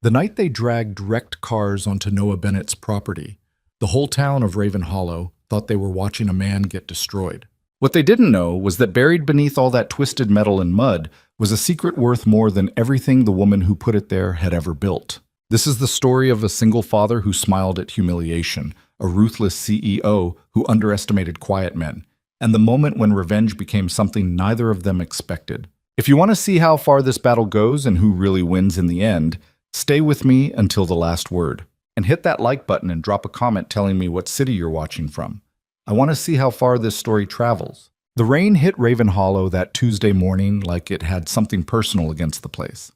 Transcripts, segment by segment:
The night they dragged wrecked cars onto Noah Bennett's property, the whole town of Raven Hollow thought they were watching a man get destroyed. What they didn't know was that buried beneath all that twisted metal and mud was a secret worth more than everything the woman who put it there had ever built. This is the story of a single father who smiled at humiliation, a ruthless CEO who underestimated quiet men, and the moment when revenge became something neither of them expected. If you want to see how far this battle goes and who really wins in the end, stay with me until the last word. And hit that like button and drop a comment telling me what city you're watching from. I want to see how far this story travels. The rain hit Raven Hollow that Tuesday morning like it had something personal against the place.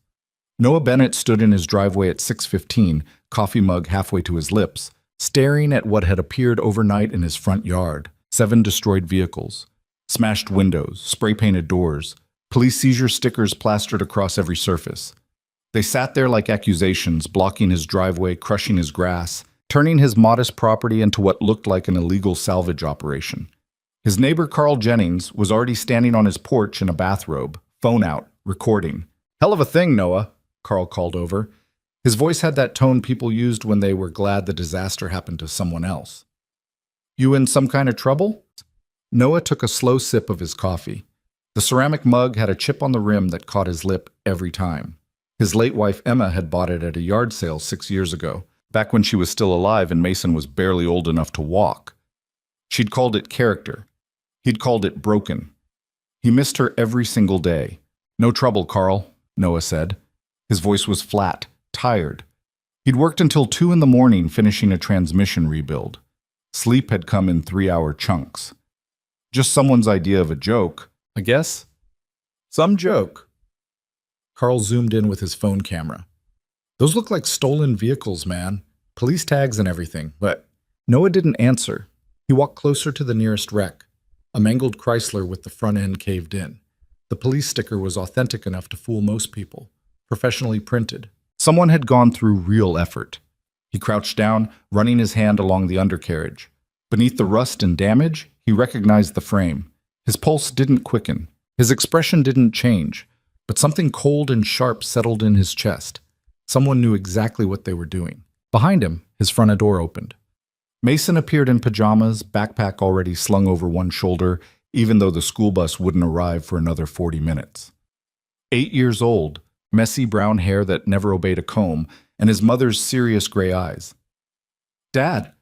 Noah Bennett stood in his driveway at 6:15, coffee mug halfway to his lips, staring at what had appeared overnight in his front yard. 7 destroyed vehicles, smashed windows, spray-painted doors, police seizure stickers plastered across every surface. They sat there like accusations, blocking his driveway, crushing his grass, turning his modest property into what looked like an illegal salvage operation. His neighbor Carl Jennings was already standing on his porch in a bathrobe, phone out, recording. "Hell of a thing, Noah," Carl called over. His voice had that tone people used when they were glad the disaster happened to someone else. "You in some kind of trouble?" Noah took a slow sip of his coffee. The ceramic mug had a chip on the rim that caught his lip every time. His late wife Emma had bought it at a yard sale 6 years ago, back when she was still alive and Mason was barely old enough to walk. She'd called it character. He'd called it broken. He missed her every single day. "No trouble, Carl," Noah said. His voice was flat, tired. He'd worked until 2 in the morning finishing a transmission rebuild. Sleep had come in 3-hour chunks. Just someone's idea of a joke, I guess. Some joke. Carl zoomed in with his phone camera. "Those look like stolen vehicles, man. Police tags and everything." But Noah didn't answer. He walked closer to the nearest wreck, a mangled Chrysler with the front end caved in. The police sticker was authentic enough to fool most people, professionally printed. Someone had gone through real effort. He crouched down, running his hand along the undercarriage. Beneath the rust and damage, he recognized the frame. His pulse didn't quicken. His expression didn't change. But something cold and sharp settled in his chest. Someone knew exactly what they were doing. Behind him, his front door opened. Mason appeared in pajamas, backpack already slung over one shoulder, even though the school bus wouldn't arrive for another 40 minutes. 8 years old, messy brown hair that never obeyed a comb, and his mother's serious gray eyes. "Dad."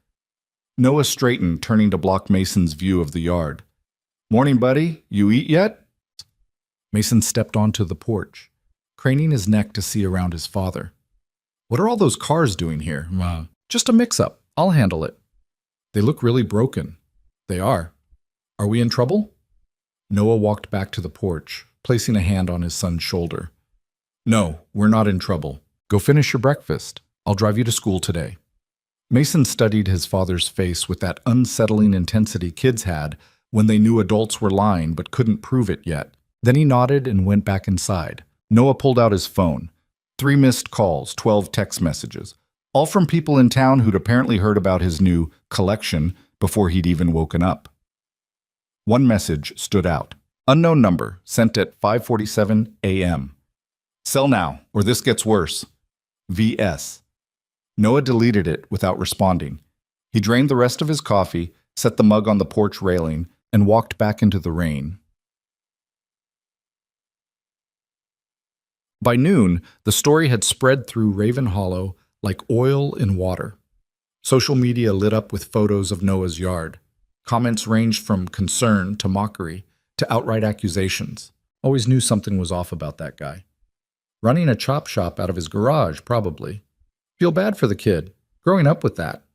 Noah straightened, turning to block Mason's view of the yard. "Morning, buddy. You eat yet?" Mason stepped onto the porch, craning his neck to see around his father. "What are all those cars doing here?" "Just a mix-up. I'll handle it." "They look really broken." "They are. Are we in trouble?" Noah walked back to the porch, placing a hand on his son's shoulder. "No, we're not in trouble. Go finish your breakfast. I'll drive you to school today." Mason studied his father's face with that unsettling intensity kids had when they knew adults were lying but couldn't prove it yet. Then he nodded and went back inside. Noah pulled out his phone. 3 missed calls, 12 text messages, all from people in town who'd apparently heard about his new collection before he'd even woken up. One message stood out. "Unknown number, sent at 5:47 a.m. Sell now, or this gets worse. VS." Noah deleted it without responding. He drained the rest of his coffee, set the mug on the porch railing, and walked back into the rain. By noon, the story had spread through Raven Hollow like oil in water. Social media lit up with photos of Noah's yard. Comments ranged from concern to mockery to outright accusations. Always knew something was off about that guy. Running a chop shop out of his garage, probably. Feel bad for the kid, growing up with that.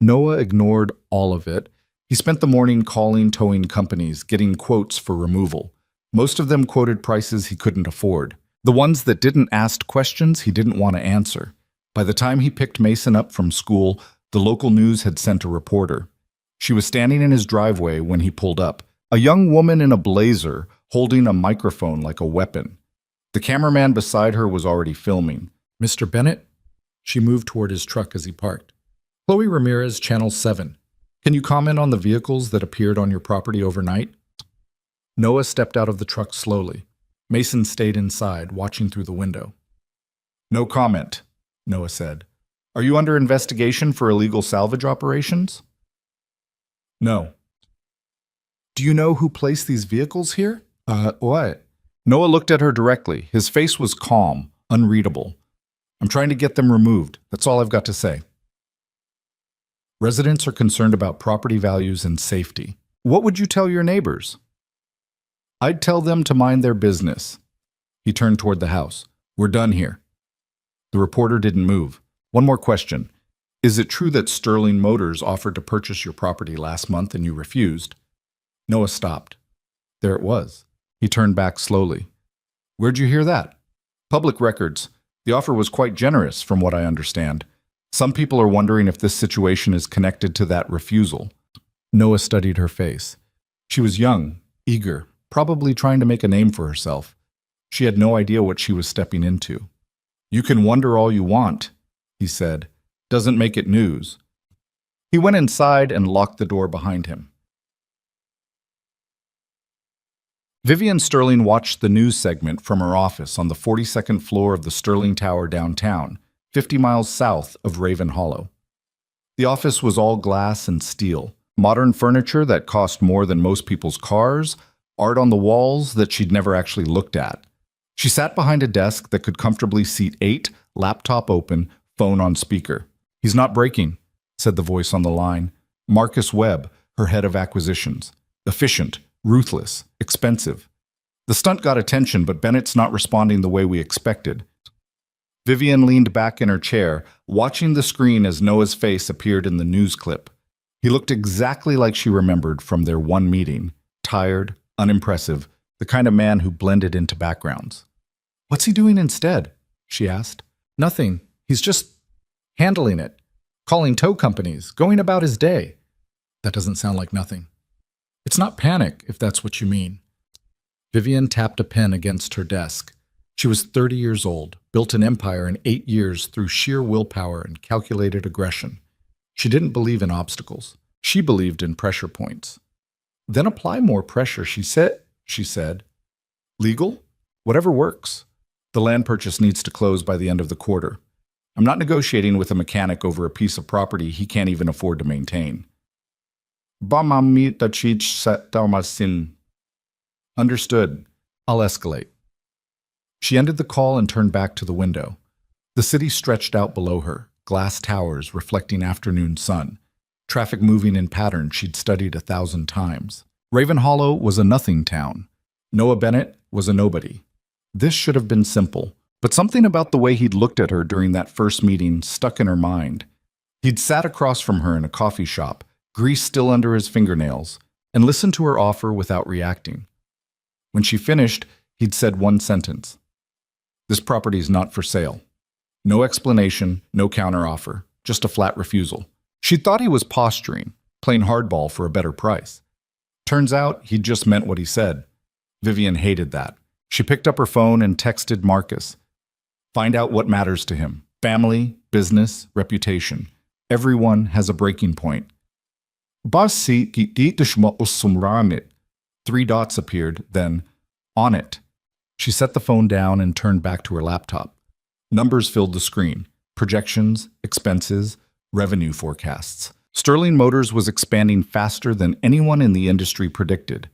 Noah ignored all of it. He spent the morning calling towing companies, getting quotes for removal. Most of them quoted prices he couldn't afford. The ones that didn't ask questions he didn't want to answer. By the time he picked Mason up from school, the local news had sent a reporter. She was standing in his driveway when he pulled up, a young woman in a blazer holding a microphone like a weapon. The cameraman beside her was already filming. "Mr. Bennett?" She moved toward his truck as he parked. "Chloe Ramirez, Channel 7. Can you comment on the vehicles that appeared on your property overnight?" Noah stepped out of the truck slowly. Mason stayed inside, watching through the window. "No comment." Noah said. Are you under investigation for illegal salvage operations? No. Do you know who placed these vehicles here? What? Noah looked at her directly. His face was calm, unreadable. I'm trying to get them removed. That's all I've got to say. Residents are concerned about property values and safety. What would you tell your neighbors? I'd tell them to mind their business. He turned toward the house. We're done here. The reporter didn't move. One more question. Is it true that Sterling Motors offered to purchase your property last month and you refused? Noah stopped. There it was. He turned back slowly. Where'd you hear that? Public records. The offer was quite generous, from what I understand. Some people are wondering if this situation is connected to that refusal. Noah studied her face. She was young, eager, probably trying to make a name for herself. She had no idea what she was stepping into. You can wonder all you want, he said. Doesn't make it news. He went inside and locked the door behind him. Vivian Sterling watched the news segment from her office on the 42nd floor of the Sterling Tower downtown, 50 miles south of Raven Hollow. The office was all glass and steel, modern furniture that cost more than most people's cars, art on the walls that she'd never actually looked at. She sat behind a desk that could comfortably seat 8, laptop open, phone on speaker. He's not breaking, said the voice on the line. Marcus Webb, her head of acquisitions. Efficient, ruthless, expensive. The stunt got attention, but Bennett's not responding the way we expected. Vivian leaned back in her chair, watching the screen as Noah's face appeared in the news clip. He looked exactly like she remembered from their one meeting. Tired, unimpressive, the kind of man who blended into backgrounds. What's he doing instead? She asked. Nothing. He's just handling it. Calling tow companies, going about his day. That doesn't sound like nothing. It's not panic, if that's what you mean. Vivian tapped a pen against her desk. She was 30 years old, built an empire in 8 years through sheer willpower and calculated aggression. She didn't believe in obstacles. She believed in pressure points. Then apply more pressure, she said. Legal? Whatever works. The land purchase needs to close by the end of the quarter. I'm not negotiating with a mechanic over a piece of property he can't even afford to maintain. Understood. I'll escalate. She ended the call and turned back to the window. The city stretched out below her, glass towers reflecting afternoon sun, traffic moving in patterns she'd studied 1,000 times. Raven Hollow was a nothing town. Noah Bennett was a nobody. This should have been simple, but something about the way he'd looked at her during that first meeting stuck in her mind. He'd sat across from her in a coffee shop, grease still under his fingernails, and listened to her offer without reacting. When she finished, he'd said one sentence. This property's not for sale. No explanation, no counteroffer, just a flat refusal. She'd thought he was posturing, playing hardball for a better price. Turns out he'd just meant what he said. Vivian hated that. She picked up her phone and texted Marcus. Find out what matters to him. Family, business, reputation. Everyone has a breaking point. 3 dots appeared, then, on it. She set the phone down and turned back to her laptop. Numbers filled the screen. Projections, expenses, revenue forecasts. Sterling Motors was expanding faster than anyone in the industry predicted.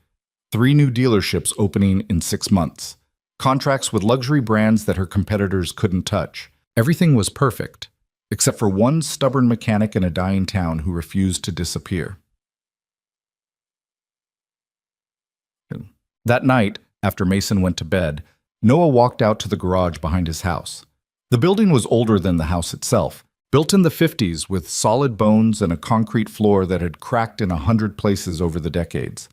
3 new dealerships opening in 6 months. Contracts with luxury brands that her competitors couldn't touch. Everything was perfect, except for one stubborn mechanic in a dying town who refused to disappear. That night, after Mason went to bed, Noah walked out to the garage behind his house. The building was older than the house itself, built in the 50s with solid bones and a concrete floor that had cracked in 100 places over the decades.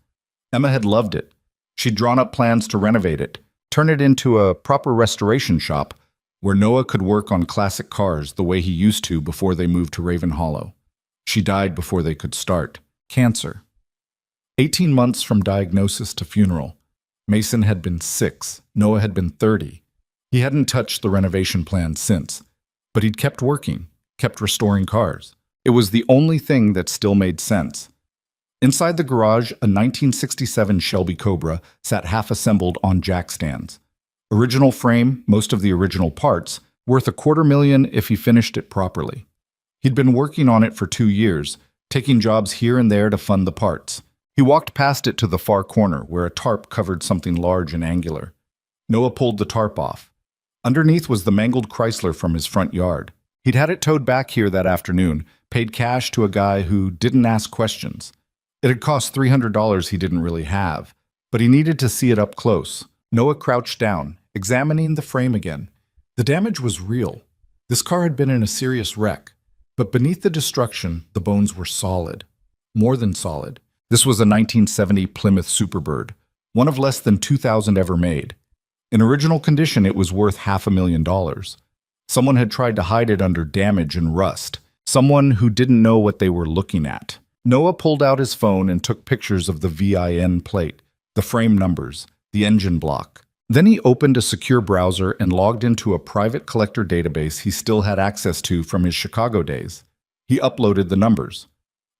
Emma had loved it. She'd drawn up plans to renovate it, turn it into a proper restoration shop where Noah could work on classic cars the way he used to before they moved to Raven Hollow. She died before they could start. Cancer. 18 months from diagnosis to funeral. Mason had been 6. Noah had been 30. He hadn't touched the renovation plan since, but he'd kept working, kept restoring cars. It was the only thing that still made sense. Inside the garage, a 1967 Shelby Cobra sat half-assembled on jack stands. Original frame, most of the original parts, worth $250,000 if he finished it properly. He'd been working on it for 2 years, taking jobs here and there to fund the parts. He walked past it to the far corner, where a tarp covered something large and angular. Noah pulled the tarp off. Underneath was the mangled Chrysler from his front yard. He'd had it towed back here that afternoon, paid cash to a guy who didn't ask questions. It had cost $300 he didn't really have, but he needed to see it up close. Noah crouched down, examining the frame again. The damage was real. This car had been in a serious wreck, but beneath the destruction, the bones were solid. More than solid. This was a 1970 Plymouth Superbird, one of less than 2,000 ever made. In original condition, it was worth $500,000. Someone had tried to hide it under damage and rust. Someone who didn't know what they were looking at. Noah pulled out his phone and took pictures of the VIN plate, the frame numbers, the engine block. Then he opened a secure browser and logged into a private collector database he still had access to from his Chicago days. He uploaded the numbers.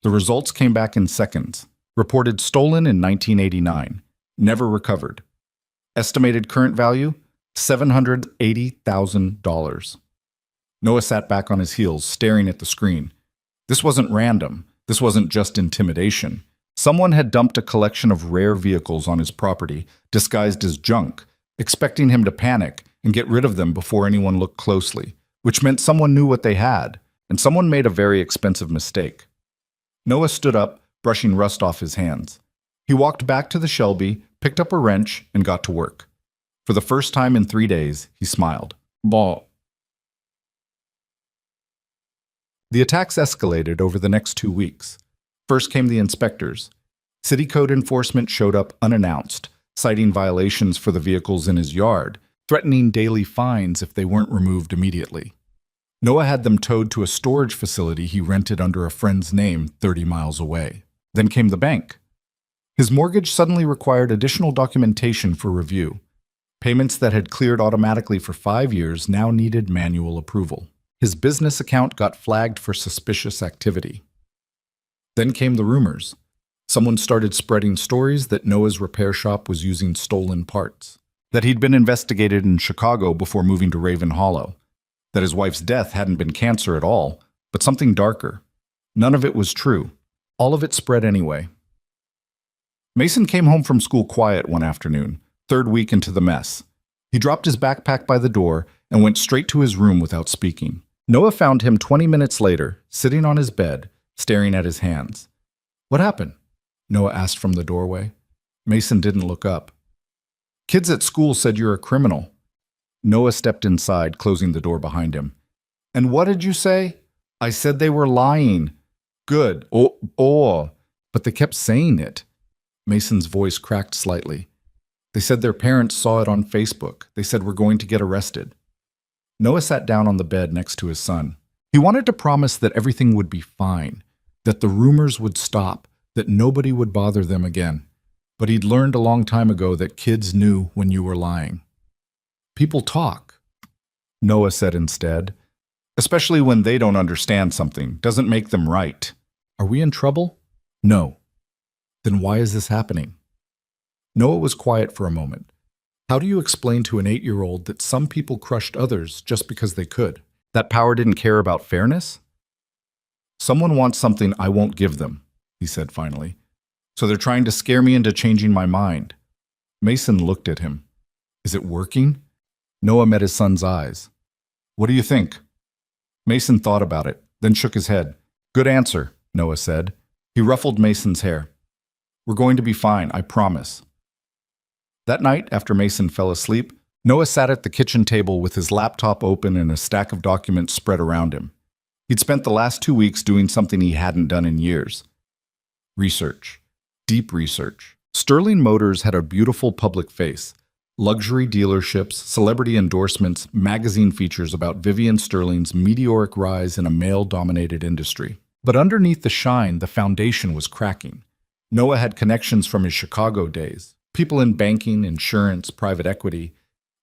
The results came back in seconds. Reported stolen in 1989. Never recovered. Estimated current value? $780,000. Noah sat back on his heels, staring at the screen. This wasn't random. This wasn't just intimidation. Someone had dumped a collection of rare vehicles on his property, disguised as junk, expecting him to panic and get rid of them before anyone looked closely, which meant someone knew what they had, and someone made a very expensive mistake. Noah stood up, brushing rust off his hands. He walked back to the Shelby, picked up a wrench, and got to work. For the first time in 3 days, he smiled. Ball. The attacks escalated over the next 2 weeks. First came the inspectors. City code enforcement showed up unannounced, citing violations for the vehicles in his yard, threatening daily fines if they weren't removed immediately. Noah had them towed to a storage facility he rented under a friend's name 30 miles away. Then came the bank. His mortgage suddenly required additional documentation for review. Payments that had cleared automatically for 5 years now needed manual approval. His business account got flagged for suspicious activity. Then came the rumors. Someone started spreading stories that Noah's repair shop was using stolen parts, that he'd been investigated in Chicago before moving to Raven Hollow, that his wife's death hadn't been cancer at all, but something darker. None of it was true. All of it spread anyway. Mason came home from school quiet one afternoon, 3rd week into the mess. He dropped his backpack by the door and went straight to his room without speaking. Noah found him 20 minutes later, sitting on his bed, staring at his hands. "What happened?" Noah asked from the doorway. Mason didn't look up. "Kids at school said you're a criminal." Noah stepped inside, closing the door behind him. "And what did you say?" "I said they were lying." "Good. But they kept saying it." Mason's voice cracked slightly. "They said their parents saw it on Facebook. They said we're going to get arrested." Noah sat down on the bed next to his son. He wanted to promise that everything would be fine, that the rumors would stop, that nobody would bother them again. But he'd learned a long time ago that kids knew when you were lying. "People talk," Noah said instead. "Especially when they don't understand something, doesn't make them right." "Are we in trouble?" "No." "Then why is this happening?" Noah was quiet for a moment. How do you explain to an 8-year-old that some people crushed others just because they could? That power didn't care about fairness? "Someone wants something I won't give them," he said finally. "So they're trying to scare me into changing my mind." Mason looked at him. "Is it working?" Noah met his son's eyes. "What do you think?" Mason thought about it, then shook his head. "Good answer," Noah said. He ruffled Mason's hair. "We're going to be fine, I promise." That night, after Mason fell asleep, Noah sat at the kitchen table with his laptop open and a stack of documents spread around him. He'd spent the last 2 weeks doing something he hadn't done in years. Research. Deep research. Sterling Motors had a beautiful public face. Luxury dealerships, celebrity endorsements, magazine features about Vivian Sterling's meteoric rise in a male-dominated industry. But underneath the shine, the foundation was cracking. Noah had connections from his Chicago days. People in banking, insurance, private equity.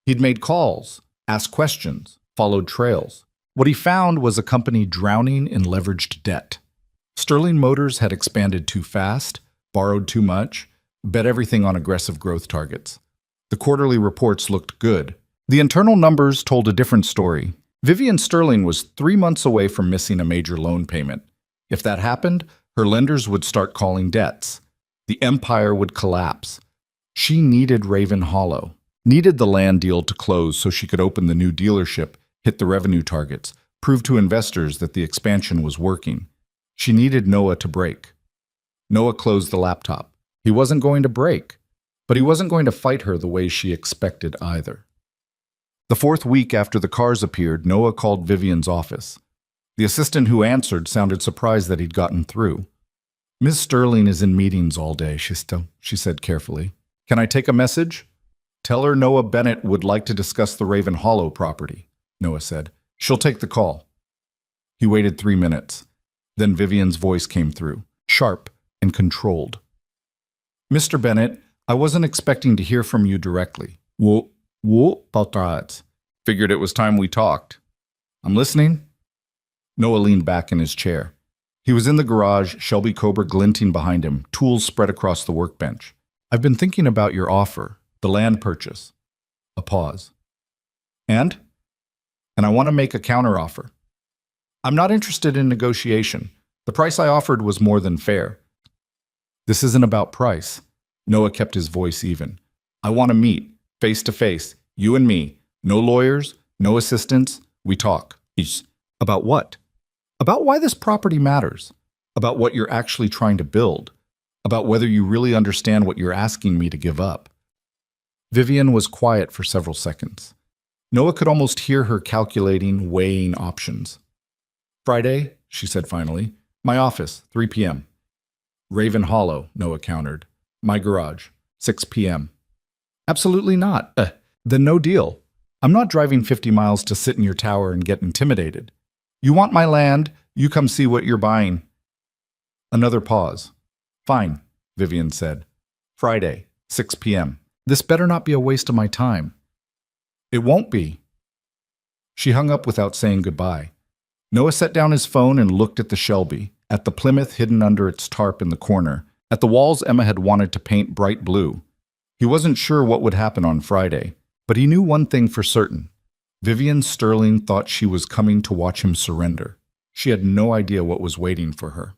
He'd made calls, asked questions, followed trails. What he found was a company drowning in leveraged debt. Sterling Motors had expanded too fast, borrowed too much, bet everything on aggressive growth targets. The quarterly reports looked good. The internal numbers told a different story. Vivian Sterling was 3 months away from missing a major loan payment. If that happened, her lenders would start calling debts. The empire would collapse. She needed Raven Hollow, needed the land deal to close so she could open the new dealership, hit the revenue targets, prove to investors that the expansion was working. She needed Noah to break. Noah closed the laptop. He wasn't going to break, but he wasn't going to fight her the way she expected either. The fourth week after the cars appeared, Noah called Vivian's office. The assistant who answered sounded surprised that he'd gotten through. "Miss Sterling is in meetings all day, she said carefully. Can I take a message?" "Tell her Noah Bennett would like to discuss the Raven Hollow property," Noah said. "She'll take the call." He waited 3 minutes. Then Vivian's voice came through, sharp and controlled. "Mr. Bennett, I wasn't expecting to hear from you directly." About that. Figured it was time we talked." "I'm listening." Noah leaned back in his chair. He was in the garage, Shelby Cobra glinting behind him, tools spread across the workbench. "I've been thinking about your offer, the land purchase." A pause. And I want to make a counteroffer. "I'm not interested in negotiation. The price I offered was more than fair." "This isn't about price." Noah kept his voice even. "I want to meet, face to face, you and me. No lawyers, no assistants. We talk." "About what?" "About why this property matters. About what you're actually trying to build. About whether you really understand what you're asking me to give up." Vivian was quiet for several seconds. Noah could almost hear her calculating, weighing options. "Friday," she said finally. "My office, 3 p.m. "Raven Hollow," Noah countered. "My garage, 6 p.m. "Absolutely not. Then no deal. I'm not driving 50 miles to sit in your tower and get intimidated. You want my land, you come see what you're buying." Another pause. "Fine," Vivian said. "Friday, 6 p.m. This better not be a waste of my time." "It won't be." She hung up without saying goodbye. Noah set down his phone and looked at the Shelby, at the Plymouth hidden under its tarp in the corner, at the walls Emma had wanted to paint bright blue. He wasn't sure what would happen on Friday, but he knew one thing for certain. Vivian Sterling thought she was coming to watch him surrender. She had no idea what was waiting for her.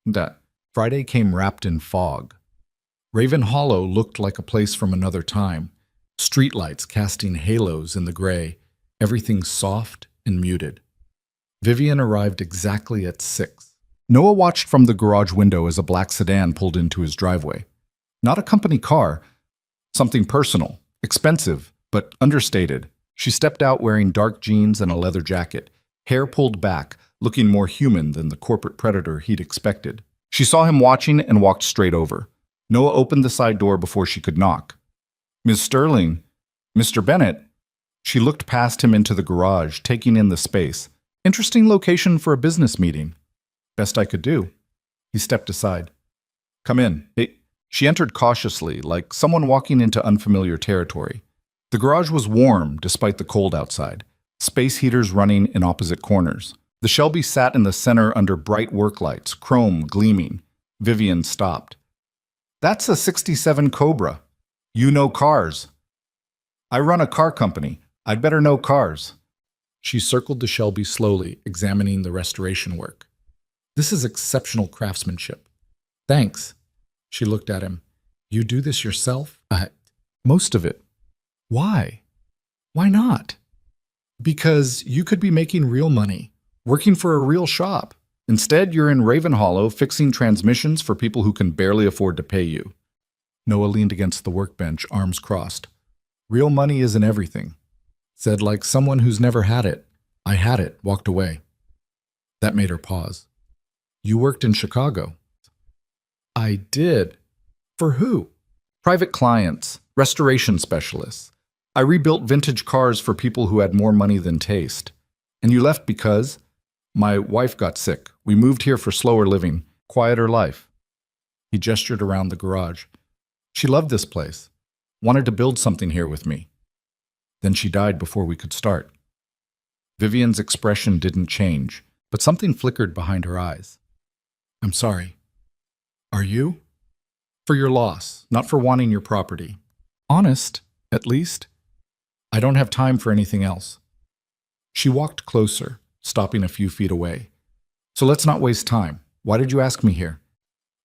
That Friday came wrapped in fog. Raven Hollow looked like a place from another time. Streetlights casting halos in the gray, everything soft and muted. Vivian arrived exactly at 6. Noah watched from the garage window as a black sedan pulled into his driveway. Not a company car, something personal, expensive, but understated. She stepped out wearing dark jeans and a leather jacket, hair pulled back, looking more human than the corporate predator he'd expected. She saw him watching and walked straight over. Noah opened the side door before she could knock. "Miss Sterling, Mr. Bennett." She looked past him into the garage, taking in the space. "Interesting location for a business meeting." "Best I could do." He stepped aside. "Come in." She entered cautiously, like someone walking into unfamiliar territory. The garage was warm despite the cold outside, space heaters running in opposite corners. The Shelby sat in the center under bright work lights, chrome gleaming. Vivian stopped. "That's a 67 Cobra. You know cars." "I run a car company. I'd better know cars." She circled the Shelby slowly, examining the restoration work. "This is exceptional craftsmanship." "Thanks." She looked at him. "You do this yourself?" Most of it." "Why?" "Why not?" "Because you could be making real money, working for a real shop. Instead, you're in Raven Hollow fixing transmissions for people who can barely afford to pay you." Noah leaned against the workbench, arms crossed. "Real money isn't everything." Said like someone who's never had it. "I had it, walked away." That made her pause. "You worked in Chicago." "I did." "For who?" "Private clients, restoration specialists. I rebuilt vintage cars for people who had more money than taste." "And you left because?" "My wife got sick. We moved here for slower living, quieter life." He gestured around the garage. "She loved this place. Wanted to build something here with me. Then she died before we could start." Vivian's expression didn't change, but something flickered behind her eyes. "I'm sorry." "Are you?" "For your loss, not for wanting your property." "Honest, at least." "I don't have time for anything else." She walked closer, stopping a few feet away. So let's not waste time. Why did you ask me here?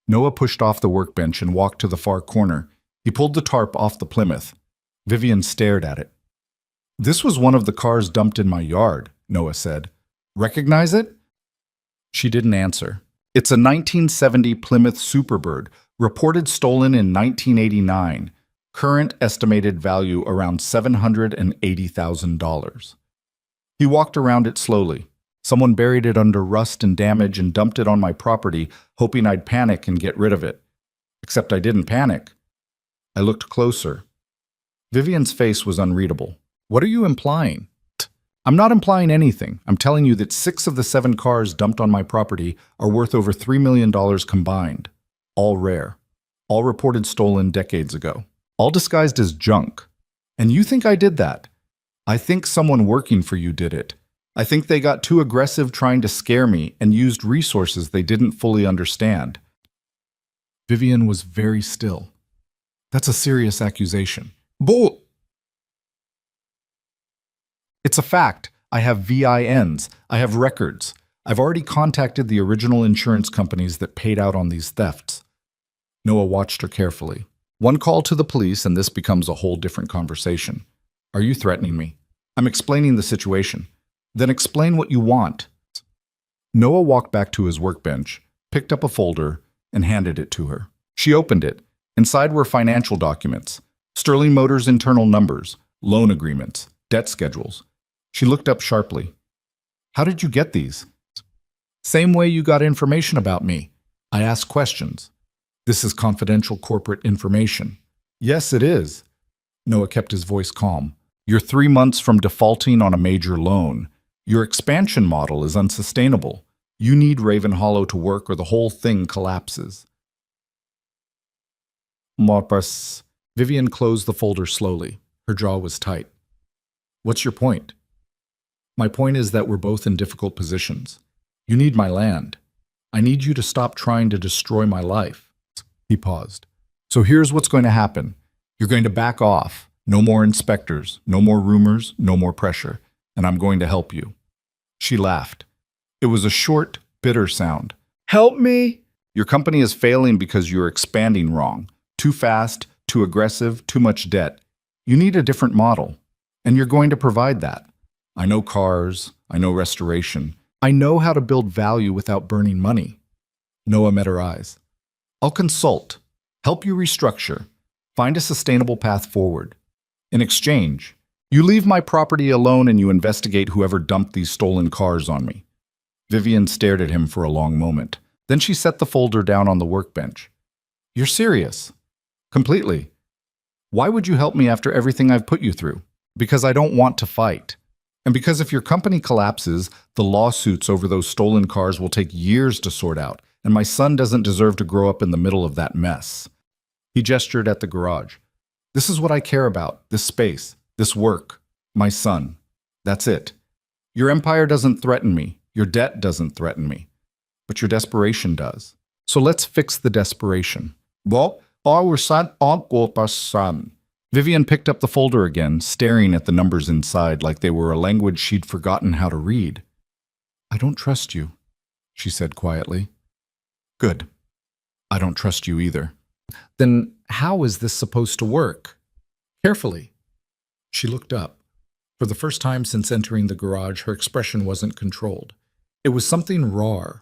Noah pushed off the workbench and walked to the far corner. He pulled the tarp off the Plymouth. Vivian stared at it. This was one of the cars dumped in my yard, Noah said. Recognize it? She didn't answer. It's a 1970 Plymouth Superbird, reported stolen in 1989. Current estimated value around $780,000. He walked around it slowly. Someone buried it under rust and damage and dumped it on my property, hoping I'd panic and get rid of it. Except I didn't panic. I looked closer. Vivian's face was unreadable. What are you implying? I'm not implying anything. I'm telling you that 6 of the 7 cars dumped on my property are worth over $3 million combined. All rare. All reported stolen decades ago. All disguised as junk. And you think I did that? I think someone working for you did it. I think they got too aggressive trying to scare me and used resources they didn't fully understand. Vivian was very still. That's a serious accusation. Bull! It's a fact. I have VINs. I have records. I've already contacted the original insurance companies that paid out on these thefts. Noah watched her carefully. One call to the police and this becomes a whole different conversation. Are you threatening me? I'm explaining the situation. Then explain what you want. Noah walked back to his workbench, picked up a folder, and handed it to her. She opened it. Inside were financial documents, Sterling Motors' internal numbers, loan agreements, debt schedules. She looked up sharply. How did you get these? Same way you got information about me. I asked questions. This is confidential corporate information. Yes, it is. Noah kept his voice calm. You're 3 months from defaulting on a major loan. Your expansion model is unsustainable. You need Raven Hollow to work or the whole thing collapses. Morpus. Vivian closed the folder slowly. Her jaw was tight. What's your point? My point is that we're both in difficult positions. You need my land. I need you to stop trying to destroy my life. He paused. So here's what's going to happen. You're going to back off. No more inspectors, no more rumors, no more pressure. And I'm going to help you. She laughed. It was a short, bitter sound. Help me? Your company is failing because you're expanding wrong. Too fast, too aggressive, too much debt. You need a different model. And you're going to provide that. I know cars. I know restoration. I know how to build value without burning money. Noah met her eyes. I'll consult, help you restructure, find a sustainable path forward. In exchange, you leave my property alone and you investigate whoever dumped these stolen cars on me. Vivian stared at him for a long moment. Then she set the folder down on the workbench. You're serious? Completely. Why would you help me after everything I've put you through? Because I don't want to fight. And because if your company collapses, the lawsuits over those stolen cars will take years to sort out, and my son doesn't deserve to grow up in the middle of that mess. He gestured at the garage. This is what I care about, this space, this work, my son. That's it. Your empire doesn't threaten me. Your debt doesn't threaten me. But your desperation does. So let's fix the desperation. Well, our son, our son. Vivian picked up the folder again, staring at the numbers inside like they were a language she'd forgotten how to read. I don't trust you, she said quietly. Good. I don't trust you either. Then how is this supposed to work? Carefully. She looked up. For the first time since entering the garage, her expression wasn't controlled. It was something raw,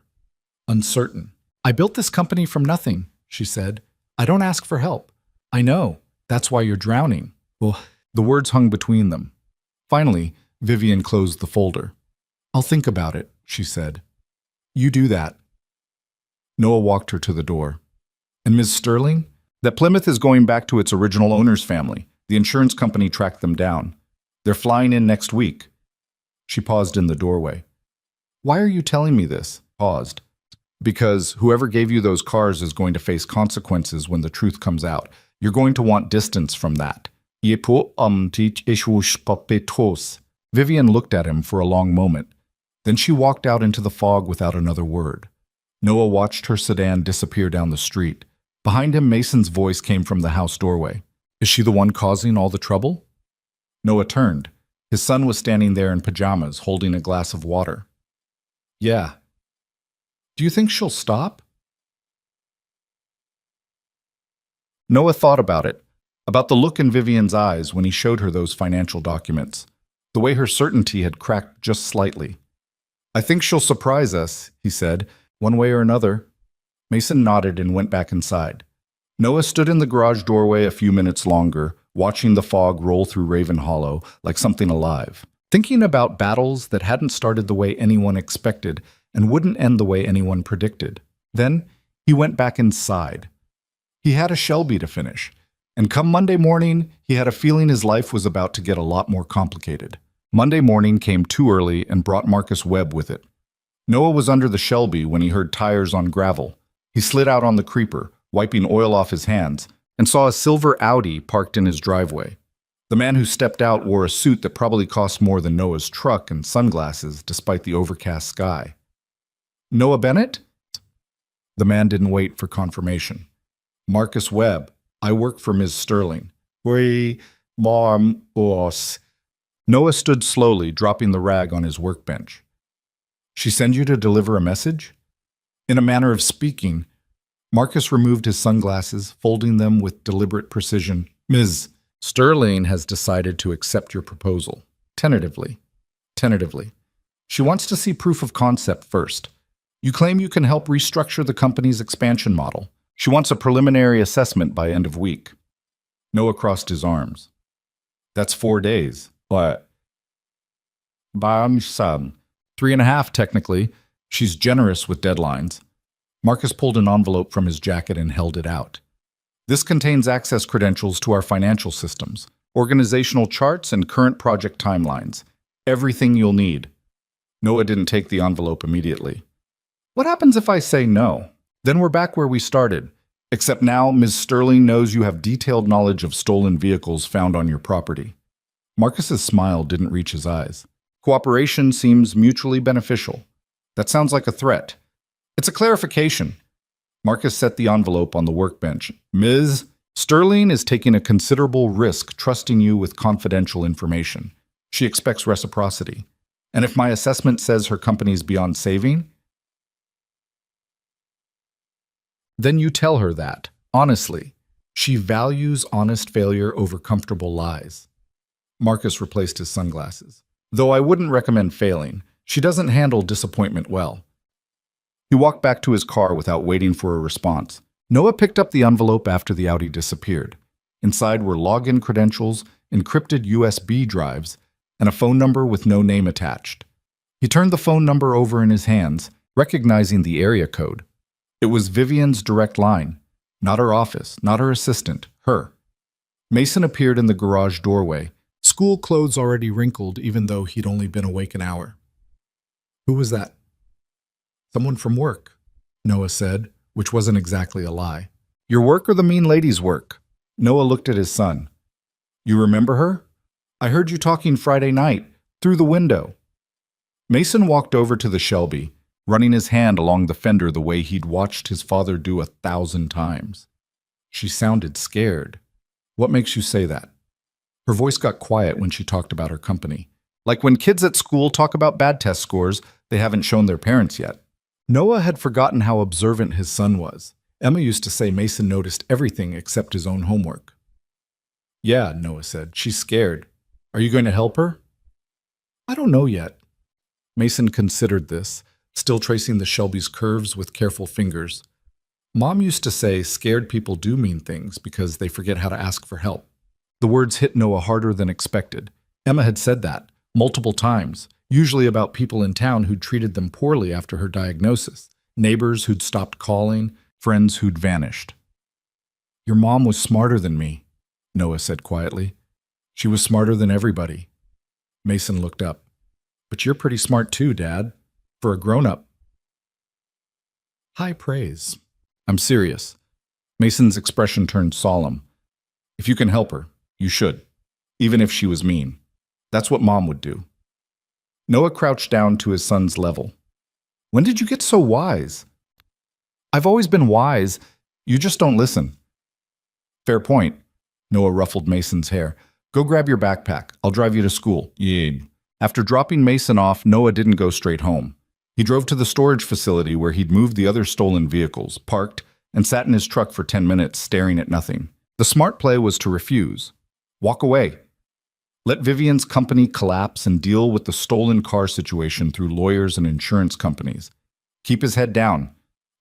uncertain. I built this company from nothing, she said. I don't ask for help. I know. That's why you're drowning. Well, the words hung between them. Finally, Vivian closed the folder. I'll think about it, she said. You do that. Noah walked her to the door. And Ms. Sterling? That Plymouth is going back to its original owner's family. The insurance company tracked them down. They're flying in next week. She paused in the doorway. Why are you telling me this? Paused. Because whoever gave you those cars is going to face consequences when the truth comes out. You're going to want distance from that. Vivian looked at him for a long moment. Then she walked out into the fog without another word. Noah watched her sedan disappear down the street. Behind him, Mason's voice came from the house doorway. Is she the one causing all the trouble? Noah turned. His son was standing there in pajamas, holding a glass of water. Yeah. Do you think she'll stop? Noah thought about the look in Vivian's eyes when he showed her those financial documents, the way her certainty had cracked just slightly. I think she'll surprise us, he said, one way or another. Mason nodded and went back inside. Noah stood in the garage doorway a few minutes longer, watching the fog roll through Raven Hollow like something alive, thinking about battles that hadn't started the way anyone expected and wouldn't end the way anyone predicted. Then he went back inside. He had a Shelby to finish, and come Monday morning, he had a feeling his life was about to get a lot more complicated. Monday morning came too early and brought Marcus Webb with it. Noah was under the Shelby when he heard tires on gravel. He slid out on the creeper, wiping oil off his hands, and saw a silver Audi parked in his driveway. The man who stepped out wore a suit that probably cost more than Noah's truck and sunglasses despite the overcast sky. Noah Bennett? The man didn't wait for confirmation. Marcus Webb. I work for Ms. Sterling. We, Mom, boss. Noah stood slowly, dropping the rag on his workbench. She send you to deliver a message? In a manner of speaking, Marcus removed his sunglasses, folding them with deliberate precision. Ms. Sterling has decided to accept your proposal. Tentatively. Tentatively. She wants to see proof of concept first. You claim you can help restructure the company's expansion model. She wants a preliminary assessment by end of week. Noah crossed his arms. That's 4 days. What? Bam son. 3.5, technically. She's generous with deadlines. Marcus pulled an envelope from his jacket and held it out. This contains access credentials to our financial systems, organizational charts, and current project timelines. Everything you'll need. Noah didn't take the envelope immediately. What happens if I say no? Then we're back where we started, except now Ms. Sterling knows you have detailed knowledge of stolen vehicles found on your property. Marcus's smile didn't reach his eyes. Cooperation seems mutually beneficial. That sounds like a threat. It's a clarification. Marcus set the envelope on the workbench. Ms. Sterling is taking a considerable risk trusting you with confidential information. She expects reciprocity. And if my assessment says her company's beyond saving, then you tell her that, honestly. She values honest failure over comfortable lies. Marcus replaced his sunglasses. Though I wouldn't recommend failing, she doesn't handle disappointment well. He walked back to his car without waiting for a response. Noah picked up the envelope after the Audi disappeared. Inside were login credentials, encrypted USB drives, and a phone number with no name attached. He turned the phone number over in his hands, recognizing the area code. It was Vivian's direct line. Not her office, not her assistant, her. Mason appeared in the garage doorway, school clothes already wrinkled even though he'd only been awake an hour. Who was that? Someone from work, Noah said, which wasn't exactly a lie. Your work or the mean lady's work? Noah looked at his son. You remember her? I heard you talking Friday night, through the window. Mason walked over to the Shelby, running his hand along the fender the way he'd watched his father do 1,000 times. She sounded scared. What makes you say that? Her voice got quiet when she talked about her company. Like when kids at school talk about bad test scores they haven't shown their parents yet. Noah had forgotten how observant his son was. Emma used to say Mason noticed everything except his own homework. Yeah, Noah said. She's scared. Are you going to help her? I don't know yet. Mason considered this, still tracing the Shelby's curves with careful fingers. Mom used to say scared people do mean things because they forget how to ask for help. The words hit Noah harder than expected. Emma had said that, multiple times, usually about people in town who'd treated them poorly after her diagnosis, neighbors who'd stopped calling, friends who'd vanished. Your mom was smarter than me, Noah said quietly. She was smarter than everybody. Mason looked up. But you're pretty smart too, Dad. For a grown-up. High praise. I'm serious. Mason's expression turned solemn. If you can help her, you should. Even if she was mean. That's what Mom would do. Noah crouched down to his son's level. When did you get so wise? I've always been wise. You just don't listen. Fair point. Noah ruffled Mason's hair. Go grab your backpack. I'll drive you to school. Yeah. After dropping Mason off, Noah didn't go straight home. He drove to the storage facility where he'd moved the other stolen vehicles, parked, and sat in his truck for 10 minutes staring at nothing. The smart play was to refuse. Walk away. Let Vivian's company collapse and deal with the stolen car situation through lawyers and insurance companies. Keep his head down.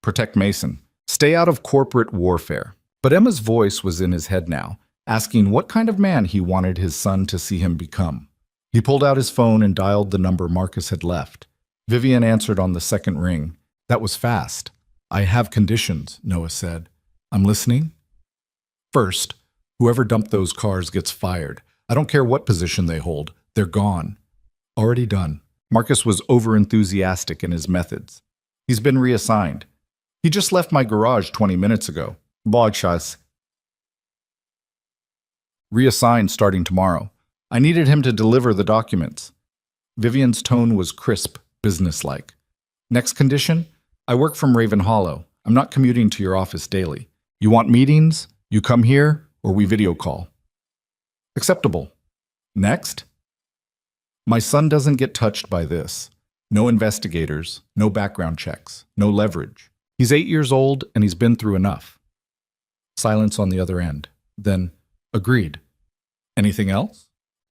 Protect Mason. Stay out of corporate warfare. But Emma's voice was in his head now, asking what kind of man he wanted his son to see him become. He pulled out his phone and dialed the number Marcus had left. Vivian answered on the second ring. That was fast. I have conditions, Noah said. I'm listening. First, whoever dumped those cars gets fired. I don't care what position they hold. They're gone. Already done. Marcus was overenthusiastic in his methods. He's been reassigned. He just left my garage 20 minutes ago. Bogshots. Reassigned starting tomorrow. I needed him to deliver the documents. Vivian's tone was crisp, businesslike. Next condition? I work from Raven Hollow. I'm not commuting to your office daily. You want meetings? You come here, or we video call. Acceptable. Next? My son doesn't get touched by this. No investigators, no background checks, no leverage. He's 8 years old and he's been through enough. Silence on the other end. Then, agreed. Anything else?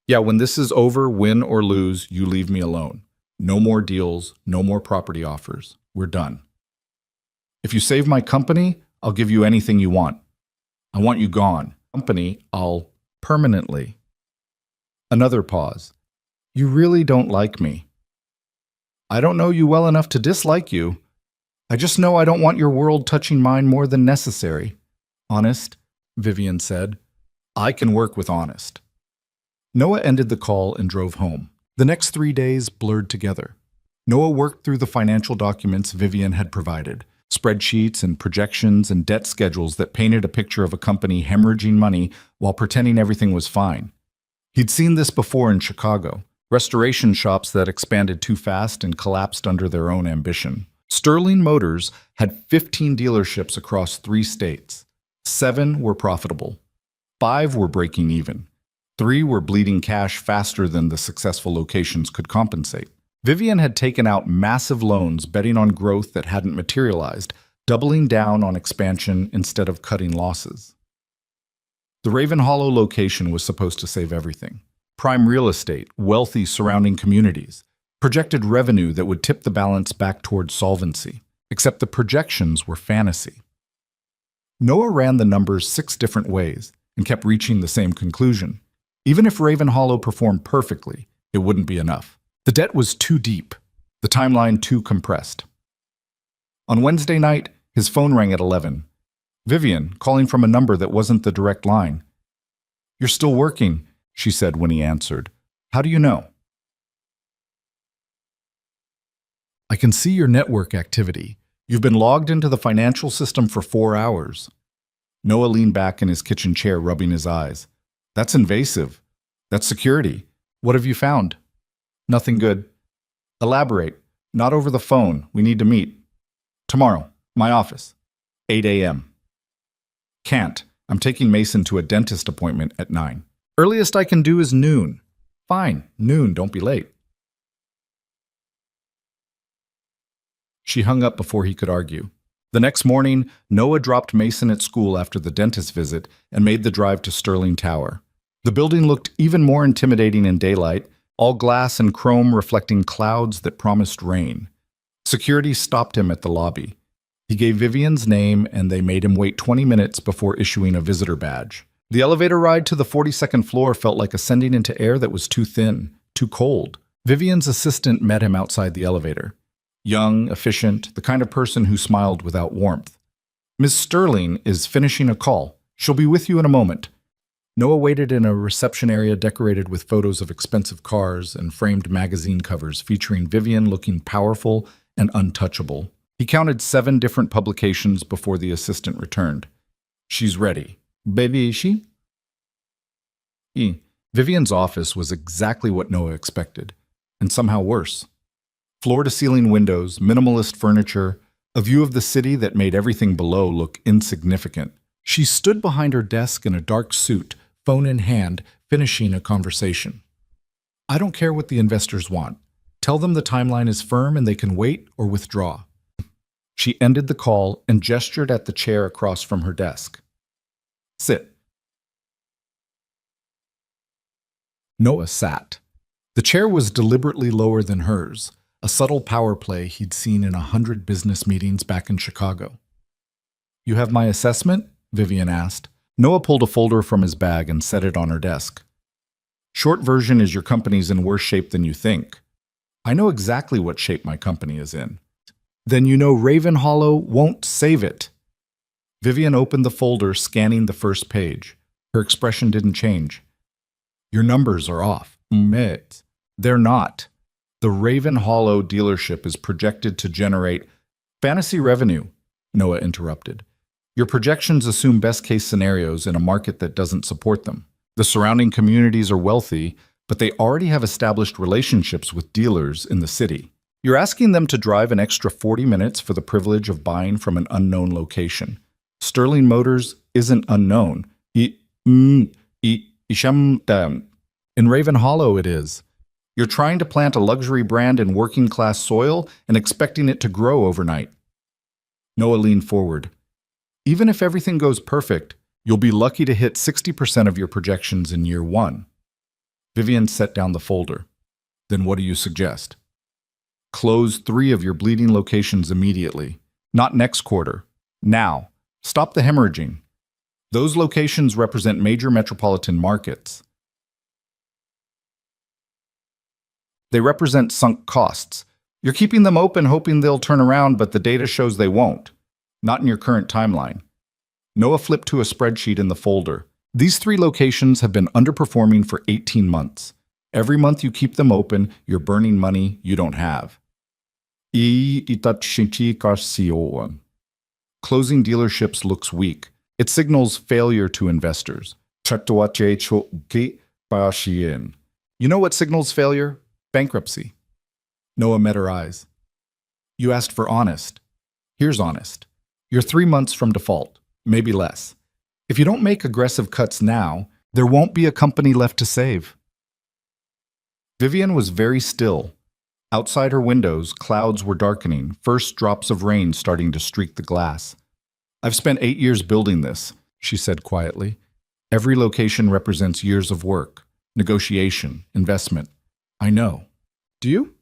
Yeah, when this is over, win or lose, you leave me alone. No more deals, no more property offers. We're done. If you save my company, I'll give you anything you want. I want you gone. Company, I'll permanently. Another pause. You really don't like me. I don't know you well enough to dislike you. I just know I don't want your world touching mine more than necessary. Honest, Vivian said. I can work with honest. Noah ended the call and drove home. The next 3 days blurred together. Noah worked through the financial documents Vivian had provided, spreadsheets and projections and debt schedules that painted a picture of a company hemorrhaging money while pretending everything was fine. He'd seen this before in Chicago, restoration shops that expanded too fast and collapsed under their own ambition. Sterling Motors had 15 dealerships across 3 states. 7 were profitable. 5 were breaking even. 3 were bleeding cash faster than the successful locations could compensate. Vivian had taken out massive loans betting on growth that hadn't materialized, doubling down on expansion instead of cutting losses. The Raven Hollow location was supposed to save everything. Prime real estate, wealthy surrounding communities, projected revenue that would tip the balance back towards solvency. Except the projections were fantasy. Noah ran the numbers 6 different ways and kept reaching the same conclusion. Even if Raven Hollow performed perfectly, it wouldn't be enough. The debt was too deep, the timeline too compressed. On Wednesday night, his phone rang at 11. Vivian, calling from a number that wasn't the direct line. You're still working, she said when he answered. How do you know? I can see your network activity. You've been logged into the financial system for 4 hours. Noah leaned back in his kitchen chair, rubbing his eyes. That's invasive. That's security. What have you found? Nothing good. Elaborate. Not over the phone. We need to meet. Tomorrow. My office. 8 a.m. Can't. I'm taking Mason to a dentist appointment at 9. Earliest I can do is noon. Fine. Noon. Don't be late. She hung up before he could argue. The next morning, Noah dropped Mason at school after the dentist visit and made the drive to Sterling Tower. The building looked even more intimidating in daylight, all glass and chrome reflecting clouds that promised rain. Security stopped him at the lobby. He gave Vivian's name and they made him wait 20 minutes before issuing a visitor badge. The elevator ride to the 42nd floor felt like ascending into air that was too thin, too cold. Vivian's assistant met him outside the elevator. Young, efficient, the kind of person who smiled without warmth. Ms. Sterling is finishing a call. She'll be with you in a moment. Noah waited in a reception area decorated with photos of expensive cars and framed magazine covers featuring Vivian looking powerful and untouchable. He counted 7 different publications before the assistant returned. She's ready. Baby, is she? Vivian's office was exactly what Noah expected, and somehow worse. Floor-to-ceiling windows, minimalist furniture, a view of the city that made everything below look insignificant. She stood behind her desk in a dark suit, phone in hand, finishing a conversation. I don't care what the investors want. Tell them the timeline is firm and they can wait or withdraw. She ended the call and gestured at the chair across from her desk. Sit. Noah sat. The chair was deliberately lower than hers, a subtle power play he'd seen in 100 business meetings back in Chicago. You have my assessment? Vivian asked. Noah pulled a folder from his bag and set it on her desk. Short version is your company's in worse shape than you think. I know exactly what shape my company is in. Then you know Raven Hollow won't save it. Vivian opened the folder, scanning the first page. Her expression didn't change. Your numbers are off. They're not. The Raven Hollow dealership is projected to generate fantasy revenue, Noah interrupted. Your projections assume best-case scenarios in a market that doesn't support them. The surrounding communities are wealthy, but they already have established relationships with dealers in the city. You're asking them to drive an extra 40 minutes for the privilege of buying from an unknown location. Sterling Motors isn't unknown. In Raven Hollow it is. You're trying to plant a luxury brand in working-class soil and expecting it to grow overnight. Noah leaned forward. Even if everything goes perfect, you'll be lucky to hit 60% of your projections in year one. Vivian set down the folder. Then what do you suggest? Close 3 of your bleeding locations immediately. Not next quarter. Now. Stop the hemorrhaging. Those locations represent major metropolitan markets. They represent sunk costs. You're keeping them open hoping they'll turn around, but the data shows they won't. Not in your current timeline. Noah flipped to a spreadsheet in the folder. These 3 locations have been underperforming for 18 months. Every month you keep them open, you're burning money you don't have. Closing dealerships looks weak. It signals failure to investors. You know what signals failure? Bankruptcy. Noah met her eyes. You asked for honest. Here's honest. You're 3 months from default, maybe less. If you don't make aggressive cuts now, there won't be a company left to save. Vivian was very still. Outside her windows, clouds were darkening, first drops of rain starting to streak the glass. I've spent 8 years building this, she said quietly. Every location represents years of work, negotiation, investment. I know. Do you?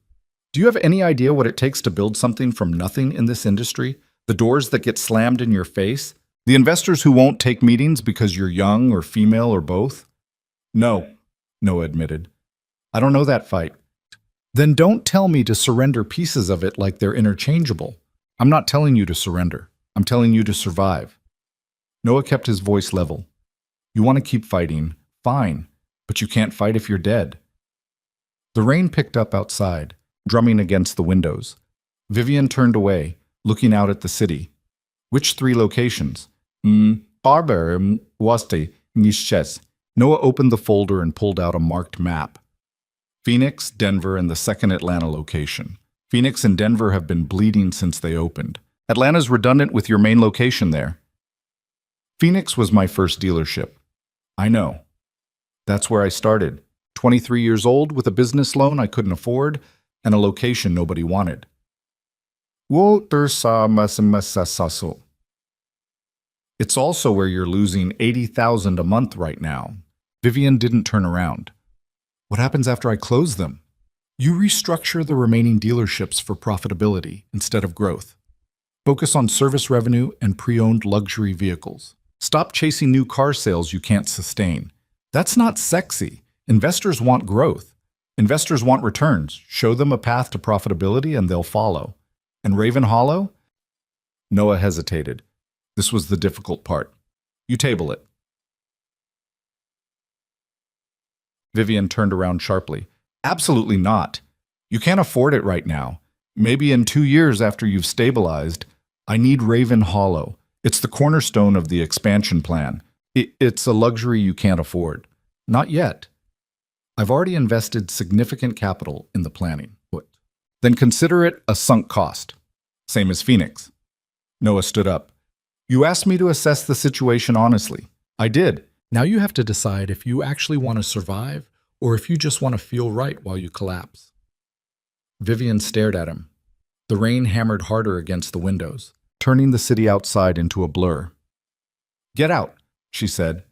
Do you have any idea what it takes to build something from nothing in this industry? The doors that get slammed in your face? The investors who won't take meetings because you're young or female or both? No, Noah admitted. I don't know that fight. Then don't tell me to surrender pieces of it like they're interchangeable. I'm not telling you to surrender. I'm telling you to survive. Noah kept his voice level. You want to keep fighting? Fine, but you can't fight if you're dead. The rain picked up outside, drumming against the windows. Vivian turned away, looking out at the city. Which 3 locations? Barber, Waste, Nisches. Noah opened the folder and pulled out a marked map. Phoenix, Denver, and the second Atlanta location. Phoenix and Denver have been bleeding since they opened. Atlanta's redundant with your main location there. Phoenix was my first dealership. I know. That's where I started. 23 years old with a business loan I couldn't afford and a location nobody wanted. It's also where you're losing $80,000 a month right now. Vivian didn't turn around. What happens after I close them? You restructure the remaining dealerships for profitability instead of growth. Focus on service revenue and pre-owned luxury vehicles. Stop chasing new car sales you can't sustain. That's not sexy. Investors want growth. Investors want returns. Show them a path to profitability and they'll follow. And Raven Hollow? Noah hesitated. This was the difficult part. You table it. Vivian turned around sharply. Absolutely not. You can't afford it right now. Maybe in 2 years after you've stabilized. I need Raven Hollow. It's the cornerstone of the expansion plan. It's a luxury you can't afford. Not yet. I've already invested significant capital in the planning. Then consider it a sunk cost. Same as Phoenix. Noah stood up. You asked me to assess the situation honestly. I did. Now you have to decide if you actually want to survive or if you just want to feel right while you collapse. Vivian stared at him. The rain hammered harder against the windows, turning the city outside into a blur. "Get out," she said.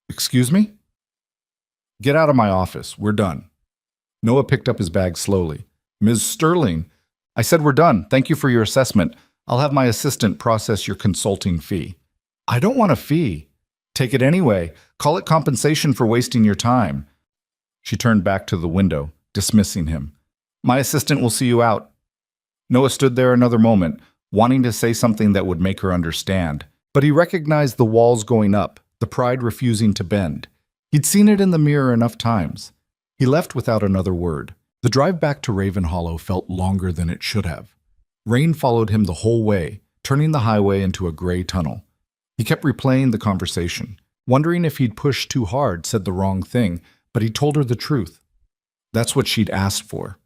"Excuse me?" "Get out of my office. We're done." Noah picked up his bag slowly. "Ms. Sterling, I said we're done. Thank you for your assessment. I'll have my assistant process your consulting fee." "I don't want a fee." "Take it anyway. Call it compensation for wasting your time." She turned back to the window, dismissing him. "My assistant will see you out." Noah stood there another moment, wanting to say something that would make her understand. But he recognized the walls going up, the pride refusing to bend. He'd seen it in the mirror enough times. He left without another word. The drive back to Raven Hollow felt longer than it should have. Rain followed him the whole way, turning the highway into a gray tunnel. He kept replaying the conversation, wondering if he'd pushed too hard, said the wrong thing, but he told her the truth. That's what she'd asked for.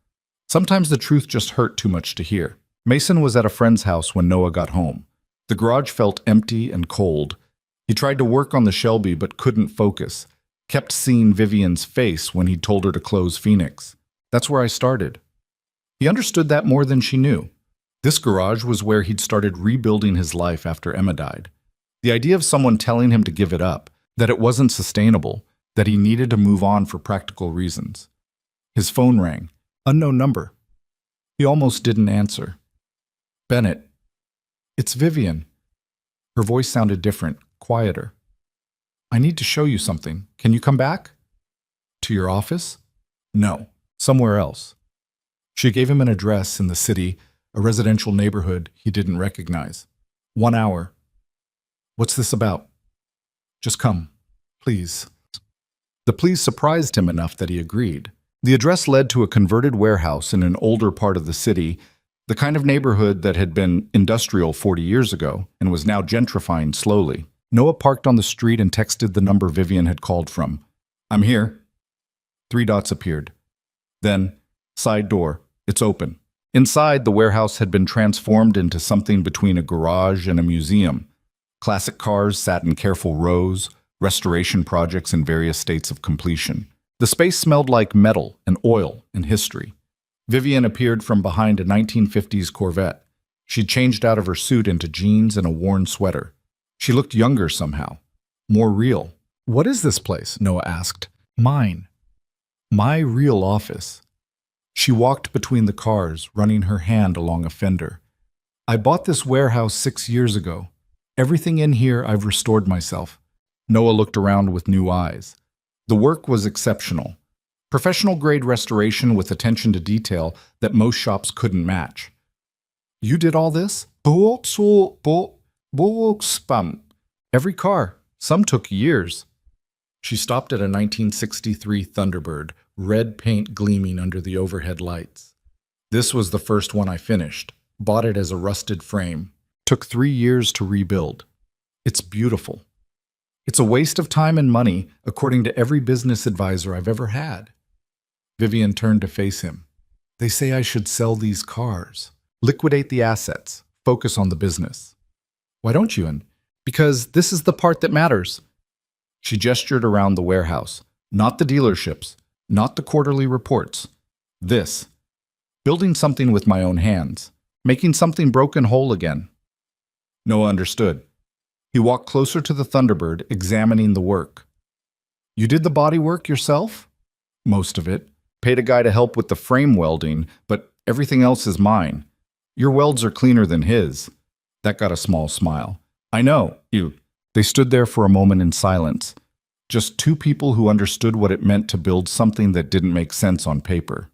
Sometimes the truth just hurt too much to hear. Mason was at a friend's house when Noah got home. The garage felt empty and cold. He tried to work on the Shelby but couldn't focus. Kept seeing Vivian's face when he told her to close Phoenix. That's where I started. He understood that more than she knew. This garage was where he'd started rebuilding his life after Emma died. The idea of someone telling him to give it up, that it wasn't sustainable, that he needed to move on for practical reasons. His phone rang. Unknown number. He almost didn't answer. "Bennett." "It's Vivian." Her voice sounded different, quieter. "I need to show you something. Can you come back?" "To your office?" "No, somewhere else." She gave him an address in the city, a residential neighborhood he didn't recognize. 1 hour. "What's this about?" "Just come, please." The please surprised him enough that he agreed. The address led to a converted warehouse in an older part of the city, the kind of neighborhood that had been industrial 40 years ago and was now gentrifying slowly. Noah parked on the street and texted the number Vivian had called from. "I'm here." 3 dots appeared. Then, "Side door. It's open." Inside, the warehouse had been transformed into something between a garage and a museum. Classic cars sat in careful rows, restoration projects in various states of completion. The space smelled like metal and oil and history. Vivian appeared from behind a 1950s Corvette. She'd changed out of her suit into jeans and a worn sweater. She looked younger somehow, more real. "What is this place?" Noah asked. "Mine. My real office." She walked between the cars, running her hand along a fender. "I bought this warehouse 6 years ago. Everything in here I've restored myself." Noah looked around with new eyes. The work was exceptional. Professional-grade restoration with attention to detail that most shops couldn't match. "You did all this?" "Every car. Some took years." She stopped at a 1963 Thunderbird, red paint gleaming under the overhead lights. "This was the first one I finished. Bought it as a rusted frame. Took 3 years to rebuild. It's beautiful. It's a waste of time and money, according to every business advisor I've ever had." Vivian turned to face him. "They say I should sell these cars. Liquidate the assets. Focus on the business." "Why don't you?" "Because this is the part that matters." She gestured around the warehouse. "Not the dealerships. Not the quarterly reports. This. Building something with my own hands. Making something broken whole again." Noah understood. He walked closer to the Thunderbird, examining the work. "You did the body work yourself?" "Most of it. Paid a guy to help with the frame welding, but everything else is mine. Your welds are cleaner than his." That got a small smile. "I know, you." They stood there for a moment in silence. Just 2 people who understood what it meant to build something that didn't make sense on paper.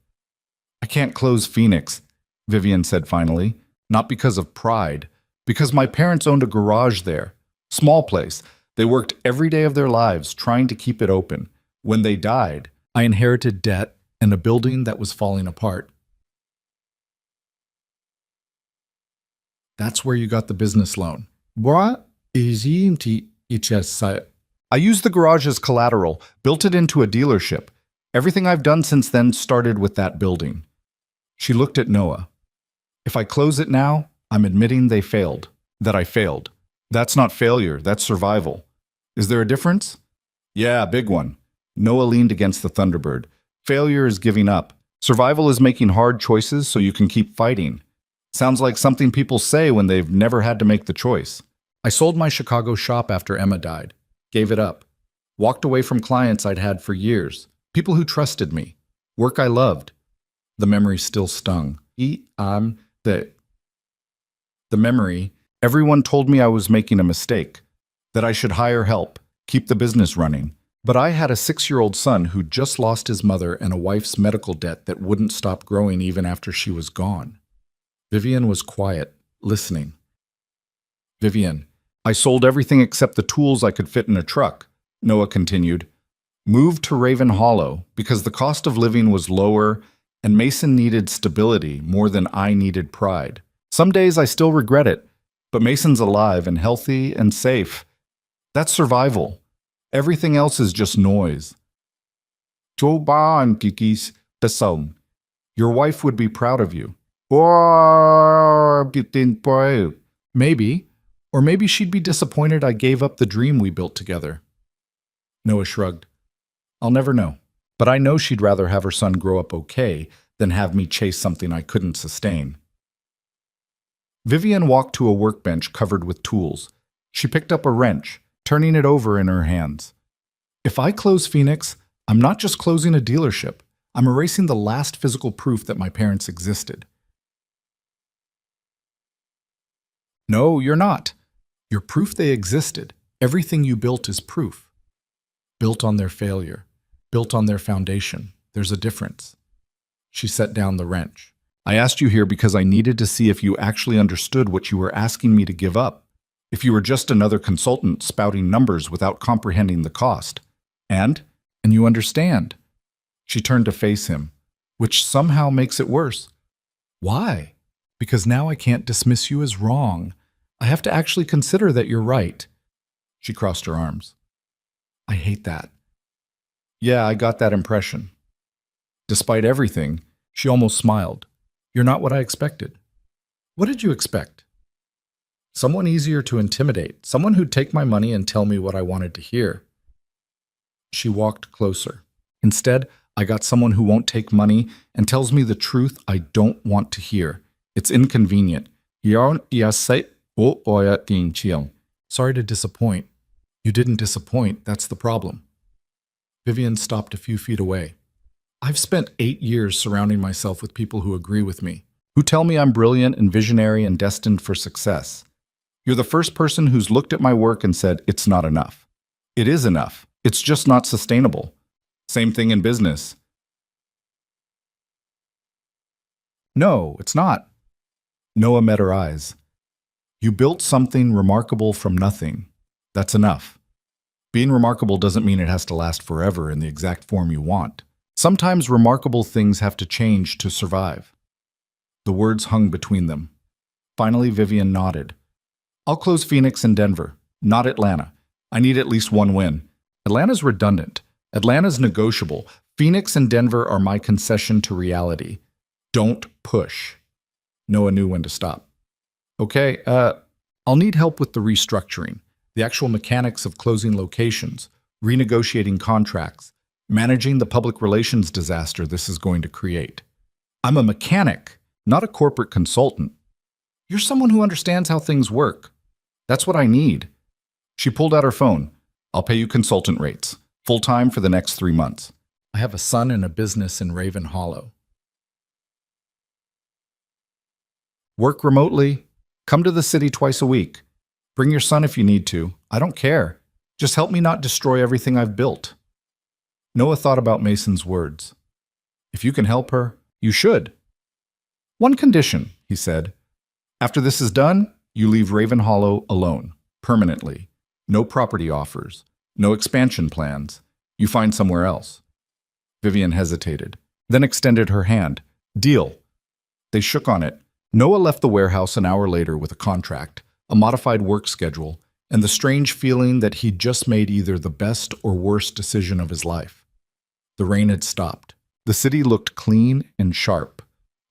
"I can't close Phoenix," Vivian said finally. "Not because of pride. Because my parents owned a garage there. Small place. They worked every day of their lives trying to keep it open. When they died, I inherited debt and a building that was falling apart." "That's where you got the business loan." "I used the garage as collateral, built it into a dealership. Everything I've done since then started with that building." She looked at Noah. "If I close it now, I'm admitting they failed. That I failed. That's not failure, that's survival. Is there a difference?" Yeah, big one. Noah leaned against the Thunderbird. Failure is giving up. Survival is making hard choices so you can keep fighting. Sounds like something people say when they've never had to make the choice. I sold my Chicago shop after Emma died. Gave it up. Walked away from clients I'd had for years. People who trusted me. Work I loved. The memory still stung. The memory, everyone told me I was making a mistake, that I should hire help, keep the business running. But I had a 6-year-old son who just lost his mother and a wife's medical debt that wouldn't stop growing even after she was gone. Vivian was quiet, listening. Vivian, I sold everything except the tools I could fit in a truck, Noah continued. Moved to Raven Hollow because the cost of living was lower and Mason needed stability more than I needed pride. Some days I still regret it, but Mason's alive and healthy and safe. That's survival. Everything else is just noise. Your wife would be proud of you. Maybe. Or maybe she'd be disappointed I gave up the dream we built together. Noah shrugged. I'll never know. But I know she'd rather have her son grow up okay than have me chase something I couldn't sustain. Vivian walked to a workbench covered with tools. She picked up a wrench, turning it over in her hands. If I close Phoenix, I'm not just closing a dealership. I'm erasing the last physical proof that my parents existed. No, you're not. You're proof they existed. Everything you built is proof. Built on their failure. Built on their foundation. There's a difference. She set down the wrench. I asked you here because I needed to see if you actually understood what you were asking me to give up. If you were just another consultant spouting numbers without comprehending the cost. And you understand. She turned to face him, which somehow makes it worse. Why? Because now I can't dismiss you as wrong. I have to actually consider that you're right. She crossed her arms. I hate that. Yeah, I got that impression. Despite everything, she almost smiled. You're not what I expected. What did you expect? Someone easier to intimidate, someone who'd take my money and tell me what I wanted to hear. She walked closer. Instead, I got someone who won't take money and tells me the truth I don't want to hear. It's inconvenient. Sorry to disappoint. You didn't disappoint, that's the problem. Vivian stopped a few feet away. I've spent 8 years surrounding myself with people who agree with me, who tell me I'm brilliant and visionary and destined for success. You're the first person who's looked at my work and said, it's not enough. It is enough. It's just not sustainable. Same thing in business. No, it's not. Noah met her eyes. You built something remarkable from nothing. That's enough. Being remarkable doesn't mean it has to last forever in the exact form you want. Sometimes remarkable things have to change to survive. The words hung between them. Finally, Vivian nodded. I'll close Phoenix and Denver, not Atlanta. I need at least one win. Atlanta's redundant. Atlanta's negotiable. Phoenix and Denver are my concession to reality. Don't push. Noah knew when to stop. Okay, I'll need help with the restructuring, the actual mechanics of closing locations, renegotiating contracts, managing the public relations disaster this is going to create. I'm a mechanic, not a corporate consultant. You're someone who understands how things work. That's what I need. She pulled out her phone. I'll pay you consultant rates, full-time for the next 3 months. I have a son and a business in Raven Hollow. Work remotely. Come to the city twice a week. Bring your son if you need to. I don't care. Just help me not destroy everything I've built. Noah thought about Mason's words. If you can help her, you should. One condition, he said. After this is done, you leave Raven Hollow alone, permanently. No property offers, no expansion plans. You find somewhere else. Vivian hesitated, then extended her hand. Deal. They shook on it. Noah left the warehouse an hour later with a contract, a modified work schedule, and the strange feeling that he'd just made either the best or worst decision of his life. The rain had stopped. The city looked clean and sharp,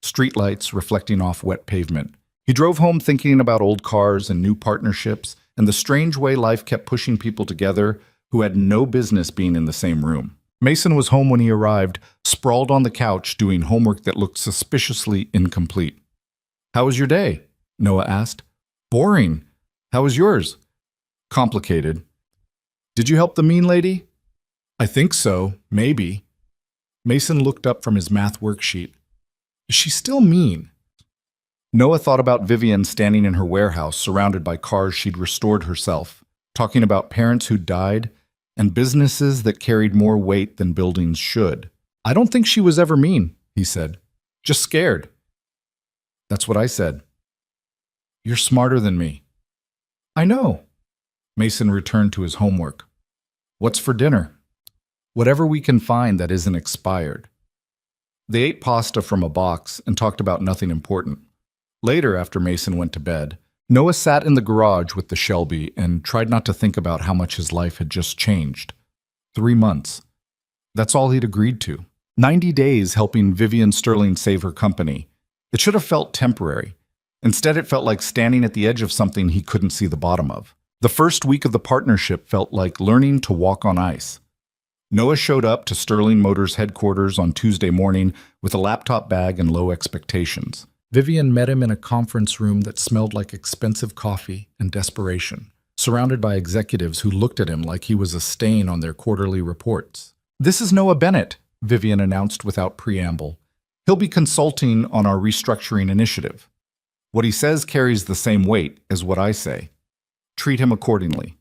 streetlights reflecting off wet pavement. He drove home thinking about old cars and new partnerships and the strange way life kept pushing people together who had no business being in the same room. Mason was home when he arrived, sprawled on the couch doing homework that looked suspiciously incomplete. "How was your day?" Noah asked. "Boring. How was yours?" "Complicated." "Did you help the mean lady?" "I think so. Maybe." Mason looked up from his math worksheet. "Is she still mean?" Noah thought about Vivian standing in her warehouse surrounded by cars she'd restored herself, talking about parents who died and businesses that carried more weight than buildings should. "I don't think she was ever mean," he said. "Just scared." "That's what I said." "You're smarter than me." "I know." Mason returned to his homework. "What's for dinner?" "Whatever we can find that isn't expired." They ate pasta from a box and talked about nothing important. Later, after Mason went to bed, Noah sat in the garage with the Shelby and tried not to think about how much his life had just changed. 3 months. That's all he'd agreed to. 90 days helping Vivian Sterling save her company. It should have felt temporary. Instead, it felt like standing at the edge of something he couldn't see the bottom of. The first week of the partnership felt like learning to walk on ice. Noah showed up to Sterling Motors headquarters on Tuesday morning with a laptop bag and low expectations. Vivian met him in a conference room that smelled like expensive coffee and desperation, surrounded by executives who looked at him like he was a stain on their quarterly reports. "This is Noah Bennett," Vivian announced without preamble. "He'll be consulting on our restructuring initiative. What he says carries the same weight as what I say. Treat him accordingly."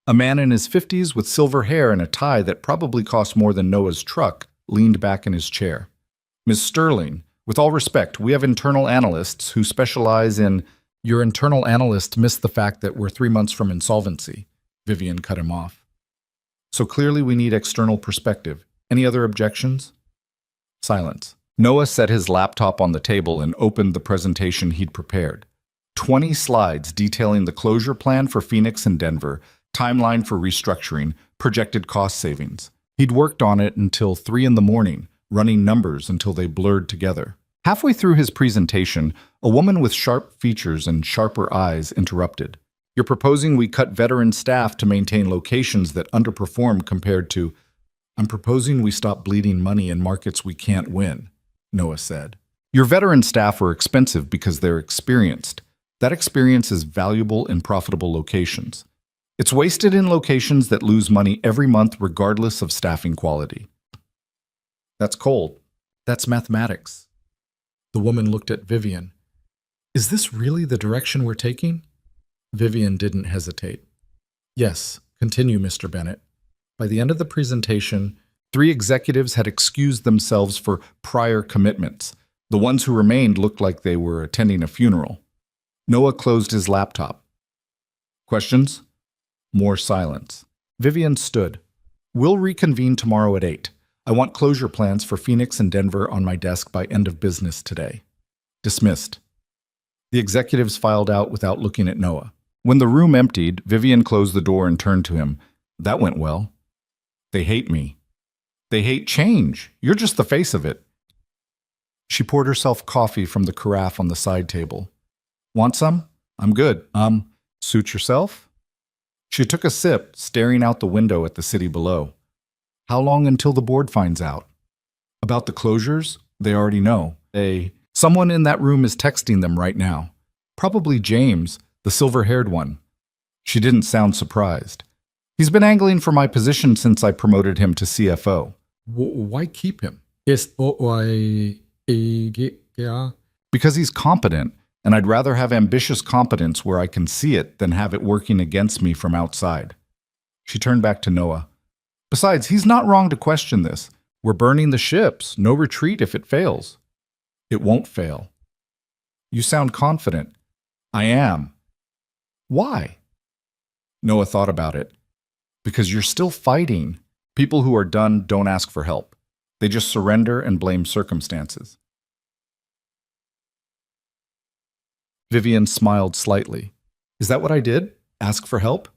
A man in his 50s with silver hair and a tie that probably cost more than Noah's truck leaned back in his chair. "Ms. Sterling, with all respect, we have internal analysts who specialize in—" "Your internal analyst missed the fact that we're 3 months from insolvency," Vivian cut him off. "So clearly we need external perspective. Any other objections?" Silence. Noah set his laptop on the table and opened the presentation he'd prepared. 20 slides detailing the closure plan for Phoenix and Denver, timeline for restructuring, projected cost savings. He'd worked on it until 3 in the morning, running numbers until they blurred together. Halfway through his presentation, a woman with sharp features and sharper eyes interrupted. "You're proposing we cut veteran staff to maintain locations that underperform compared to—" "I'm proposing we stop bleeding money in markets we can't win," Noah said. "Your veteran staff are expensive because they're experienced. That experience is valuable in profitable locations. It's wasted in locations that lose money every month regardless of staffing quality." "That's cold. That's mathematics." The woman looked at Vivian. "Is this really the direction we're taking?" Vivian didn't hesitate. "Yes, continue, Mr. Bennett." By the end of the presentation, 3 executives had excused themselves for prior commitments. The ones who remained looked like they were attending a funeral. Noah closed his laptop. "Questions?" More silence. Vivian stood. "We'll reconvene tomorrow at 8. I want closure plans for Phoenix and Denver on my desk by end of business today." Dismissed. The executives filed out without looking at Noah. When the room emptied, Vivian closed the door and turned to him. "That went well." "They hate me." "They hate change. You're just the face of it." She poured herself coffee from the carafe on the side table. "Want some?" "I'm good." Suit yourself?" She took a sip, staring out the window at the city below. "How long until the board finds out?" "About the closures? They already know. Someone in that room is texting them right now. Probably James, the silver-haired one." She didn't sound surprised. "He's been angling for my position since I promoted him to CFO." Why keep him?" "Because he's competent, and I'd rather have ambitious competence where I can see it than have it working against me from outside." She turned back to Noah. "Besides, he's not wrong to question this. We're burning the ships. No retreat if it fails." "It won't fail." "You sound confident." "I am." "Why?" Noah thought about it. "Because you're still fighting. People who are done don't ask for help. They just surrender and blame circumstances." Vivian smiled slightly. "Is that what I did? Ask for help?"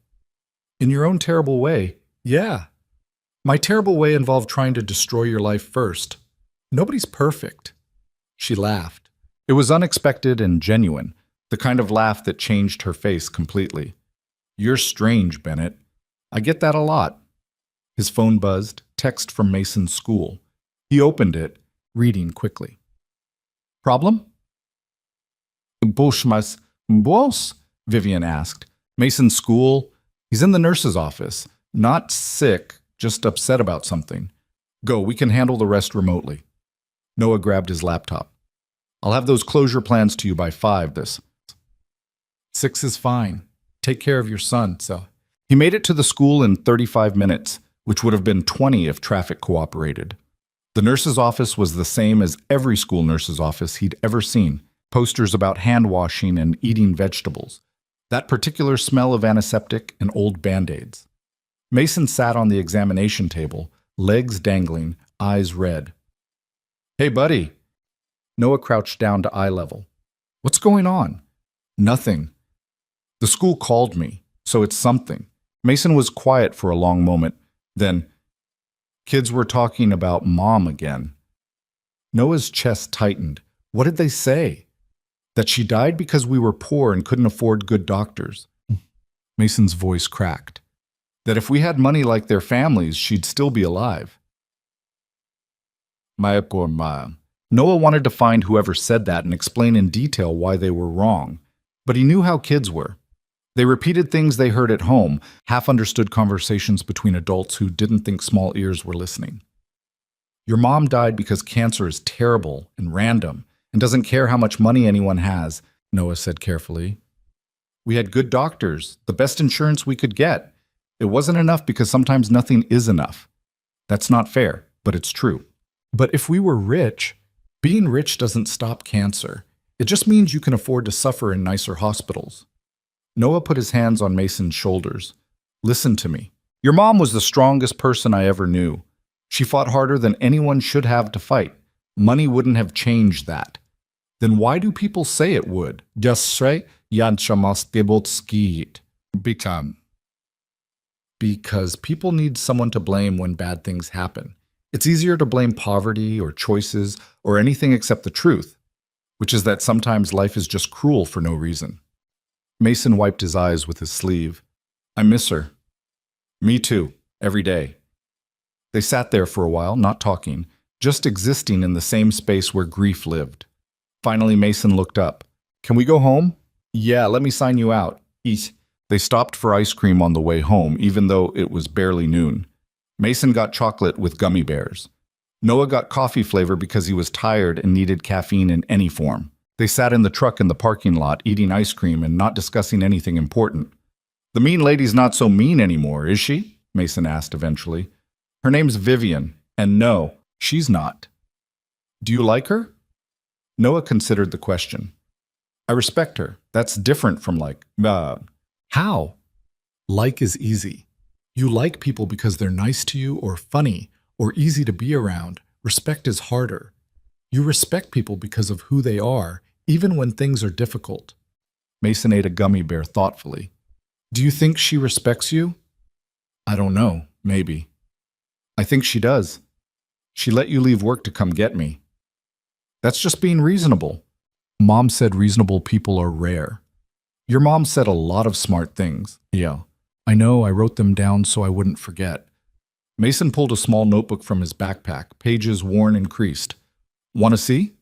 "In your own terrible way, yeah. My terrible way involved trying to destroy your life first. Nobody's perfect." She laughed. It was unexpected and genuine, the kind of laugh that changed her face completely. "You're strange, Bennett. I get that a lot. His phone buzzed, text from Mason's school. He opened it, reading quickly. Problem? Boss? Vivian asked. Mason's school? He's in the nurse's office. Not sick, just upset about something. Go, we can handle the rest remotely. Noah grabbed his laptop. I'll have those closure plans to you by 5 this. 6 is fine. Take care of your son, so. He made it to the school in 35 minutes, which would have been 20 if traffic cooperated. The nurse's office was the same as every school nurse's office he'd ever seen. Posters about hand washing and eating vegetables. That particular smell of antiseptic and old Band-Aids. Mason sat on the examination table, legs dangling, eyes red. Hey, buddy. Noah crouched down to eye level. What's going on? Nothing. The school called me, so it's something. Mason was quiet for a long moment. Then, kids were talking about Mom again. Noah's chest tightened. What did they say? That she died because we were poor and couldn't afford good doctors. Mason's voice cracked. That if we had money like their families, she'd still be alive. My poor mom. Noah wanted to find whoever said that and explain in detail why they were wrong. But he knew how kids were. They repeated things they heard at home, half-understood conversations between adults who didn't think small ears were listening. Your mom died because cancer is terrible and random and doesn't care how much money anyone has, Noah said carefully. We had good doctors, the best insurance we could get. It wasn't enough because sometimes nothing is enough. That's not fair, but it's true. But if we were rich, being rich doesn't stop cancer. It just means you can afford to suffer in nicer hospitals. Noah put his hands on Mason's shoulders. Listen to me. Your mom was the strongest person I ever knew. She fought harder than anyone should have to fight. Money wouldn't have changed that. Then why do people say it would? Because people need someone to blame when bad things happen. It's easier to blame poverty or choices or anything except the truth, which is that sometimes life is just cruel for no reason. Mason wiped his eyes with his sleeve. I miss her. Me too, every day. They sat there for a while, not talking, just existing in the same space where grief lived. Finally, Mason looked up. Can we go home? Yeah, let me sign you out. Eat. They stopped for ice cream on the way home, even though it was barely noon. Mason got chocolate with gummy bears. Noah got coffee flavor because he was tired and needed caffeine in any form. They sat in the truck in the parking lot, eating ice cream and not discussing anything important. The mean lady's not so mean anymore, is she? Mason asked eventually. Her name's Vivian, and no, she's not. Do you like her? Noah considered the question. I respect her. That's different from How? Like is easy. You like people because they're nice to you or funny or easy to be around. Respect is harder. You respect people because of who they are, even when things are difficult. Mason ate a gummy bear thoughtfully. Do you think she respects you? I don't know, maybe. I think she does. She let you leave work to come get me. That's just being reasonable. Mom said reasonable people are rare. Your mom said a lot of smart things. Yeah, I know, I wrote them down so I wouldn't forget. Mason pulled a small notebook from his backpack, pages worn and creased. Want to see?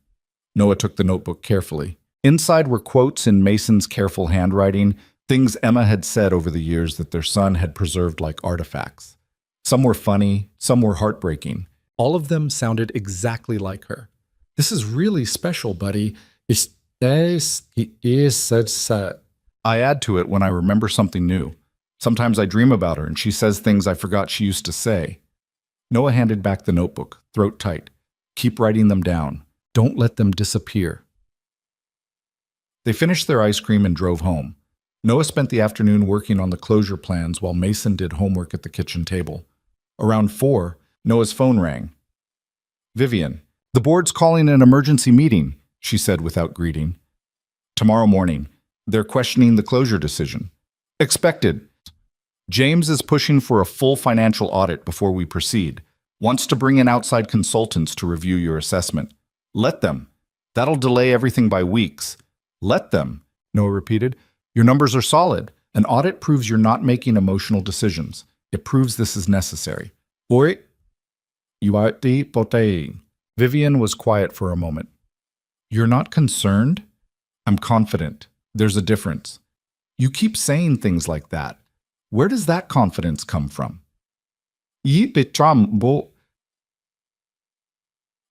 Noah took the notebook carefully. Inside were quotes in Mason's careful handwriting, things Emma had said over the years that their son had preserved like artifacts. Some were funny, some were heartbreaking. All of them sounded exactly like her. This is really special, buddy. I add to it when I remember something new. Sometimes I dream about her and she says things I forgot she used to say. Noah handed back the notebook, throat tight. Keep writing them down. Don't let them disappear. They finished their ice cream and drove home. Noah spent the afternoon working on the closure plans while Mason did homework at the kitchen table. Around 4, Noah's phone rang. Vivian, the board's calling an emergency meeting, she said without greeting. Tomorrow morning. They're questioning the closure decision. Expected. James is pushing for a full financial audit before we proceed. Wants to bring in outside consultants to review your assessment. Let them. That'll delay everything by weeks. Let them, Noah repeated. Your numbers are solid. An audit proves you're not making emotional decisions. It proves this is necessary. Oi, yuati potei. Vivian was quiet for a moment. You're not concerned? I'm confident. There's a difference. You keep saying things like that. Where does that confidence come from?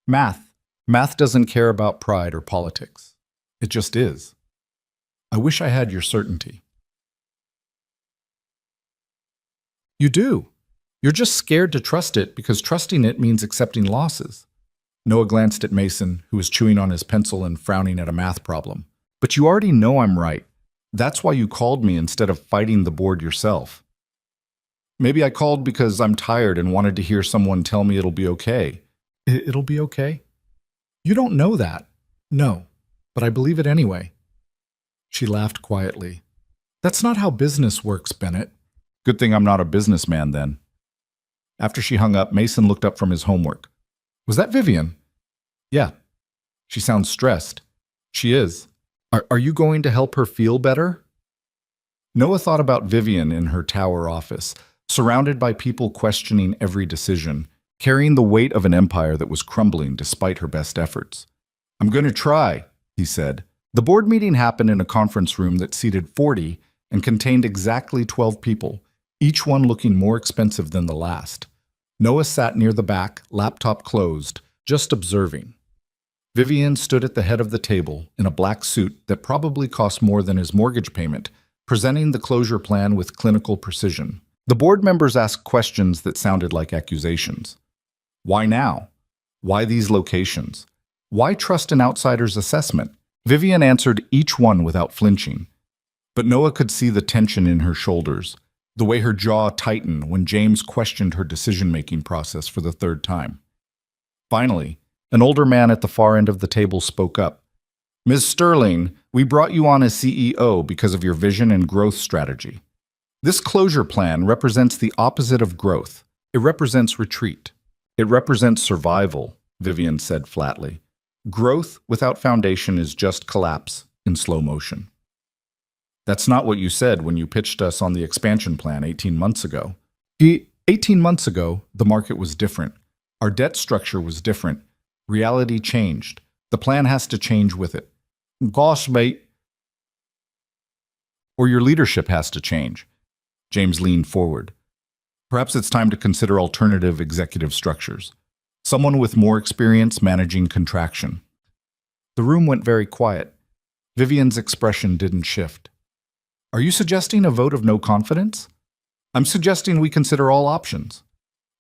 Math. Math doesn't care about pride or politics. It just is. I wish I had your certainty. You do. You're just scared to trust it because trusting it means accepting losses. Noah glanced at Mason, who was chewing on his pencil and frowning at a math problem. But you already know I'm right. That's why you called me instead of fighting the board yourself. Maybe I called because I'm tired and wanted to hear someone tell me it'll be okay. It'll be okay? You don't know that. No, but I believe it anyway. She laughed quietly. That's not how business works, Bennett. Good thing I'm not a businessman then. After she hung up, Mason looked up from his homework. Was that Vivian? Yeah. She sounds stressed. She is. Are you going to help her feel better? Noah thought about Vivian in her tower office, surrounded by people questioning every decision, carrying the weight of an empire that was crumbling despite her best efforts. I'm going to try, he said. The board meeting happened in a conference room that seated 40 and contained exactly 12 people, each one looking more expensive than the last. Noah sat near the back, laptop closed, just observing. Vivian stood at the head of the table in a black suit that probably cost more than his mortgage payment, presenting the closure plan with clinical precision. The board members asked questions that sounded like accusations. Why now? Why these locations? Why trust an outsider's assessment? Vivian answered each one without flinching. But Noah could see the tension in her shoulders, the way her jaw tightened when James questioned her decision-making process for the third time. Finally, an older man at the far end of the table spoke up. Ms. Sterling, we brought you on as CEO because of your vision and growth strategy. This closure plan represents the opposite of growth. It represents retreat. It represents survival, Vivian said flatly. Growth without foundation is just collapse in slow motion. That's not what you said when you pitched us on the expansion plan 18 months ago. 18 months ago, the market was different. Our debt structure was different. Reality changed. The plan has to change with it. Gosh, mate. Or your leadership has to change. James leaned forward. Perhaps it's time to consider alternative executive structures. Someone with more experience managing contraction. The room went very quiet. Vivian's expression didn't shift. Are you suggesting a vote of no confidence? I'm suggesting we consider all options.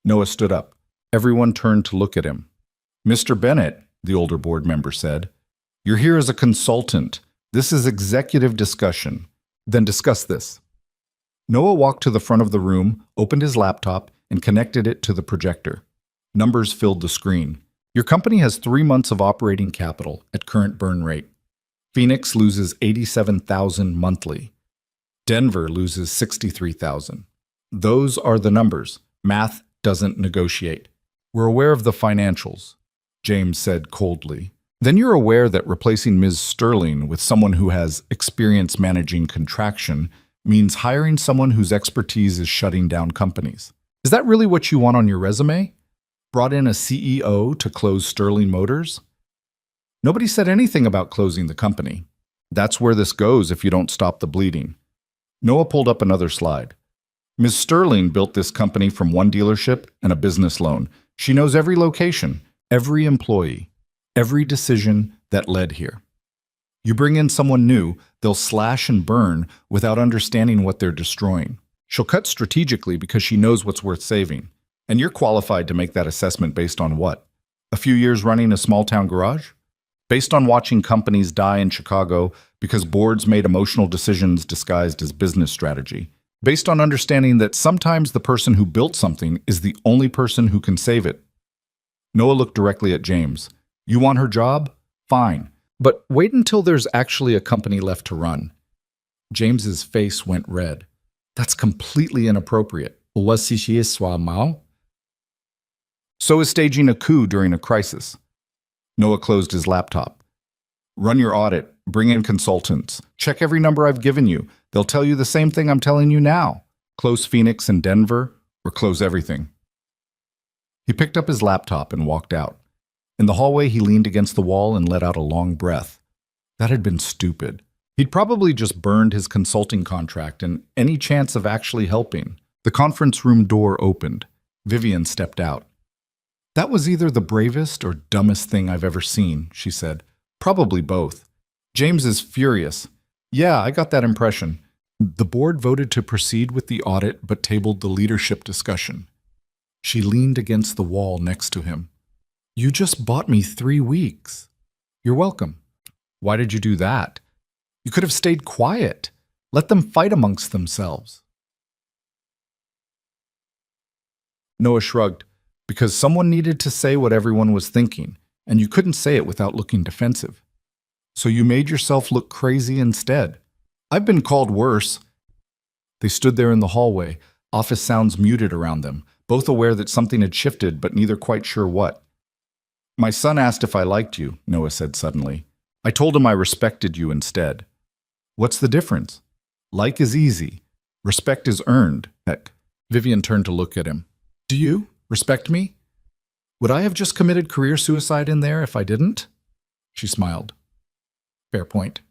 Noah stood up. Everyone turned to look at him. Mr. Bennett, the older board member said, you're here as a consultant. This is executive discussion. Then discuss this. Noah walked to the front of the room, opened his laptop, and connected it to the projector. Numbers filled the screen. Your company has 3 months of operating capital at current burn rate. Phoenix loses $87,000 monthly. Denver loses $63,000. Those are the numbers. Math doesn't negotiate. We're aware of the financials, James said coldly. Then you're aware that replacing Ms. Sterling with someone who has experience managing contraction means hiring someone whose expertise is shutting down companies. Is that really what you want on your resume? Brought in a CEO to close Sterling Motors? Nobody said anything about closing the company. That's where this goes if you don't stop the bleeding. Noah pulled up another slide. Ms. Sterling built this company from one dealership and a business loan. She knows every location, every employee, every decision that led here. You bring in someone new, they'll slash and burn without understanding what they're destroying. She'll cut strategically because she knows what's worth saving. And you're qualified to make that assessment based on what? A few years running a small-town garage? Based on watching companies die in Chicago because boards made emotional decisions disguised as business strategy? Based on understanding that sometimes the person who built something is the only person who can save it? Noah looked directly at James. You want her job? Fine. But wait until there's actually a company left to run. James's face went red. That's completely inappropriate. So is staging a coup during a crisis. Noah closed his laptop. Run your audit, bring in consultants, check every number I've given you. They'll tell you the same thing I'm telling you now. Close Phoenix and Denver, or close everything. He picked up his laptop and walked out. In the hallway, he leaned against the wall and let out a long breath. That had been stupid. He'd probably just burned his consulting contract and any chance of actually helping. The conference room door opened. Vivian stepped out. That was either the bravest or dumbest thing I've ever seen, she said. Probably both. James is furious. Yeah, I got that impression. The board voted to proceed with the audit but tabled the leadership discussion. She leaned against the wall next to him. You just bought me 3 weeks. You're welcome. Why did you do that? You could have stayed quiet. Let them fight amongst themselves. Noah shrugged. Because someone needed to say what everyone was thinking, and you couldn't say it without looking defensive. So you made yourself look crazy instead. I've been called worse. They stood there in the hallway, office sounds muted around them, both aware that something had shifted, but neither quite sure what. My son asked if I liked you, Noah said suddenly. I told him I respected you instead. What's the difference? Like is easy. Respect is earned. Heck. Vivian turned to look at him. Do you respect me? Would I have just committed career suicide in there if I didn't? She smiled. Fair point.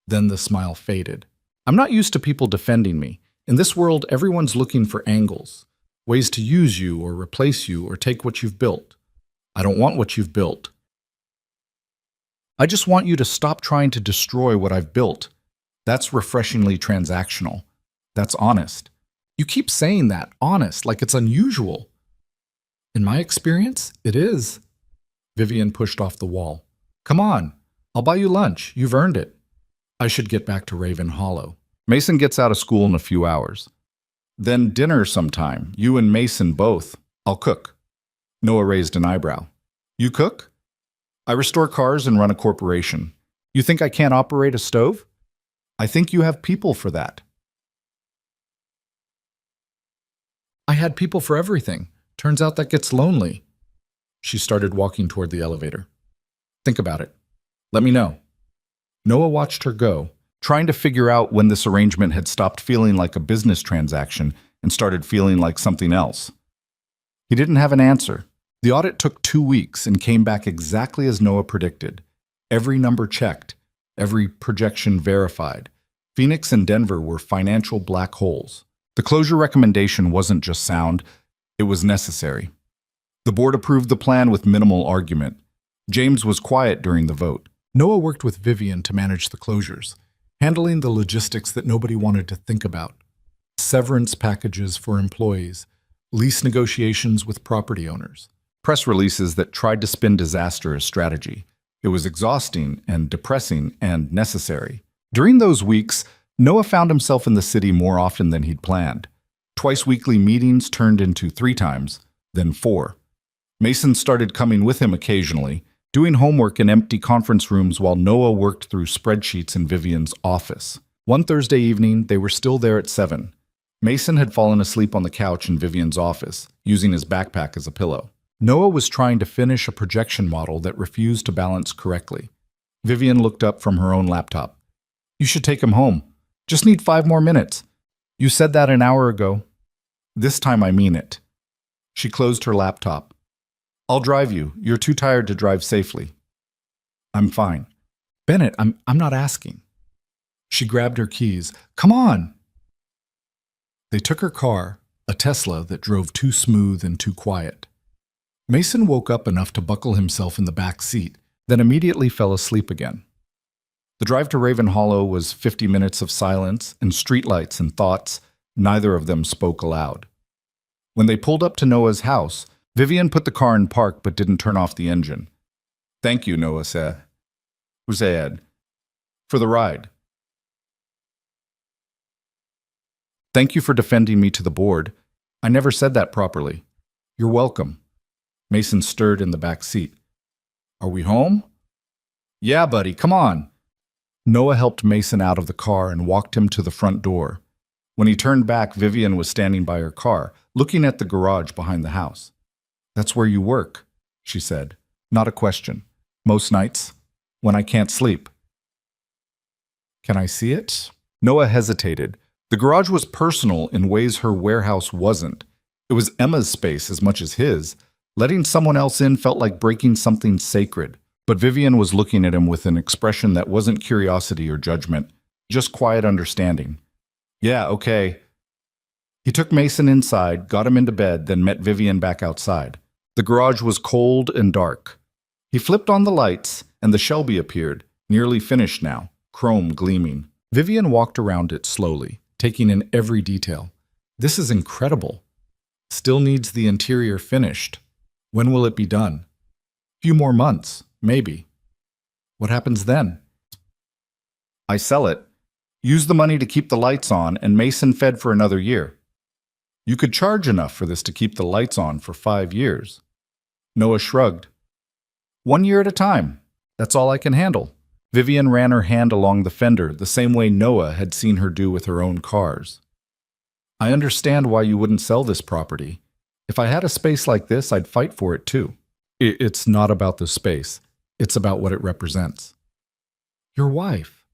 Then the smile faded. I'm not used to people defending me. In this world, everyone's looking for angles, ways to use you or replace you or take what you've built. I don't want what you've built. I just want you to stop trying to destroy what I've built. That's refreshingly transactional. That's honest. You keep saying that, honest, like it's unusual. In my experience, it is. Vivian pushed off the wall. Come on, I'll buy you lunch. You've earned it. I should get back to Raven Hollow. Mason gets out of school in a few hours. Then dinner sometime, you and Mason both. I'll cook. Noah raised an eyebrow. You cook? I restore cars and run a corporation. You think I can't operate a stove? I think you have people for that. I had people for everything. Turns out that gets lonely. She started walking toward the elevator. Think about it. Let me know. Noah watched her go, trying to figure out when this arrangement had stopped feeling like a business transaction and started feeling like something else. He didn't have an answer. The audit took 2 weeks and came back exactly as Noah predicted. Every number checked, every projection verified. Phoenix and Denver were financial black holes. The closure recommendation wasn't just sound, it was necessary. The board approved the plan with minimal argument. James was quiet during the vote. Noah worked with Vivian to manage the closures, handling the logistics that nobody wanted to think about. Severance packages for employees, lease negotiations with property owners, press releases that tried to spin disaster as strategy. It was exhausting and depressing and necessary. During those weeks, Noah found himself in the city more often than he'd planned. Twice-weekly meetings turned into 3 times, then 4. Mason started coming with him occasionally, doing homework in empty conference rooms while Noah worked through spreadsheets in Vivian's office. One Thursday evening, they were still there at 7. Mason had fallen asleep on the couch in Vivian's office, using his backpack as a pillow. Noah was trying to finish a projection model that refused to balance correctly. Vivian looked up from her own laptop. You should take him home. Just need 5 more minutes. You said that an hour ago. This time I mean it. She closed her laptop. I'll drive you. You're too tired to drive safely. I'm fine. Bennett, I'm not asking. She grabbed her keys. Come on. They took her car, a Tesla that drove too smooth and too quiet. Mason woke up enough to buckle himself in the back seat, then immediately fell asleep again. The drive to Raven Hollow was 50 minutes of silence and streetlights and thoughts. Neither of them spoke aloud. When they pulled up to Noah's house, Vivian put the car in park but didn't turn off the engine. Thank you, Noah said. For the ride. Thank you for defending me to the board. I never said that properly. You're welcome. Mason stirred in the back seat. Are we home? Yeah, buddy, come on. Noah helped Mason out of the car and walked him to the front door. When he turned back, Vivian was standing by her car, looking at the garage behind the house. That's where you work, she said. Not a question. Most nights, when I can't sleep. Can I see it? Noah hesitated, The garage was personal in ways her warehouse wasn't. It was Emma's space as much as his. Letting someone else in felt like breaking something sacred. But Vivian was looking at him with an expression that wasn't curiosity or judgment, just quiet understanding. Yeah, okay. He took Mason inside, got him into bed, then met Vivian back outside. The garage was cold and dark. He flipped on the lights, and the Shelby appeared, nearly finished now, chrome gleaming. Vivian walked around it slowly, taking in every detail. This is incredible. Still needs the interior finished. When will it be done? Few more months, maybe. What happens then? I sell it. Use the money to keep the lights on, and Mason fed for another year. You could charge enough for this to keep the lights on for 5 years. Noah shrugged. 1 year at a time. That's all I can handle. Vivian ran her hand along the fender the same way Noah had seen her do with her own cars. I understand why you wouldn't sell this property. If I had a space like this, I'd fight for it too. It's not about the space. It's about what it represents. Your wife.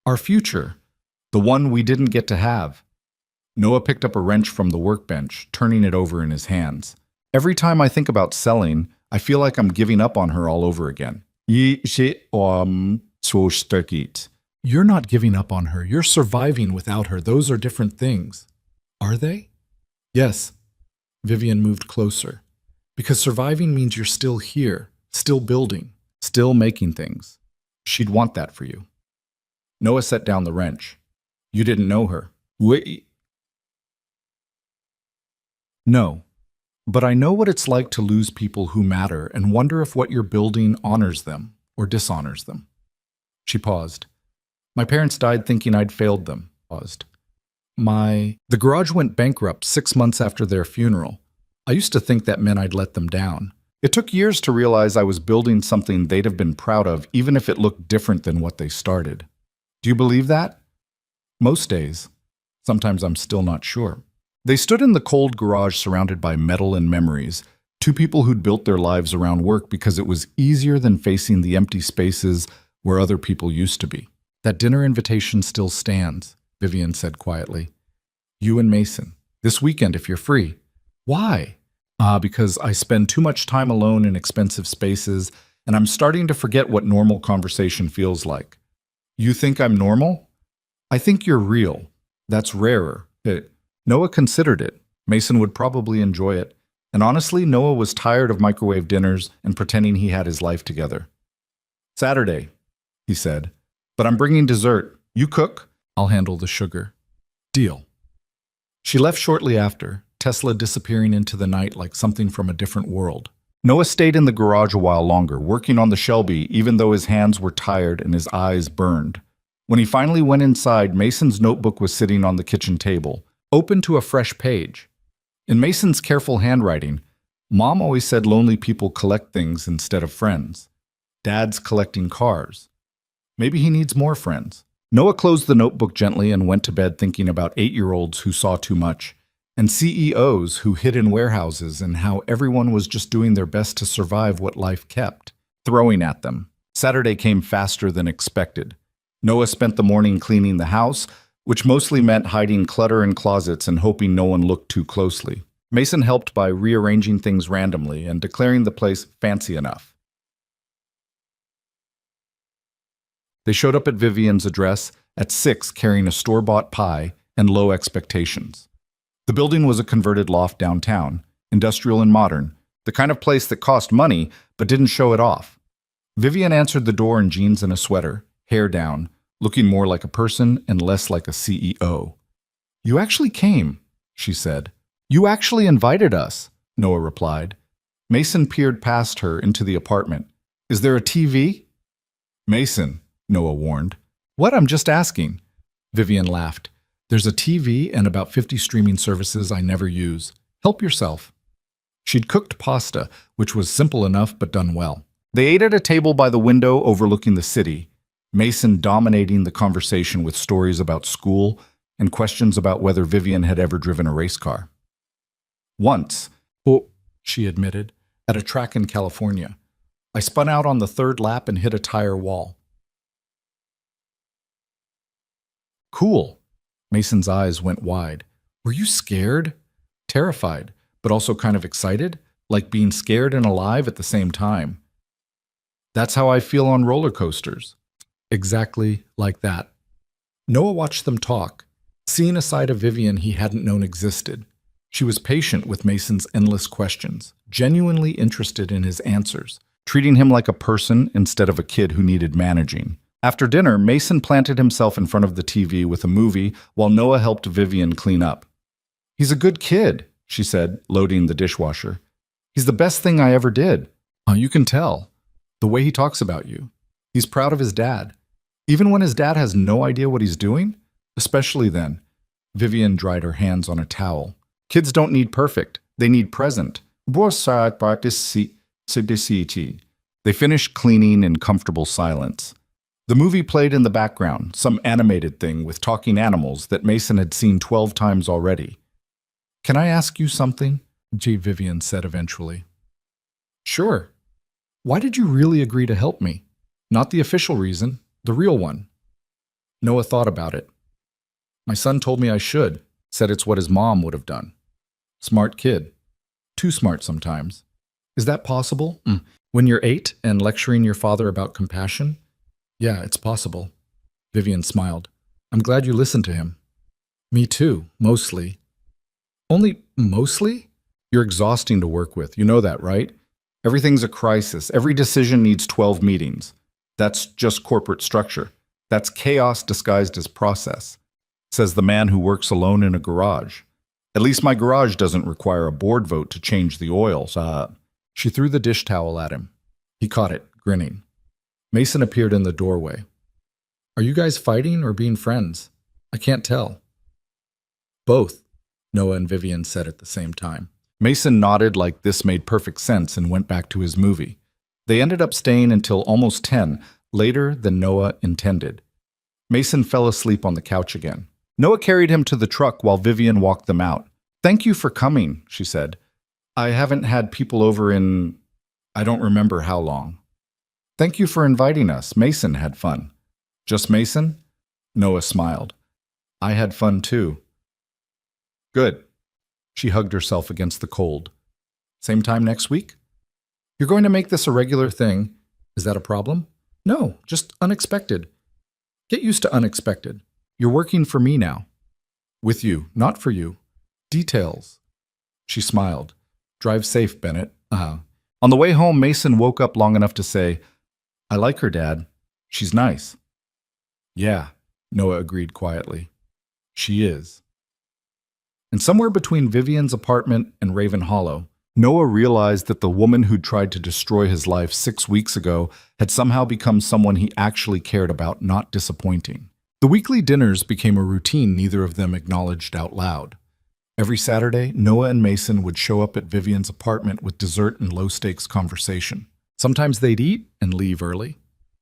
Our future. The one we didn't get to have. Noah picked up a wrench from the workbench, turning it over in his hands. Every time I think about selling, I feel like I'm giving up on her all over again. You're not giving up on her. You're surviving without her. Those are different things. Are they? Yes. Vivian moved closer. Because surviving means you're still here, still building, still making things. She'd want that for you. Noah set down the wrench. You didn't know her. Wait. No. But I know what it's like to lose people who matter and wonder if what you're building honors them or dishonors them. She paused. My parents died thinking I'd failed them. Paused. The garage went bankrupt 6 months after their funeral. I used to think that meant I'd let them down. It took years to realize I was building something they'd have been proud of, even if it looked different than what they started. Do you believe that? Most days. Sometimes I'm still not sure. They stood in the cold garage surrounded by metal and memories, two people who'd built their lives around work because it was easier than facing the empty spaces where other people used to be. That dinner invitation still stands, Vivian said quietly. You and Mason. This weekend if you're free. Why? Because I spend too much time alone in expensive spaces, and I'm starting to forget what normal conversation feels like. You think I'm normal? I think you're real. That's rarer. Noah considered it. Mason would probably enjoy it. And honestly, Noah was tired of microwave dinners and pretending he had his life together. Saturday, he said. But I'm bringing dessert. You cook? I'll handle the sugar. Deal. She left shortly after, Tesla disappearing into the night like something from a different world. Noah stayed in the garage a while longer, working on the Shelby, even though his hands were tired and his eyes burned. When he finally went inside, Mason's notebook was sitting on the kitchen table, open to a fresh page. In Mason's careful handwriting, Mom always said lonely people collect things instead of friends. Dad's collecting cars. Maybe he needs more friends. Noah closed the notebook gently and went to bed thinking about 8-year-olds who saw too much, and CEOs who hid in warehouses and how everyone was just doing their best to survive what life kept, throwing at them. Saturday came faster than expected. Noah spent the morning cleaning the house, which mostly meant hiding clutter in closets and hoping no one looked too closely. Mason helped by rearranging things randomly and declaring the place fancy enough. They showed up at Vivian's address at 6 carrying a store-bought pie and low expectations. The building was a converted loft downtown, industrial and modern, the kind of place that cost money but didn't show it off. Vivian answered the door in jeans and a sweater, hair down, looking more like a person and less like a CEO. You actually came, she said. You actually invited us, Noah replied. Mason peered past her into the apartment. Is there a TV? Mason, Noah warned. What? I'm just asking. Vivian laughed. There's a TV and about 50 streaming services I never use. Help yourself. She'd cooked pasta, which was simple enough but done well. They ate at a table by the window overlooking the city, Mason dominating the conversation with stories about school and questions about whether Vivian had ever driven a race car. Once, she admitted, at a track in California, I spun out on the third lap and hit a tire wall. Cool. Mason's eyes went wide. Were you scared? Terrified, but also kind of excited? Like being scared and alive at the same time. That's how I feel on roller coasters. Exactly like that. Noah watched them talk, seeing a side of Vivian he hadn't known existed. She was patient with Mason's endless questions, genuinely interested in his answers, treating him like a person instead of a kid who needed managing. After dinner, Mason planted himself in front of the TV with a movie while Noah helped Vivian clean up. He's a good kid, she said, loading the dishwasher. He's the best thing I ever did. You can tell. The way he talks about you. He's proud of his dad. Even when his dad has no idea what he's doing? Especially then. Vivian dried her hands on a towel. Kids don't need perfect. They need present. They finished cleaning in comfortable silence. The movie played in the background, some animated thing with talking animals that Mason had seen 12 times already. Can I ask you something? Vivian said eventually. Sure. Why did you really agree to help me? Not the official reason, the real one. Noah thought about it. My son told me I should, said it's what his mom would have done. Smart kid. Too smart sometimes. Is that possible? When you're 8 and lecturing your father about compassion? Yeah, it's possible. Vivian smiled. I'm glad you listened to him. Me too, mostly. Only mostly? You're exhausting to work with, you know that, right? Everything's a crisis. Every decision needs 12 meetings. That's just corporate structure. That's chaos disguised as process, says the man who works alone in a garage. At least my garage doesn't require a board vote to change the oils. She threw the dish towel at him. He caught it, grinning. Mason appeared in the doorway. Are you guys fighting or being friends? I can't tell. Both, Noah and Vivian said at the same time. Mason nodded like this made perfect sense and went back to his movie. They ended up staying until almost 10, later than Noah intended. Mason fell asleep on the couch again. Noah carried him to the truck while Vivian walked them out. Thank you for coming, she said. I haven't had people over in I don't remember how long. Thank you for inviting us. Mason had fun. Just Mason? Noah smiled. I had fun too. Good. She hugged herself against the cold. Same time next week? You're going to make this a regular thing. Is that a problem? No, just unexpected. Get used to unexpected. You're working for me now. With you, not for you. Details. She smiled. Drive safe, Bennett. On the way home, Mason woke up long enough to say, I like her, Dad. She's nice. Yeah, Noah agreed quietly. She is. And somewhere between Vivian's apartment and Raven Hollow, Noah realized that the woman who'd tried to destroy his life 6 weeks ago had somehow become someone he actually cared about, not disappointing. The weekly dinners became a routine neither of them acknowledged out loud. Every Saturday, Noah and Mason would show up at Vivian's apartment with dessert and low-stakes conversation. Sometimes they'd eat and leave early.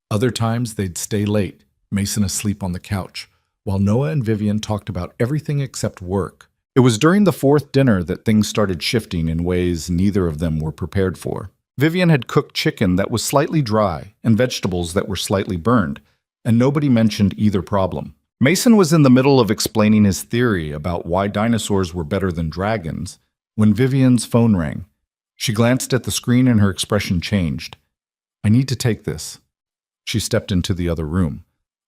Other times they'd stay late, Mason asleep on the couch, while Noah and Vivian talked about everything except work. It was during the 4th dinner that things started shifting in ways neither of them were prepared for. Vivian had cooked chicken that was slightly dry and vegetables that were slightly burned, and nobody mentioned either problem. Mason was in the middle of explaining his theory about why dinosaurs were better than dragons when Vivian's phone rang. She glanced at the screen and her expression changed. I need to take this. She stepped into the other room.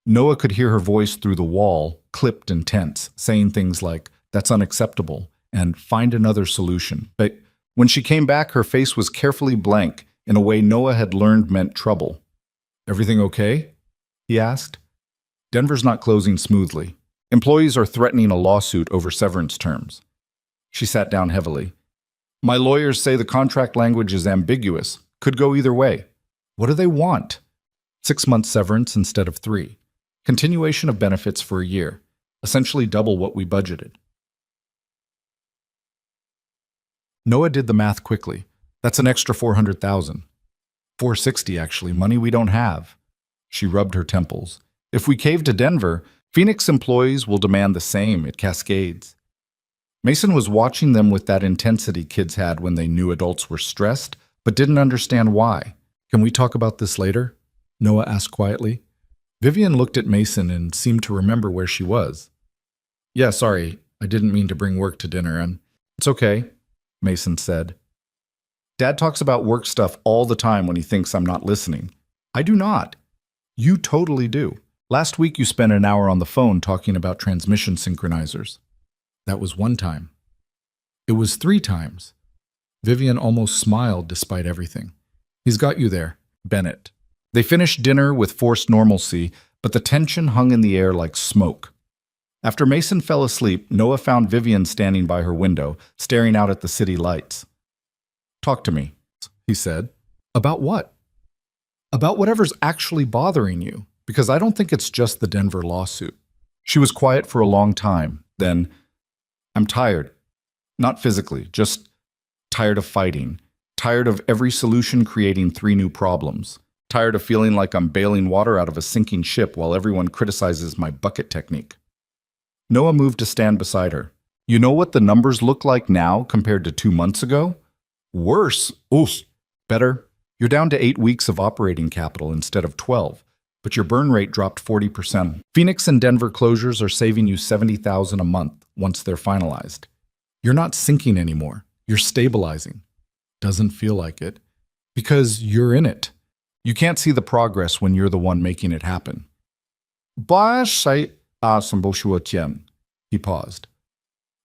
Noah could hear her voice through the wall, clipped and tense, saying things like, that's unacceptable, and find another solution. But when she came back, her face was carefully blank in a way Noah had learned meant trouble. Everything okay? He asked. Denver's not closing smoothly. Employees are threatening a lawsuit over severance terms. She sat down heavily. My lawyers say the contract language is ambiguous. Could go either way. What do they want? 6 months severance instead of 3. Continuation of benefits for a year. Essentially double what we budgeted. Noah did the math quickly. That's an extra $400,000. $460 actually, money we don't have. She rubbed her temples. If we cave to Denver, Phoenix employees will demand the same. It cascades. Mason was watching them with that intensity kids had when they knew adults were stressed, but didn't understand why. Can we talk about this later? Noah asked quietly. Vivian looked at Mason and seemed to remember where she was. Yeah, sorry. I didn't mean to bring work to dinner, and it's okay, Mason said. Dad talks about work stuff all the time when he thinks I'm not listening. I do not. You totally do. Last week you spent an hour on the phone talking about transmission synchronizers. That was one time. It was 3 times. Vivian almost smiled despite everything. He's got you there, Bennett. They finished dinner with forced normalcy, but the tension hung in the air like smoke. After Mason fell asleep, Noah found Vivian standing by her window, staring out at the city lights. Talk to me, he said. About what? About whatever's actually bothering you, because I don't think it's just the Denver lawsuit. She was quiet for a long time. Then, I'm tired. Not physically, just tired of fighting. Tired of every solution creating 3 new problems. Tired of feeling like I'm bailing water out of a sinking ship while everyone criticizes my bucket technique. Noah moved to stand beside her. You know what the numbers look like now compared to 2 months ago? Worse. Oof. Better. You're down to 8 weeks of operating capital instead of 12, but your burn rate dropped 40%. Phoenix and Denver closures are saving you $70,000 a month once they're finalized. You're not sinking anymore. You're stabilizing. Doesn't feel like it. Because you're in it. You can't see the progress when you're the one making it happen. He paused.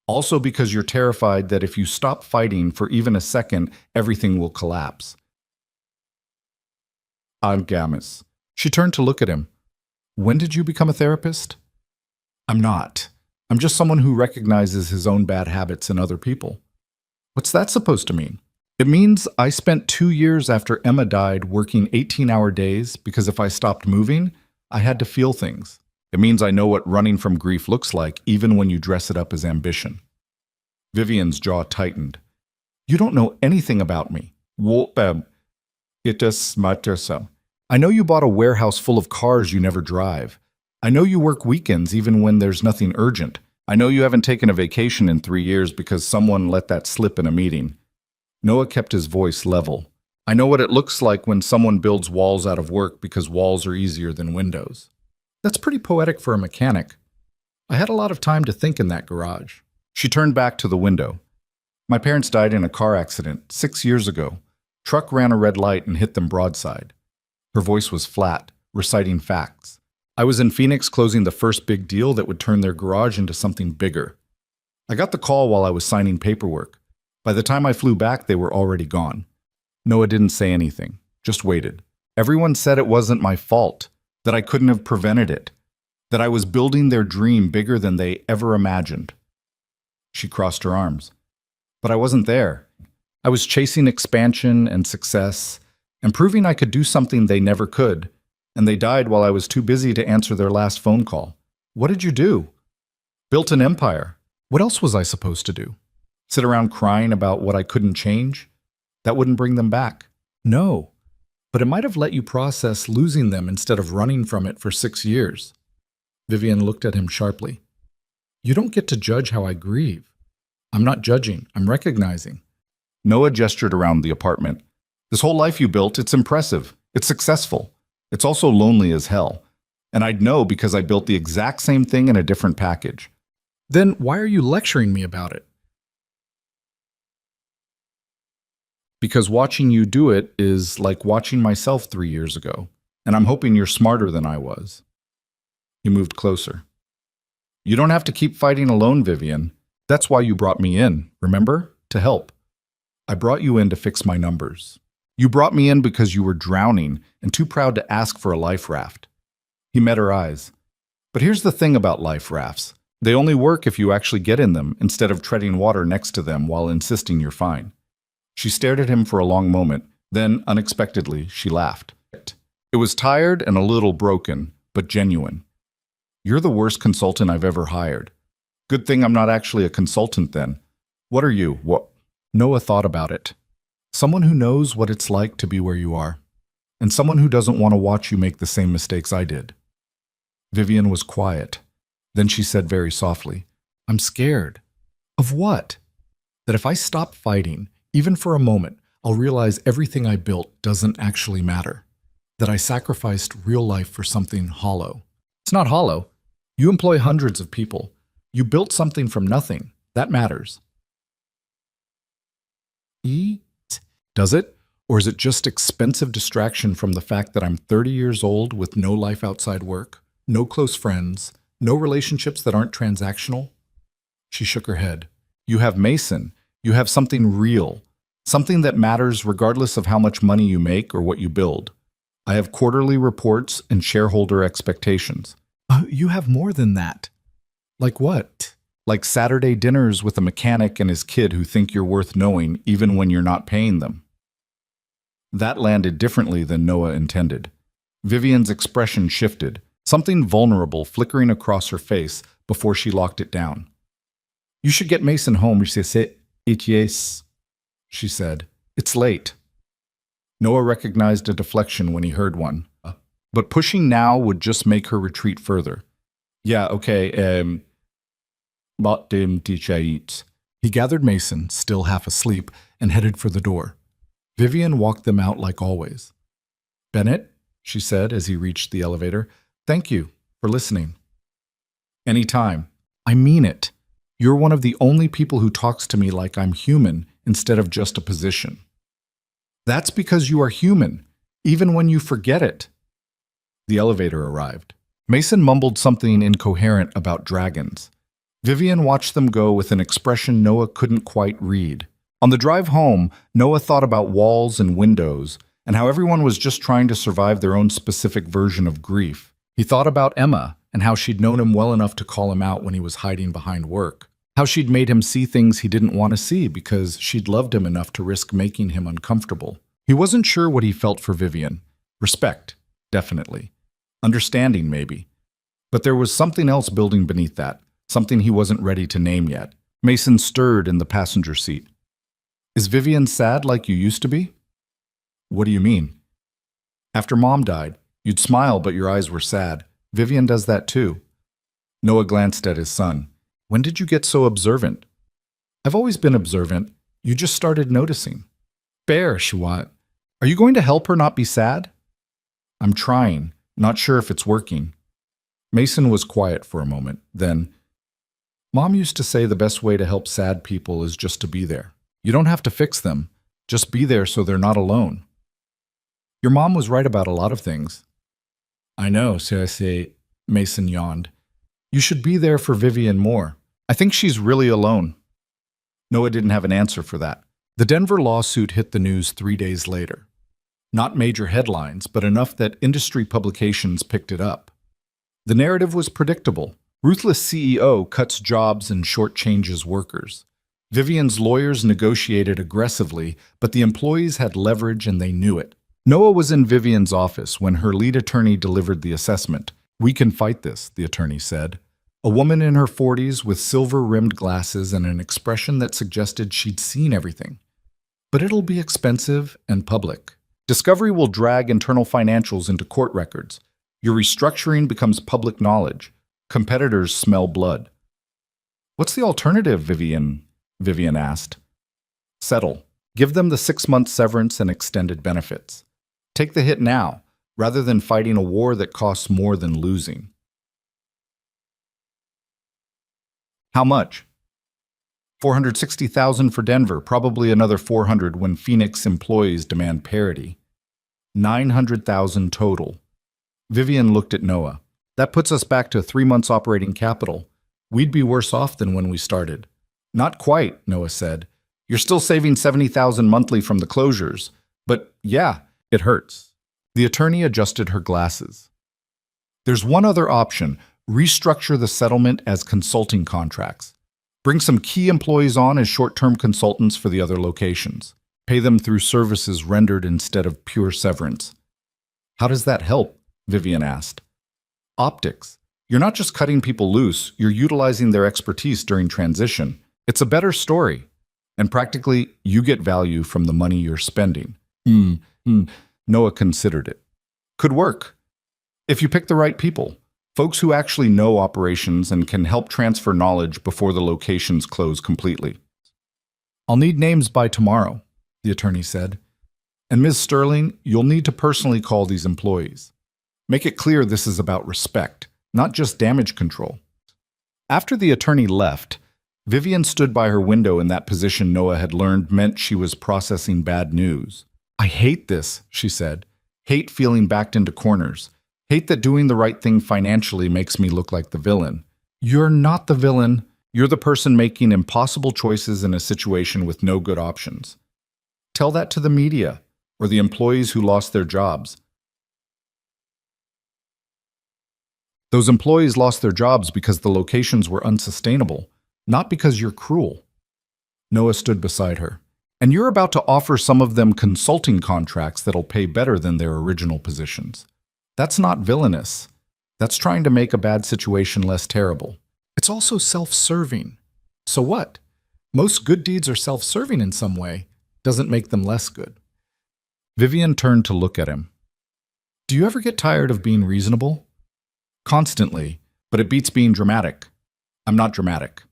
Also because you're terrified that if you stop fighting for even a second, everything will collapse. Algamis. She turned to look at him. When did you become a therapist? I'm not. I'm just someone who recognizes his own bad habits in other people. What's that supposed to mean? It means I spent 2 years after Emma died working 18-hour days because if I stopped moving, I had to feel things. It means I know what running from grief looks like even when you dress it up as ambition. Vivian's jaw tightened. You don't know anything about me. It does matter so. I know you bought a warehouse full of cars you never drive. I know you work weekends even when there's nothing urgent. I know you haven't taken a vacation in 3 years because someone let that slip in a meeting. Noah kept his voice level. I know what it looks like when someone builds walls out of work because walls are easier than windows. That's pretty poetic for a mechanic. I had a lot of time to think in that garage. She turned back to the window. My parents died in a car accident 6 years ago. Truck ran a red light and hit them broadside. Her voice was flat, reciting facts. I was in Phoenix closing the first big deal that would turn their garage into something bigger. I got the call while I was signing paperwork. By the time I flew back, they were already gone. Noah didn't say anything, just waited. Everyone said it wasn't my fault, that I couldn't have prevented it, that I was building their dream bigger than they ever imagined. She crossed her arms. But I wasn't there. I was chasing expansion and success and proving I could do something they never could, and they died while I was too busy to answer their last phone call. What did you do? Built an empire. What else was I supposed to do? Sit around crying about what I couldn't change? That wouldn't bring them back. No, but it might have let you process losing them instead of running from it for 6 years. Vivian looked at him sharply. You don't get to judge how I grieve. I'm not judging, I'm recognizing. Noah gestured around the apartment. This whole life you built, it's impressive. It's successful. It's also lonely as hell. And I'd know because I built the exact same thing in a different package. Then why are you lecturing me about it? Because watching you do it is like watching myself 3 years ago, and I'm hoping you're smarter than I was. He moved closer. You don't have to keep fighting alone, Vivian. That's why you brought me in, remember? To help. I brought you in to fix my numbers. You brought me in because you were drowning and too proud to ask for a life raft. He met her eyes. But here's the thing about life rafts. They only work if you actually get in them instead of treading water next to them while insisting you're fine. She stared at him for a long moment, then, unexpectedly, she laughed. It was tired and a little broken, but genuine. You're the worst consultant I've ever hired. Good thing I'm not actually a consultant then. What are you? What? Noah thought about it. Someone who knows what it's like to be where you are, and someone who doesn't want to watch you make the same mistakes I did. Vivian was quiet. Then she said very softly, I'm scared. Of what? That if I stop fighting, even for a moment, I'll realize everything I built doesn't actually matter. That I sacrificed real life for something hollow. It's not hollow. You employ hundreds of people. You built something from nothing. That matters. E? Does it? Or is it just expensive distraction from the fact that I'm 30 years old with no life outside work, no close friends, no relationships that aren't transactional? She shook her head. You have Mason. You have something real. Something that matters regardless of how much money you make or what you build. I have quarterly reports and shareholder expectations. You have more than that. Like what? Like Saturday dinners with a mechanic and his kid who think you're worth knowing even when you're not paying them. That landed differently than Noah intended. Vivian's expression shifted, something vulnerable flickering across her face before she locked it down. You should get Mason home, she said. Yes, she said. It's late. Noah recognized a deflection when he heard one, but pushing now would just make her retreat further. Yeah, okay, but he gathered Mason, still half asleep, and headed for the door. Vivian walked them out like always. Bennett, she said as he reached the elevator, thank you for listening. Anytime. I mean it. You're one of the only people who talks to me like I'm human instead of just a position. That's because you are human, even when you forget it. The elevator arrived. Mason mumbled something incoherent about dragons. Vivian watched them go with an expression Noah couldn't quite read. On the drive home, Noah thought about walls and windows and how everyone was just trying to survive their own specific version of grief. He thought about Emma and how she'd known him well enough to call him out when he was hiding behind work. How she'd made him see things he didn't want to see because she'd loved him enough to risk making him uncomfortable. He wasn't sure what he felt for Vivian. Respect, definitely. Understanding, maybe. But there was something else building beneath that, something he wasn't ready to name yet. Mason stirred in the passenger seat. Is Vivian sad like you used to be? What do you mean? After Mom died, you'd smile but your eyes were sad. Vivian does that too. Noah glanced at his son. When did you get so observant? I've always been observant. You just started noticing. Bear, Shawat. Are you going to help her not be sad? I'm trying, not sure if it's working. Mason was quiet for a moment. Then, Mom used to say the best way to help sad people is just to be there. You don't have to fix them. Just be there so they're not alone. Your mom was right about a lot of things. I know, so I say, Mason yawned. You should be there for Vivian more. I think she's really alone. Noah didn't have an answer for that. The Denver lawsuit hit the news 3 days later. Not major headlines, but enough that industry publications picked it up. The narrative was predictable. Ruthless CEO cuts jobs and shortchanges workers. Vivian's lawyers negotiated aggressively, but the employees had leverage and they knew it. Noah was in Vivian's office when her lead attorney delivered the assessment. We can fight this, the attorney said. A woman in her 40s with silver-rimmed glasses and an expression that suggested she'd seen everything. But it'll be expensive and public. Discovery will drag internal financials into court records. Your restructuring becomes public knowledge. Competitors smell blood. What's the alternative, Vivian asked. Settle. Give them the 6-month severance and extended benefits. Take the hit now, rather than fighting a war that costs more than losing. How much? $460,000 for Denver, probably another $400 when Phoenix employees demand parity. $900,000 total. Vivian looked at Noah. That puts us back to 3 months operating capital. We'd be worse off than when we started. Not quite, Noah said. You're still saving $70,000 monthly from the closures. But yeah, it hurts. The attorney adjusted her glasses. There's one other option. Restructure the settlement as consulting contracts. Bring some key employees on as short-term consultants for the other locations. Pay them through services rendered instead of pure severance. How does that help? Vivian asked. Optics. You're not just cutting people loose, you're utilizing their expertise during transition. It's a better story. And practically, you get value from the money you're spending. Noah considered it. Could work. If you pick the right people. Folks who actually know operations and can help transfer knowledge before the locations close completely. I'll need names by tomorrow, the attorney said. And Ms. Sterling, you'll need to personally call these employees. Make it clear this is about respect, not just damage control. After the attorney left, Vivian stood by her window in that position Noah had learned meant she was processing bad news. I hate this, she said. Hate feeling backed into corners. Hate that doing the right thing financially makes me look like the villain. You're not the villain. You're the person making impossible choices in a situation with no good options. Tell that to the media or the employees who lost their jobs. Those employees lost their jobs because the locations were unsustainable, not because you're cruel. Noah stood beside her. And you're about to offer some of them consulting contracts that'll pay better than their original positions. That's not villainous. That's trying to make a bad situation less terrible. It's also self-serving. So what? Most good deeds are self-serving in some way. Doesn't make them less good. Vivian turned to look at him. Do you ever get tired of being reasonable? Constantly, but it beats being dramatic. I'm not dramatic.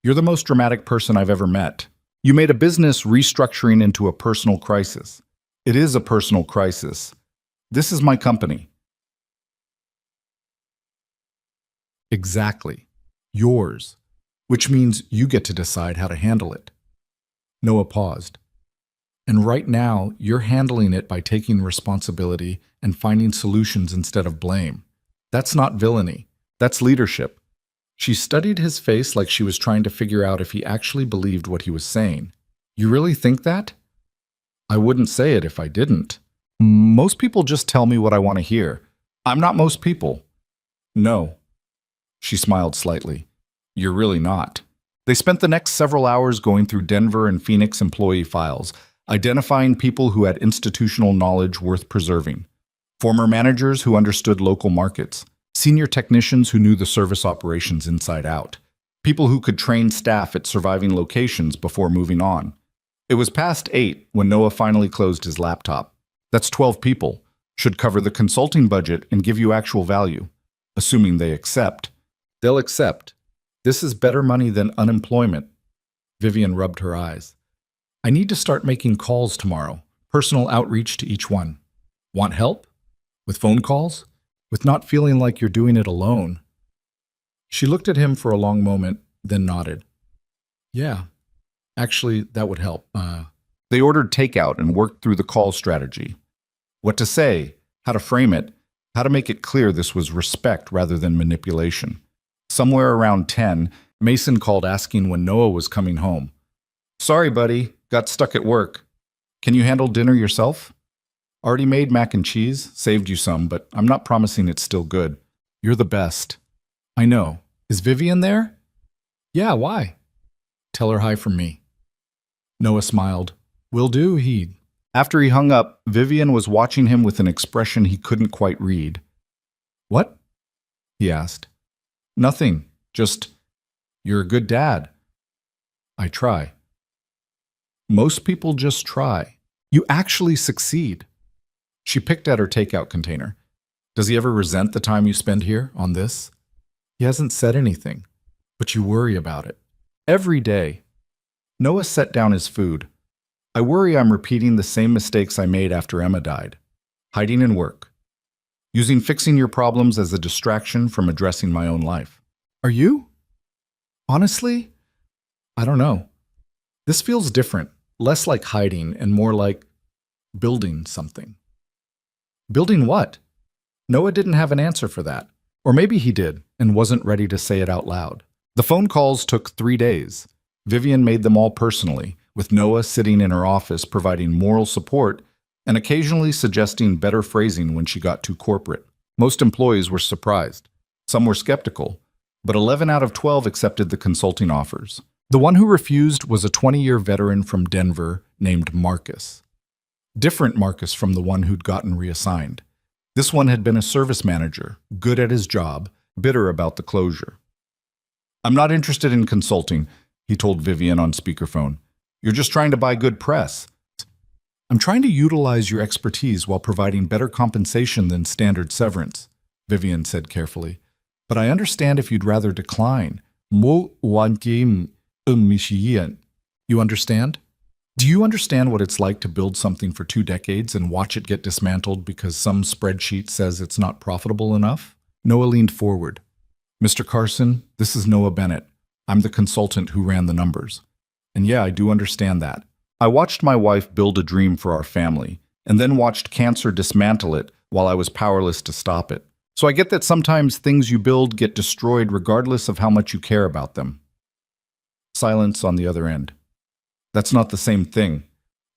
You're the most dramatic person I've ever met. You made a business restructuring into a personal crisis. It is a personal crisis. This is my company. Exactly. Yours. Which means you get to decide how to handle it. Noah paused. And right now, you're handling it by taking responsibility and finding solutions instead of blame. That's not villainy. That's leadership. She studied his face like she was trying to figure out if he actually believed what he was saying. You really think that? I wouldn't say it if I didn't. Most people just tell me what I want to hear. I'm not most people. No. She smiled slightly. You're really not. They spent the next several hours going through Denver and Phoenix employee files, identifying people who had institutional knowledge worth preserving. Former managers who understood local markets. Senior technicians who knew the service operations inside out. People who could train staff at surviving locations before moving on. It was past 8 when Noah finally closed his laptop. That's 12 people. Should cover the consulting budget and give you actual value. Assuming they accept. They'll accept. This is better money than unemployment. Vivian rubbed her eyes. I need to start making calls tomorrow. Personal outreach to each one. Want help? With phone calls? With not feeling like you're doing it alone. She looked at him for a long moment, then nodded. Yeah, actually, that would help. They ordered takeout and worked through the call strategy. What to say, how to frame it, how to make it clear this was respect rather than manipulation. Somewhere around 10, Mason called asking when Noah was coming home. Sorry, buddy, got stuck at work. Can you handle dinner yourself? Already made mac and cheese, saved you some, but I'm not promising it's still good. You're the best. I know. Is Vivian there? Yeah, why? Tell her hi from me. Noah smiled. Will do, he. After he hung up, Vivian was watching him with an expression he couldn't quite read. What? He asked. Nothing. Just, you're a good dad. I try. Most people just try. You actually succeed. She picked at her takeout container. Does he ever resent the time you spend here on this? He hasn't said anything, but you worry about it. Every day. Noah set down his food. I worry I'm repeating the same mistakes I made after Emma died. Hiding in work. Using fixing your problems as a distraction from addressing my own life. Are you? Honestly? I don't know. This feels different, less like hiding and more like building something. Building what? Noah didn't have an answer for that. Or maybe he did and wasn't ready to say it out loud. The phone calls took 3 days. Vivian made them all personally, with Noah sitting in her office providing moral support and occasionally suggesting better phrasing when she got too corporate. Most employees were surprised. Some were skeptical, but 11 out of 12 accepted the consulting offers. The one who refused was a 20-year veteran from Denver named Marcus. Different Marcus from the one who'd gotten reassigned. This one had been a service manager, good at his job, bitter about the closure. I'm not interested in consulting, he told Vivian on speakerphone. You're just trying to buy good press. I'm trying to utilize your expertise while providing better compensation than standard severance, Vivian said carefully. But I understand if you'd rather decline. You understand? Do you understand what it's like to build something for 2 decades and watch it get dismantled because some spreadsheet says it's not profitable enough? Noah leaned forward. Mr. Carson, this is Noah Bennett. I'm the consultant who ran the numbers. And yeah, I do understand that. I watched my wife build a dream for our family, and then watched cancer dismantle it while I was powerless to stop it. So I get that sometimes things you build get destroyed regardless of how much you care about them. Silence on the other end. That's not the same thing,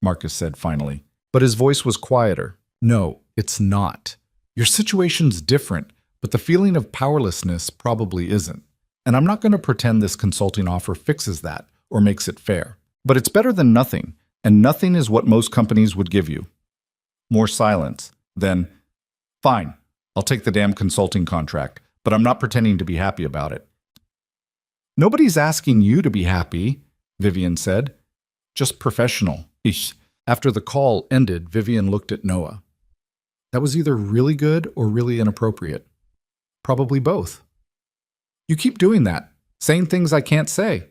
Marcus said finally. But his voice was quieter. No, it's not. Your situation's different, but the feeling of powerlessness probably isn't. And I'm not going to pretend this consulting offer fixes that or makes it fair. But it's better than nothing, and nothing is what most companies would give you. More silence. Then, fine, I'll take the damn consulting contract, but I'm not pretending to be happy about it. Nobody's asking you to be happy, Vivian said. Just professional. Ish. After the call ended, Vivian looked at Noah. That was either really good or really inappropriate. Probably both. You keep doing that, saying things I can't say.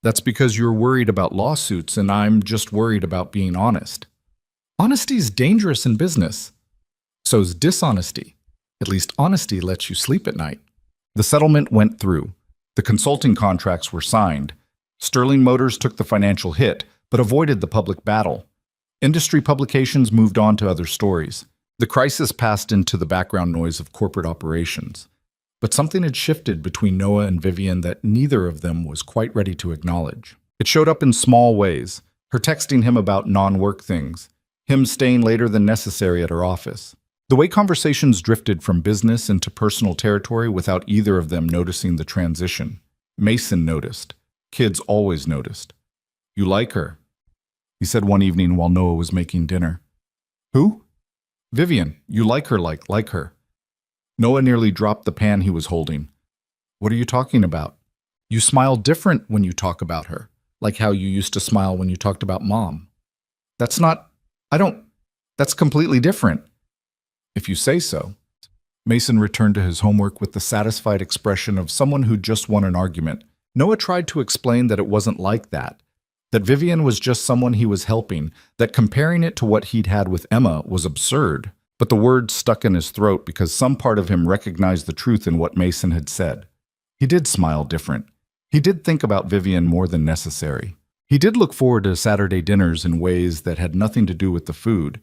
That's because you're worried about lawsuits and I'm just worried about being honest. Honesty's dangerous in business. So's dishonesty. At least honesty lets you sleep at night. The settlement went through. The consulting contracts were signed. Sterling Motors took the financial hit, but avoided the public battle. Industry publications moved on to other stories. The crisis passed into the background noise of corporate operations. But something had shifted between Noah and Vivian that neither of them was quite ready to acknowledge. It showed up in small ways, her texting him about non-work things, him staying later than necessary at her office. The way conversations drifted from business into personal territory without either of them noticing the transition. Mason noticed. Kids always noticed. You like her, he said one evening while Noah was making dinner. Who? Vivian, you like her like her. Noah nearly dropped the pan he was holding. What are you talking about? You smile different when you talk about her, like how you used to smile when you talked about Mom. That's completely different. If you say so. Mason returned to his homework with the satisfied expression of someone who just won an argument. Noah tried to explain that it wasn't like that Vivian was just someone he was helping, that comparing it to what he'd had with Emma was absurd. But the words stuck in his throat because some part of him recognized the truth in what Mason had said. He did smile different. He did think about Vivian more than necessary. He did look forward to Saturday dinners in ways that had nothing to do with the food,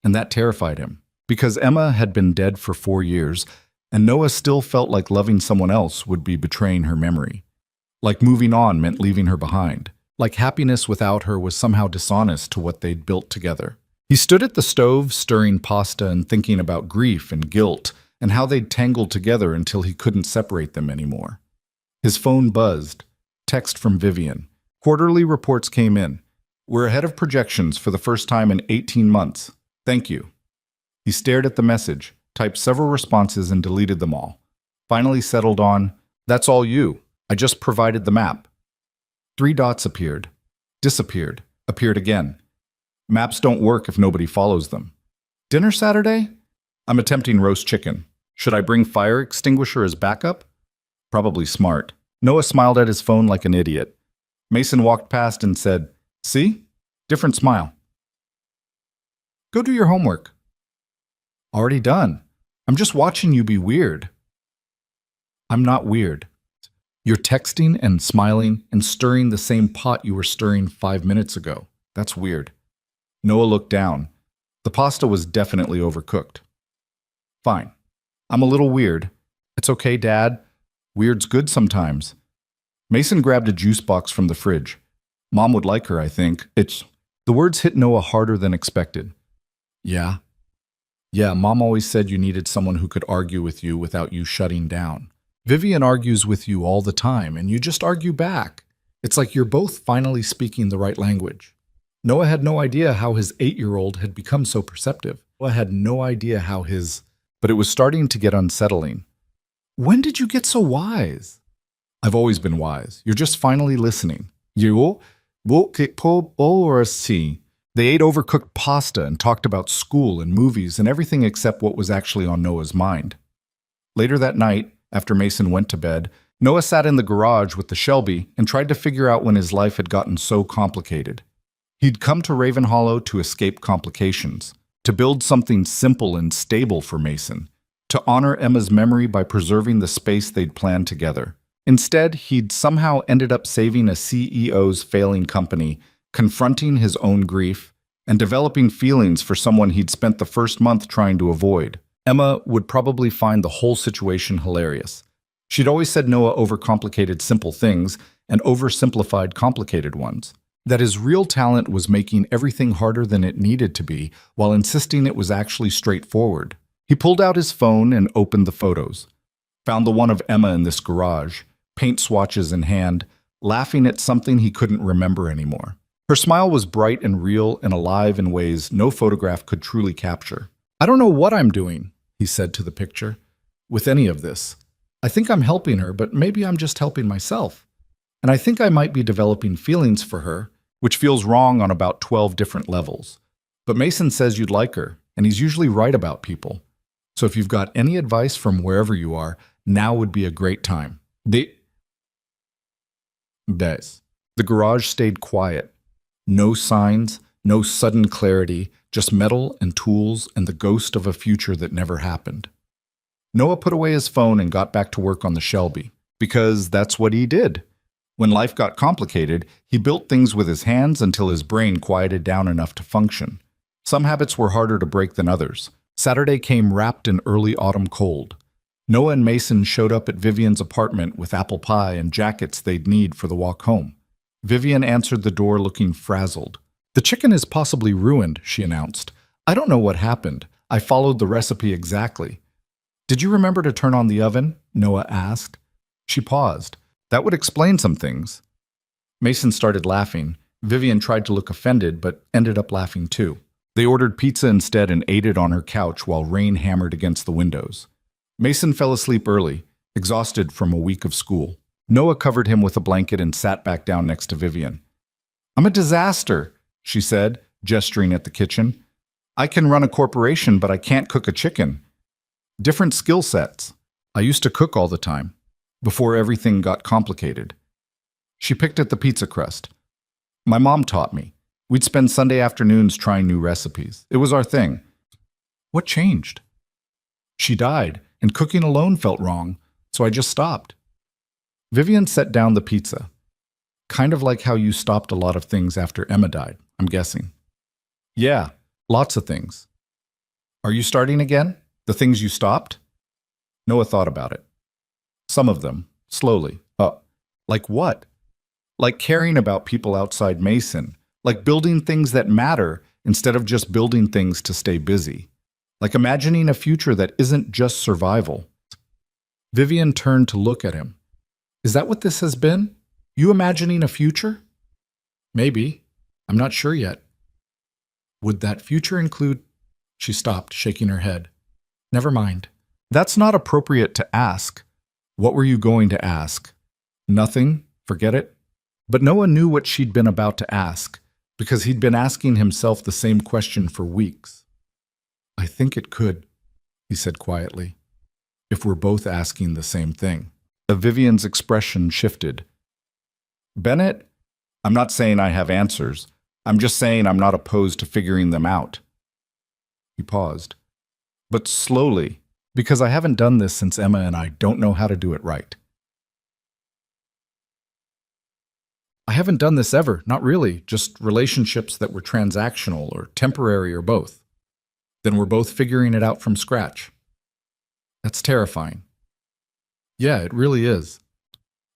and that terrified him. Because Emma had been dead for 4 years, and Noah still felt like loving someone else would be betraying her memory. Like moving on meant leaving her behind. Like happiness without her was somehow dishonest to what they'd built together. He stood at the stove, stirring pasta and thinking about grief and guilt and how they'd tangled together until he couldn't separate them anymore. His phone buzzed. Text from Vivian. Quarterly reports came in. We're ahead of projections for the first time in 18 months. Thank you. He stared at the message, typed several responses and deleted them all. Finally settled on, that's all you. I just provided the map. 3 dots appeared. Disappeared. Appeared again. Maps don't work if nobody follows them. Dinner Saturday? I'm attempting roast chicken. Should I bring fire extinguisher as backup? Probably smart. Noah smiled at his phone like an idiot. Mason walked past and said, see? Different smile. Go do your homework. Already done. I'm just watching you be weird. I'm not weird. You're texting and smiling and stirring the same pot you were stirring 5 minutes ago. That's weird. Noah looked down. The pasta was definitely overcooked. Fine. I'm a little weird. It's okay, Dad. Weird's good sometimes. Mason grabbed a juice box from the fridge. Mom would like her, I think. The words hit Noah harder than expected. Yeah. Yeah, Mom always said you needed someone who could argue with you without you shutting down. Vivian argues with you all the time, and you just argue back. It's like you're both finally speaking the right language. Noah had no idea how his 8-year-old had become so perceptive. Noah had no idea how but it was starting to get unsettling. When did you get so wise? I've always been wise. You're just finally listening. They ate overcooked pasta and talked about school and movies and everything except what was actually on Noah's mind. Later that night, after Mason went to bed, Noah sat in the garage with the Shelby and tried to figure out when his life had gotten so complicated. He'd come to Raven Hollow to escape complications, to build something simple and stable for Mason, to honor Emma's memory by preserving the space they'd planned together. Instead, he'd somehow ended up saving a CEO's failing company, confronting his own grief, and developing feelings for someone he'd spent the first month trying to avoid. Emma would probably find the whole situation hilarious. She'd always said Noah overcomplicated simple things and oversimplified complicated ones. That his real talent was making everything harder than it needed to be, while insisting it was actually straightforward. He pulled out his phone and opened the photos. Found the one of Emma in this garage, paint swatches in hand, laughing at something he couldn't remember anymore. Her smile was bright and real and alive in ways no photograph could truly capture. "I don't know what I'm doing," he said to the picture, "with any of this. I think I'm helping her, but maybe I'm just helping myself. And I think I might be developing feelings for her, which feels wrong on about 12 different levels. But Mason says you'd like her, and he's usually right about people. So if you've got any advice from wherever you are, now would be a great time." The garage stayed quiet. No signs, no sudden clarity, just metal and tools and the ghost of a future that never happened. Noah put away his phone and got back to work on the Shelby, because that's what he did. When life got complicated, he built things with his hands until his brain quieted down enough to function. Some habits were harder to break than others. Saturday came wrapped in early autumn cold. Noah and Mason showed up at Vivian's apartment with apple pie and jackets they'd need for the walk home. Vivian answered the door looking frazzled. "The chicken is possibly ruined," she announced. "I don't know what happened. I followed the recipe exactly." "Did you remember to turn on the oven?" Noah asked. She paused. "That would explain some things." Mason started laughing. Vivian tried to look offended, but ended up laughing too. They ordered pizza instead and ate it on her couch while rain hammered against the windows. Mason fell asleep early, exhausted from a week of school. Noah covered him with a blanket and sat back down next to Vivian. "I'm a disaster," she said, gesturing at the kitchen. "I can run a corporation, but I can't cook a chicken. Different skill sets. I used to cook all the time, before everything got complicated." She picked at the pizza crust. "My mom taught me. We'd spend Sunday afternoons trying new recipes. It was our thing." "What changed?" "She died, and cooking alone felt wrong, so I just stopped." Vivian set down the pizza. "Kind of like how you stopped a lot of things after Emma died, I'm guessing." "Yeah, lots of things." "Are you starting again? The things you stopped?" Noah thought about it. "Some of them, slowly." Like what?" "Like caring about people outside Mason. Like building things that matter instead of just building things to stay busy. Like imagining a future that isn't just survival." Vivian turned to look at him. "Is that what this has been? You imagining a future?" "Maybe. I'm not sure yet." "Would that future include—" She stopped, shaking her head. "Never mind. That's not appropriate to ask." "What were you going to ask?" "Nothing. Forget it." But Noah knew what she'd been about to ask, because he'd been asking himself the same question for weeks. "I think it could," he said quietly, "if we're both asking the same thing." Vivian's expression shifted. "Bennett, I'm not saying I have answers. I'm just saying I'm not opposed to figuring them out." He paused. "But slowly, because I haven't done this since Emma and I don't know how to do it right." "I haven't done this ever, not really, just relationships that were transactional or temporary or both. Then we're both figuring it out from scratch." "That's terrifying." "Yeah, it really is."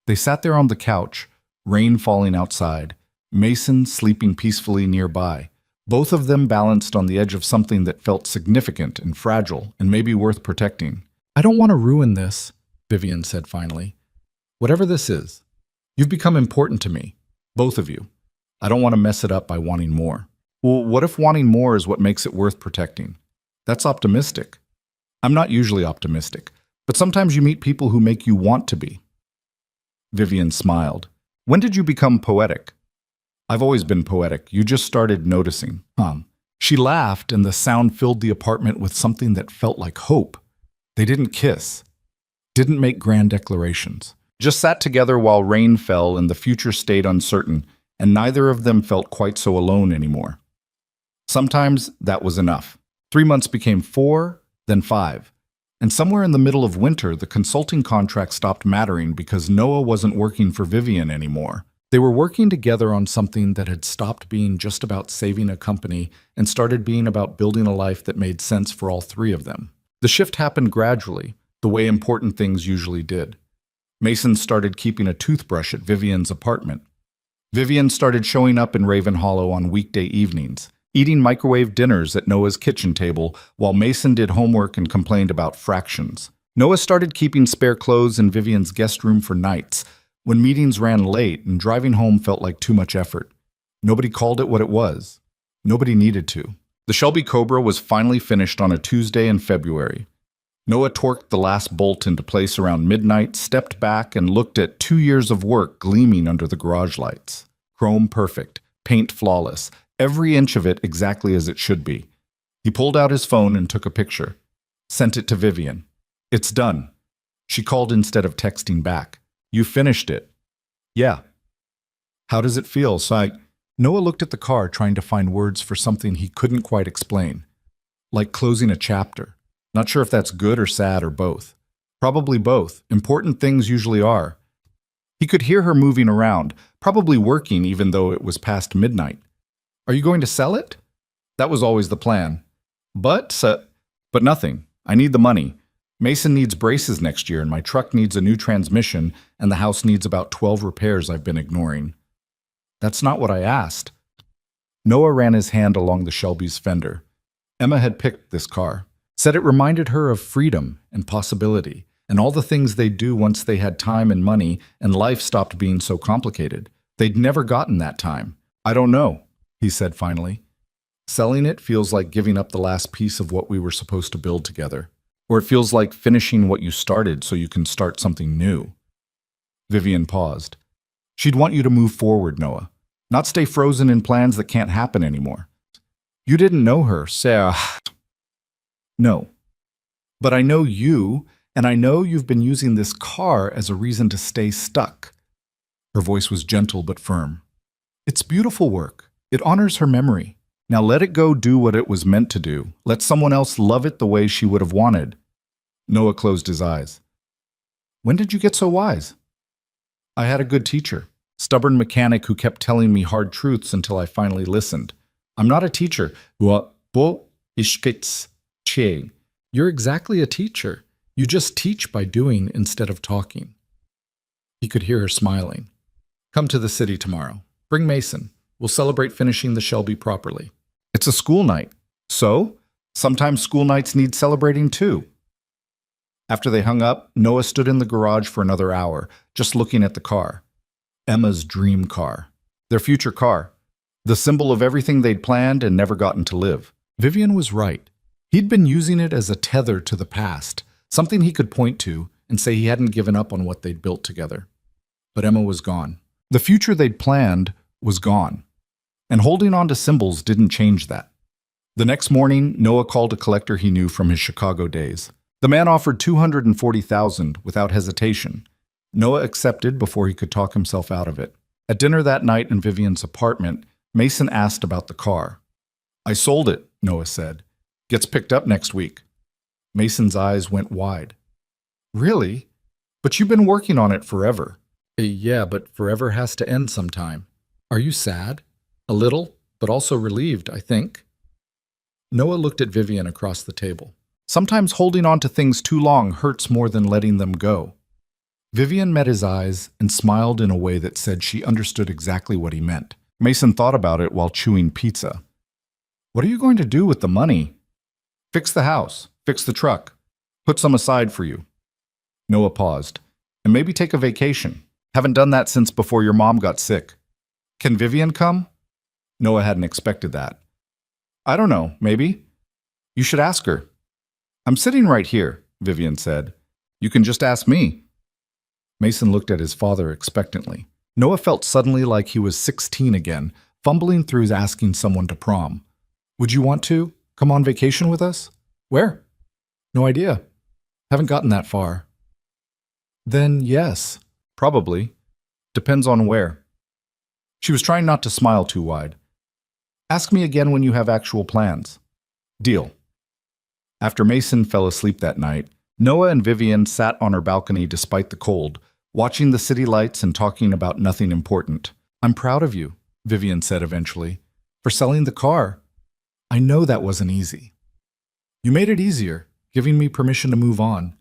They sat there on the couch, rain falling outside, Mason sleeping peacefully nearby, both of them balanced on the edge of something that felt significant and fragile and maybe worth protecting. "I don't want to ruin this," Vivian said finally. "Whatever this is, you've become important to me, both of you. I don't want to mess it up by wanting more." "Well, what if wanting more is what makes it worth protecting?" "That's optimistic." "I'm not usually optimistic, but sometimes you meet people who make you want to be." Vivian smiled. "When did you become poetic?" "I've always been poetic. You just started noticing." She laughed, and the sound filled the apartment with something that felt like hope. They didn't kiss, didn't make grand declarations, just sat together while rain fell and the future stayed uncertain, and neither of them felt quite so alone anymore. Sometimes that was enough. 3 months became 4, then 5. And somewhere in the middle of winter, the consulting contract stopped mattering because Noah wasn't working for Vivian anymore. They were working together on something that had stopped being just about saving a company and started being about building a life that made sense for all three of them. The shift happened gradually, the way important things usually did. Mason started keeping a toothbrush at Vivian's apartment. Vivian started showing up in Raven Hollow on weekday evenings, eating microwave dinners at Noah's kitchen table while Mason did homework and complained about fractions. Noah started keeping spare clothes in Vivian's guest room for nights, when meetings ran late and driving home felt like too much effort. Nobody called it what it was. Nobody needed to. The Shelby Cobra was finally finished on a Tuesday in February. Noah torqued the last bolt into place around midnight, stepped back, and looked at 2 years of work gleaming under the garage lights. Chrome perfect, paint flawless, every inch of it exactly as it should be. He pulled out his phone and took a picture. Sent it to Vivian. "It's done." She called instead of texting back. "You finished it." "Yeah." "How does it feel?" Noah looked at the car, trying to find words for something he couldn't quite explain. Like closing a chapter. Not sure if that's good or sad or both. Probably both. Important things usually are. He could hear her moving around, probably working even though it was past midnight. "Are you going to sell it?" That was always the plan. But nothing. I need the money. Mason needs braces next year, and my truck needs a new transmission, and the house needs about 12 repairs I've been ignoring. That's not what I asked. Noah ran his hand along the Shelby's fender. Emma had picked this car. Said it reminded her of freedom and possibility, and all the things they'd do once they had time and money and life stopped being so complicated. They'd never gotten that time. "I don't know," he said finally. "Selling it feels like giving up the last piece of what we were supposed to build together. Or it feels like finishing what you started so you can start something new." Vivian paused. "She'd want you to move forward, Noah. Not stay frozen in plans that can't happen anymore." "You didn't know her, Sarah." "No. But I know you, and I know you've been using this car as a reason to stay stuck." Her voice was gentle but firm. "It's beautiful work. It honors her memory. Now let it go do what it was meant to do. Let someone else love it the way she would have wanted." Noah closed his eyes. "When did you get so wise?" "I had a good teacher. Stubborn mechanic who kept telling me hard truths until I finally listened. I'm not a teacher. You're exactly a teacher. You just teach by doing instead of talking." He could hear her smiling. "Come to the city tomorrow. Bring Mason. We'll celebrate finishing the Shelby properly." "It's a school night." "So? Sometimes school nights need celebrating too." After they hung up, Noah stood in the garage for another hour, just looking at the car. Emma's dream car. Their future car. The symbol of everything they'd planned and never gotten to live. Vivian was right. He'd been using it as a tether to the past, something he could point to and say he hadn't given up on what they'd built together. But Emma was gone. The future they'd planned was gone. And holding on to symbols didn't change that. The next morning, Noah called a collector he knew from his Chicago days. The man offered $240,000 without hesitation. Noah accepted before he could talk himself out of it. At dinner that night in Vivian's apartment, Mason asked about the car. "I sold it," Noah said. "Gets picked up next week." Mason's eyes went wide. "Really? But you've been working on it forever." "Yeah, but forever has to end sometime." "Are you sad?" "A little, but also relieved, I think." Noah looked at Vivian across the table. "Sometimes holding on to things too long hurts more than letting them go." Vivian met his eyes and smiled in a way that said she understood exactly what he meant. Mason thought about it while chewing pizza. "What are you going to do with the money?" "Fix the house, fix the truck, put some aside for you." Noah paused. "And maybe take a vacation. Haven't done that since before your mom got sick." "Can Vivian come?" Noah hadn't expected that. "I don't know, maybe. You should ask her." "I'm sitting right here," Vivian said. "You can just ask me." Mason looked at his father expectantly. Noah felt suddenly like he was 16 again, fumbling through asking someone to prom. "Would you want to come on vacation with us?" "Where?" "No idea. Haven't gotten that far." "Then yes, probably. Depends on where." She was trying not to smile too wide. "Ask me again when you have actual plans." "Deal." After Mason fell asleep that night, Noah and Vivian sat on her balcony despite the cold, watching the city lights and talking about nothing important. I'm proud of you, Vivian said eventually, for selling the car. I know that wasn't easy. You made it easier, giving me permission to move on.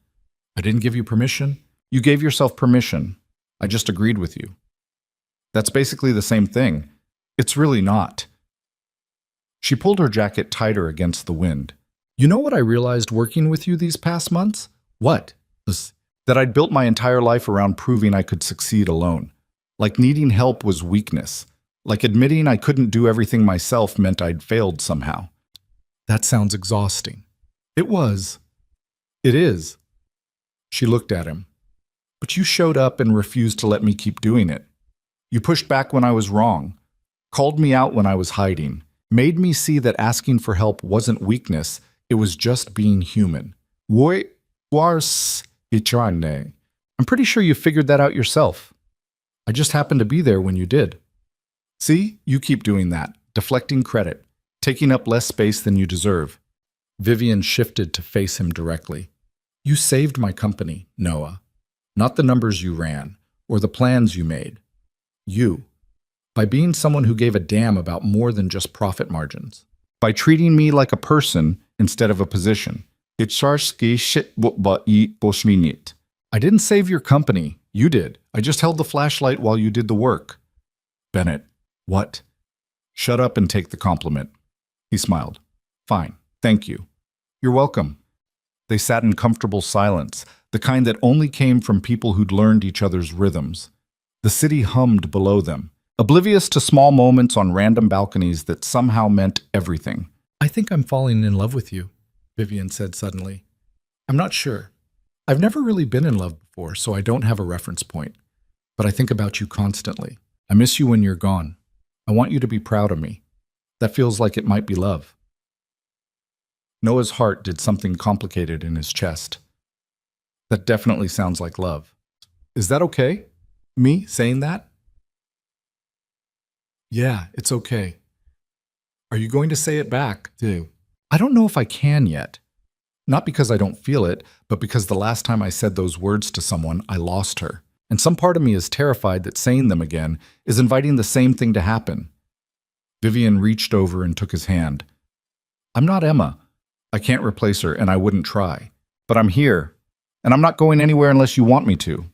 I didn't give you permission. You gave yourself permission. I just agreed with you. That's basically the same thing. It's really not. She pulled her jacket tighter against the wind. You know what I realized working with you these past months? What? That I'd built my entire life around proving I could succeed alone. Like needing help was weakness. Like admitting I couldn't do everything myself meant I'd failed somehow. That sounds exhausting. It was. It is. She looked at him. But you showed up and refused to let me keep doing it. You pushed back when I was wrong, called me out when I was hiding, made me see that asking for help wasn't weakness, it was just being human. I'm pretty sure you figured that out yourself. I just happened to be there when you did. See, you keep doing that, deflecting credit, taking up less space than you deserve. Vivian shifted to face him directly. You saved my company, Noah. Not the numbers you ran, or the plans you made. You. By being someone who gave a damn about more than just profit margins. By treating me like a person instead of a position. I didn't save your company. You did. I just held the flashlight while you did the work. Bennett. What? Shut up and take the compliment. He smiled. Fine. Thank you. You're welcome. They sat in comfortable silence, the kind that only came from people who'd learned each other's rhythms. The city hummed below them, oblivious to small moments on random balconies that somehow meant everything. I think I'm falling in love with you, Vivian said suddenly. I'm not sure. I've never really been in love before, so I don't have a reference point. But I think about you constantly. I miss you when you're gone. I want you to be proud of me. That feels like it might be love. Noah's heart did something complicated in his chest. That definitely sounds like love. Is that okay? Me saying that? Yeah, it's okay. Are you going to say it back, too? I don't know if I can yet. Not because I don't feel it, but because the last time I said those words to someone, I lost her. And some part of me is terrified that saying them again is inviting the same thing to happen. Vivian reached over and took his hand. I'm not Emma. I can't replace her, and I wouldn't try. But I'm here, and I'm not going anywhere unless you want me to.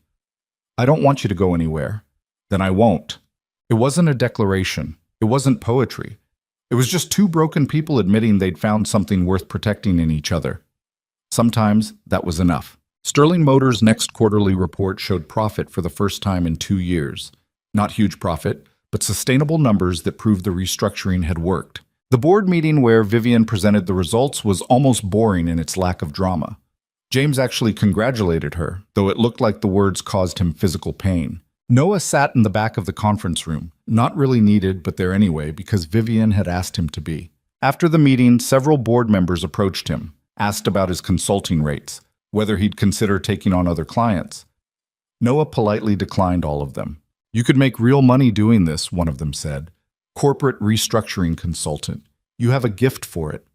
I don't want you to go anywhere. Then I won't. It wasn't a declaration. It wasn't poetry. It was just two broken people admitting they'd found something worth protecting in each other. Sometimes that was enough. Sterling Motors' next quarterly report showed profit for the first time in 2 years. Not huge profit, but sustainable numbers that proved the restructuring had worked. The board meeting where Vivian presented the results was almost boring in its lack of drama. James actually congratulated her, though it looked like the words caused him physical pain. Noah sat in the back of the conference room, not really needed, but there anyway, because Vivian had asked him to be. After the meeting, several board members approached him, asked about his consulting rates, whether he'd consider taking on other clients. Noah politely declined all of them. You could make real money doing this, one of them said. Corporate restructuring consultant. You have a gift for it.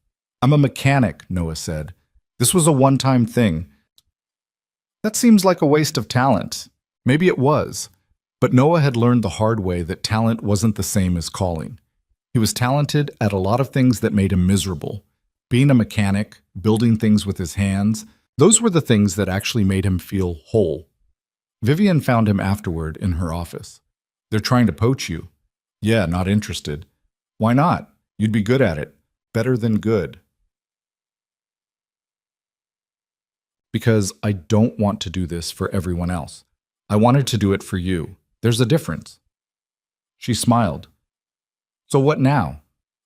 I'm a mechanic, Noah said. This was a one-time thing. That seems like a waste of talent. Maybe it was. But Noah had learned the hard way that talent wasn't the same as calling. He was talented at a lot of things that made him miserable. Being a mechanic, building things with his hands, those were the things that actually made him feel whole. Vivian found him afterward in her office. They're trying to poach you. Yeah, not interested. Why not? You'd be good at it. Better than good. Because I don't want to do this for everyone else. I wanted to do it for you. There's a difference. She smiled. So what now?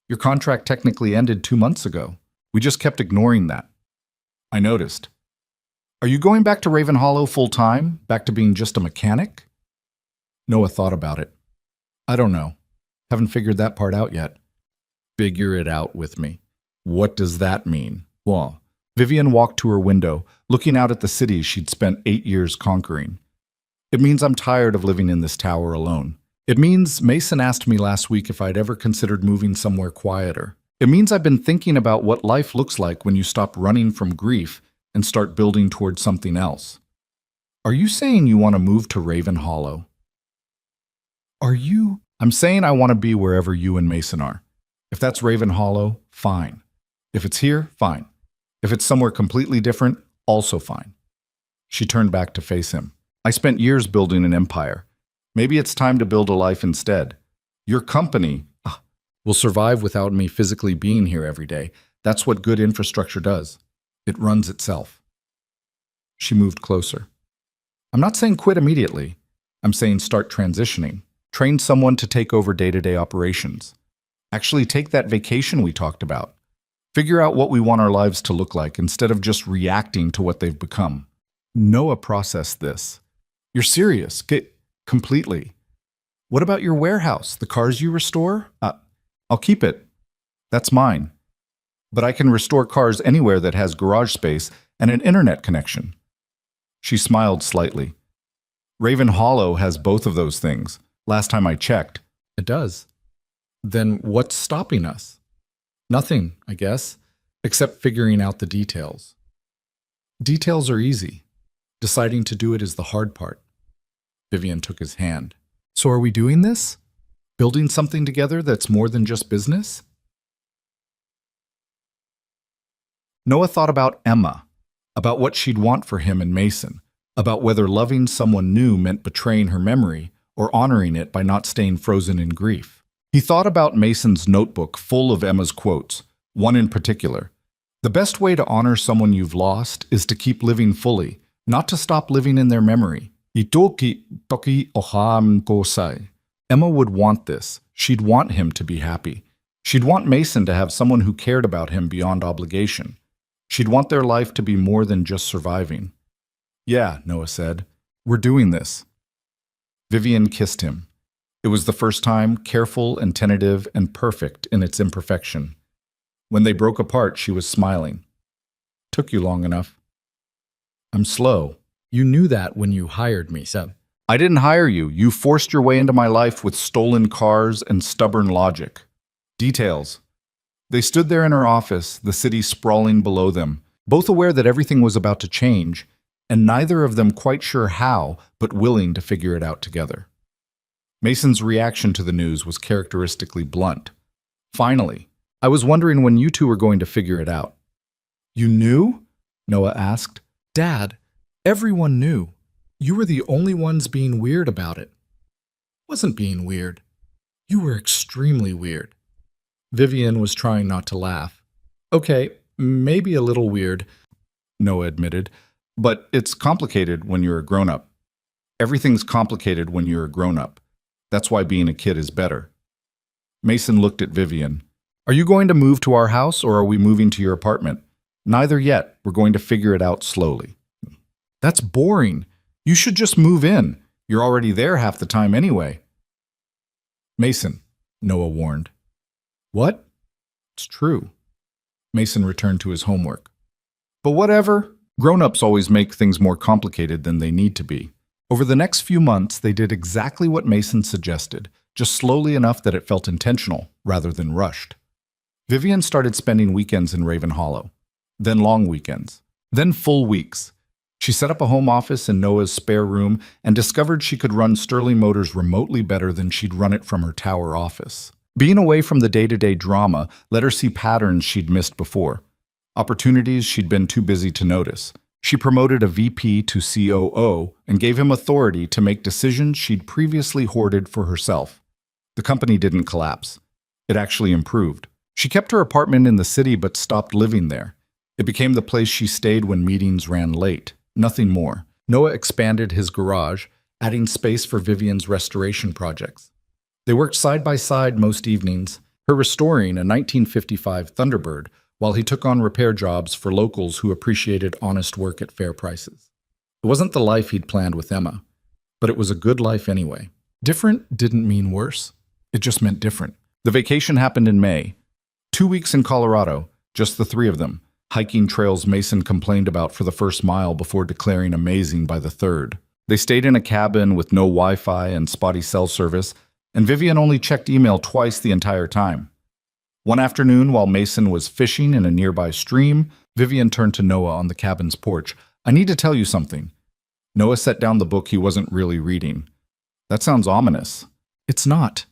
Your contract technically ended 2 months ago. We just kept ignoring that. I noticed. Are you going back to Raven Hollow full-time? Back to being just a mechanic? Noah thought about it. I don't know. Haven't figured that part out yet. Figure it out with me. What does that mean? Well, Vivian walked to her window, looking out at the city she'd spent 8 years conquering. It means I'm tired of living in this tower alone. It means Mason asked me last week if I'd ever considered moving somewhere quieter. It means I've been thinking about what life looks like when you stop running from grief and start building towards something else. Are you saying you want to move to Raven Hollow? I'm saying I want to be wherever you and Mason are. If that's Raven Hollow, fine. If it's here, fine. If it's somewhere completely different, also fine. She turned back to face him. I spent years building an empire. Maybe it's time to build a life instead. Your company will survive without me physically being here every day. That's what good infrastructure does. It runs itself. She moved closer. I'm not saying quit immediately. I'm saying start transitioning. Train someone to take over day-to-day operations. Actually take that vacation we talked about. Figure out what we want our lives to look like instead of just reacting to what they've become. Noah processed this. You're serious? Completely. What about your warehouse, the cars you restore? I'll keep it. That's mine. But I can restore cars anywhere that has garage space and an internet connection. She smiled slightly. Raven Hollow has both of those things. Last time I checked. It does. Then what's stopping us? Nothing, I guess, except figuring out the details. Details are easy. Deciding to do it is the hard part. Vivian took his hand. So are we doing this? Building something together that's more than just business? Noah thought about Emma, about what she'd want for him and Mason, about whether loving someone new meant betraying her memory or honoring it by not staying frozen in grief. He thought about Mason's notebook full of Emma's quotes, one in particular. The best way to honor someone you've lost is to keep living fully, not to stop living in their memory. Emma would want this. She'd want him to be happy. She'd want Mason to have someone who cared about him beyond obligation. She'd want their life to be more than just surviving. Yeah, Noah said. We're doing this. Vivian kissed him. It was the first time, careful and tentative and perfect in its imperfection. When they broke apart, she was smiling. Took you long enough. I'm slow. You knew that when you hired me, Seb. I didn't hire you. You forced your way into my life with stolen cars and stubborn logic. Details. They stood there in her office, the city sprawling below them, both aware that everything was about to change, and neither of them quite sure how, but willing to figure it out together. Mason's reaction to the news was characteristically blunt. Finally, I was wondering when you two were going to figure it out. You knew? Noah asked. Dad, everyone knew. You were the only ones being weird about it. Wasn't being weird. You were extremely weird. Vivian was trying not to laugh. Okay, maybe a little weird, Noah admitted, but it's complicated when you're a grown-up. Everything's complicated when you're a grown-up. That's why being a kid is better. Mason looked at Vivian. Are you going to move to our house or are we moving to your apartment? Neither yet. We're going to figure it out slowly. That's boring. You should just move in. You're already there half the time anyway. Mason, Noah warned. What? It's true. Mason returned to his homework. But whatever. Grown-ups always make things more complicated than they need to be. Over the next few months, they did exactly what Mason suggested, just slowly enough that it felt intentional rather than rushed. Vivian started spending weekends in Raven Hollow, then long weekends, then full weeks. She set up a home office in Noah's spare room and discovered she could run Sterling Motors remotely better than she'd run it from her tower office. Being away from the day-to-day drama let her see patterns she'd missed before, opportunities she'd been too busy to notice. She promoted a VP to COO and gave him authority to make decisions she'd previously hoarded for herself. The company didn't collapse. It actually improved. She kept her apartment in the city but stopped living there. It became the place she stayed when meetings ran late. Nothing more. Noah expanded his garage, adding space for Vivian's restoration projects. They worked side by side most evenings, her restoring a 1955 Thunderbird, while he took on repair jobs for locals who appreciated honest work at fair prices. It wasn't the life he'd planned with Emma, but it was a good life anyway. Different didn't mean worse. It just meant different. The vacation happened in May. 2 weeks in Colorado, just the three of them, hiking trails Mason complained about for the first mile before declaring amazing by the third. They stayed in a cabin with no Wi-Fi and spotty cell service, and Vivian only checked email twice the entire time. One afternoon, while Mason was fishing in a nearby stream, Vivian turned to Noah on the cabin's porch. "I need to tell you something." Noah set down the book he wasn't really reading. "That sounds ominous." "It's not.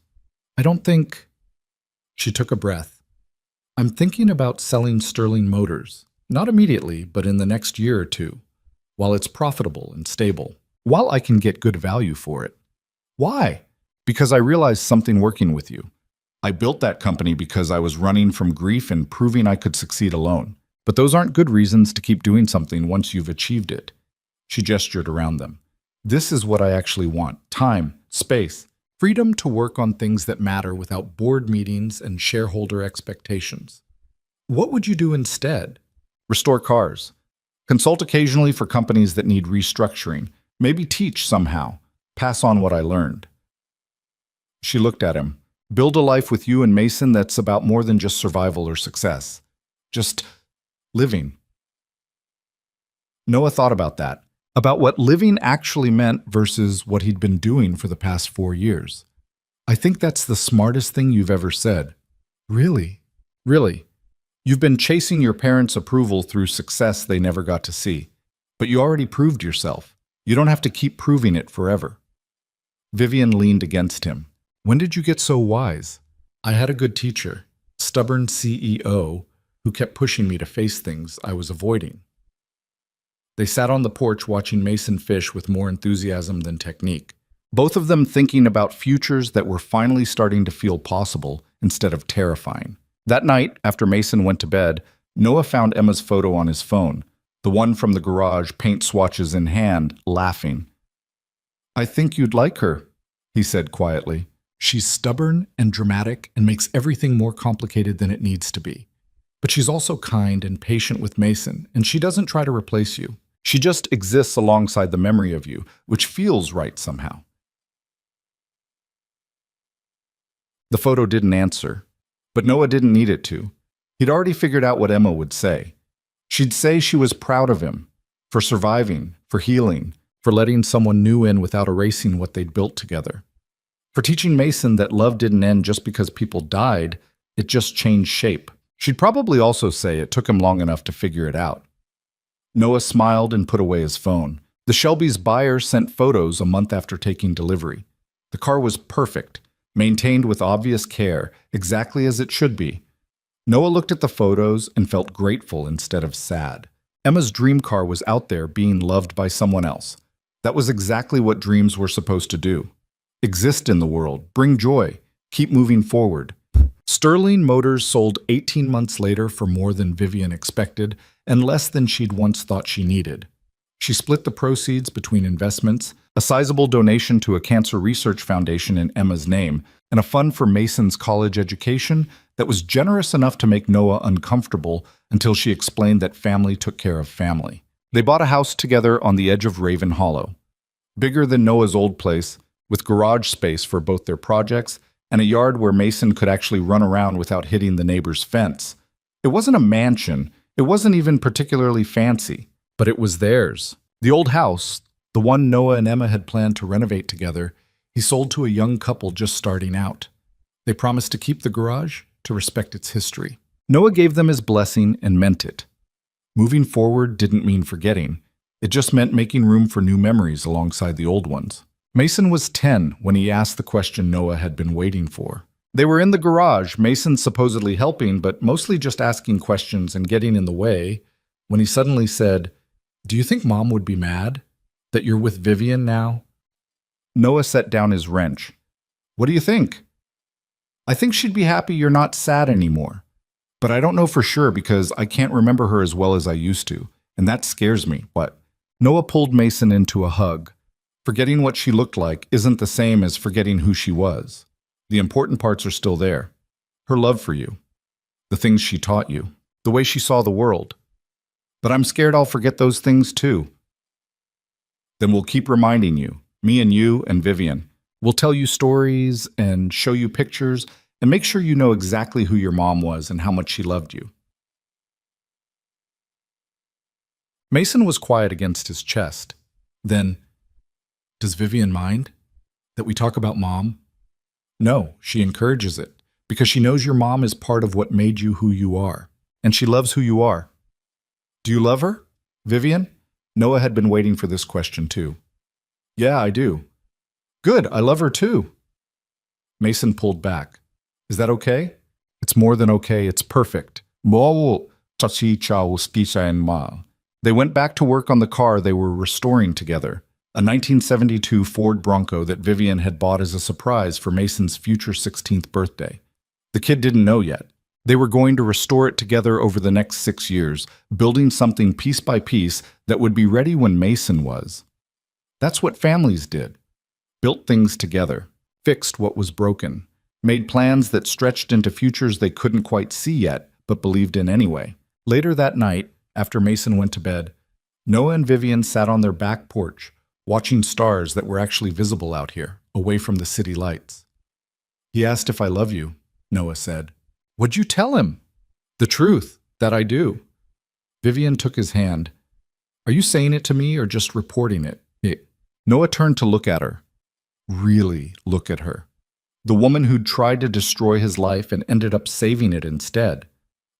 I don't think—" She took a breath. "I'm thinking about selling Sterling Motors. Not immediately, but in the next year or two, while it's profitable and stable, while I can get good value for it." "Why?" "Because I realized something working with you. I built that company because I was running from grief and proving I could succeed alone. But those aren't good reasons to keep doing something once you've achieved it." She gestured around them. "This is what I actually want: time, space, freedom to work on things that matter without board meetings and shareholder expectations." "What would you do instead?" "Restore cars. Consult occasionally for companies that need restructuring. Maybe teach somehow. Pass on what I learned." She looked at him. "Build a life with you and Mason that's about more than just survival or success. Just living." Noah thought about that, about what living actually meant versus what he'd been doing for the past 4 years. "I think that's the smartest thing you've ever said." "Really?" "Really. You've been chasing your parents' approval through success they never got to see. But you already proved yourself. You don't have to keep proving it forever." Vivian leaned against him. "When did you get so wise?" "I had a good teacher, stubborn CEO, who kept pushing me to face things I was avoiding." They sat on the porch watching Mason fish with more enthusiasm than technique, both of them thinking about futures that were finally starting to feel possible instead of terrifying. That night, after Mason went to bed, Noah found Emma's photo on his phone, the one from the garage, paint swatches in hand, laughing. "I think you'd like her," he said quietly. "She's stubborn and dramatic and makes everything more complicated than it needs to be. But she's also kind and patient with Mason, and she doesn't try to replace you. She just exists alongside the memory of you, which feels right somehow." The photo didn't answer, but Noah didn't need it to. He'd already figured out what Emma would say. She'd say she was proud of him, for surviving, for healing, for letting someone new in without erasing what they'd built together. For teaching Mason that love didn't end just because people died, it just changed shape. She'd probably also say it took him long enough to figure it out. Noah smiled and put away his phone. The Shelby's buyer sent photos a month after taking delivery. The car was perfect, maintained with obvious care, exactly as it should be. Noah looked at the photos and felt grateful instead of sad. Emma's dream car was out there being loved by someone else. That was exactly what dreams were supposed to do. Exist in the world, bring joy, keep moving forward. Sterling Motors sold 18 months later for more than Vivian expected and less than she'd once thought she needed. She split the proceeds between investments, a sizable donation to a cancer research foundation in Emma's name, and a fund for Mason's college education that was generous enough to make Noah uncomfortable until she explained that family took care of family. They bought a house together on the edge of Raven Hollow, bigger than Noah's old place, with garage space for both their projects and a yard where Mason could actually run around without hitting the neighbor's fence. It wasn't a mansion, it wasn't even particularly fancy, but it was theirs. The old house, the one Noah and Emma had planned to renovate together, he sold to a young couple just starting out. They promised to keep the garage, to respect its history. Noah gave them his blessing and meant it. Moving forward didn't mean forgetting. It just meant making room for new memories alongside the old ones. Mason was 10 when he asked the question Noah had been waiting for. They were in the garage, Mason supposedly helping, but mostly just asking questions and getting in the way, when he suddenly said, "Do you think Mom would be mad that you're with Vivian now?" Noah set down his wrench. "What do you think?" "I think she'd be happy you're not sad anymore. But I don't know for sure because I can't remember her as well as I used to, and that scares me." "What?" Noah pulled Mason into a hug. Forgetting what she looked like isn't the same as forgetting who she was. The important parts are still there. Her love for you. The things she taught you. The way she saw the world. But I'm scared I'll forget those things too. Then we'll keep reminding you, me and you and Vivian. We'll tell you stories and show you pictures and make sure you know exactly who your mom was and how much she loved you. Mason was quiet against his chest. Then, "Does Vivian mind that we talk about Mom?" "No, she encourages it. because she knows your mom is part of what made you who you are, and she loves who you are. Do you love her, Vivian? Noah had been waiting for this question too. Yeah, I do. Good, I love her too. Mason pulled back. Is that okay? It's more than okay, it's perfect. They went back to work on the car they were restoring together, a 1972 Ford Bronco that Vivian had bought as a surprise for Mason's future 16th birthday. The kid didn't know yet. They were going to restore it together over the next 6 years, building something piece by piece that would be ready when Mason was. That's what families did. Built things together, fixed what was broken, made plans that stretched into futures they couldn't quite see yet, but believed in anyway. Later that night, after Mason went to bed, Noah and Vivian sat on their back porch, watching stars that were actually visible out here, away from the city lights. He asked if I love you, Noah said. What'd you tell him? The truth, that I do. Vivian took his hand. Are you saying it to me or just reporting it? Noah turned to look at her. Really look at her. The woman who'd tried to destroy his life and ended up saving it instead.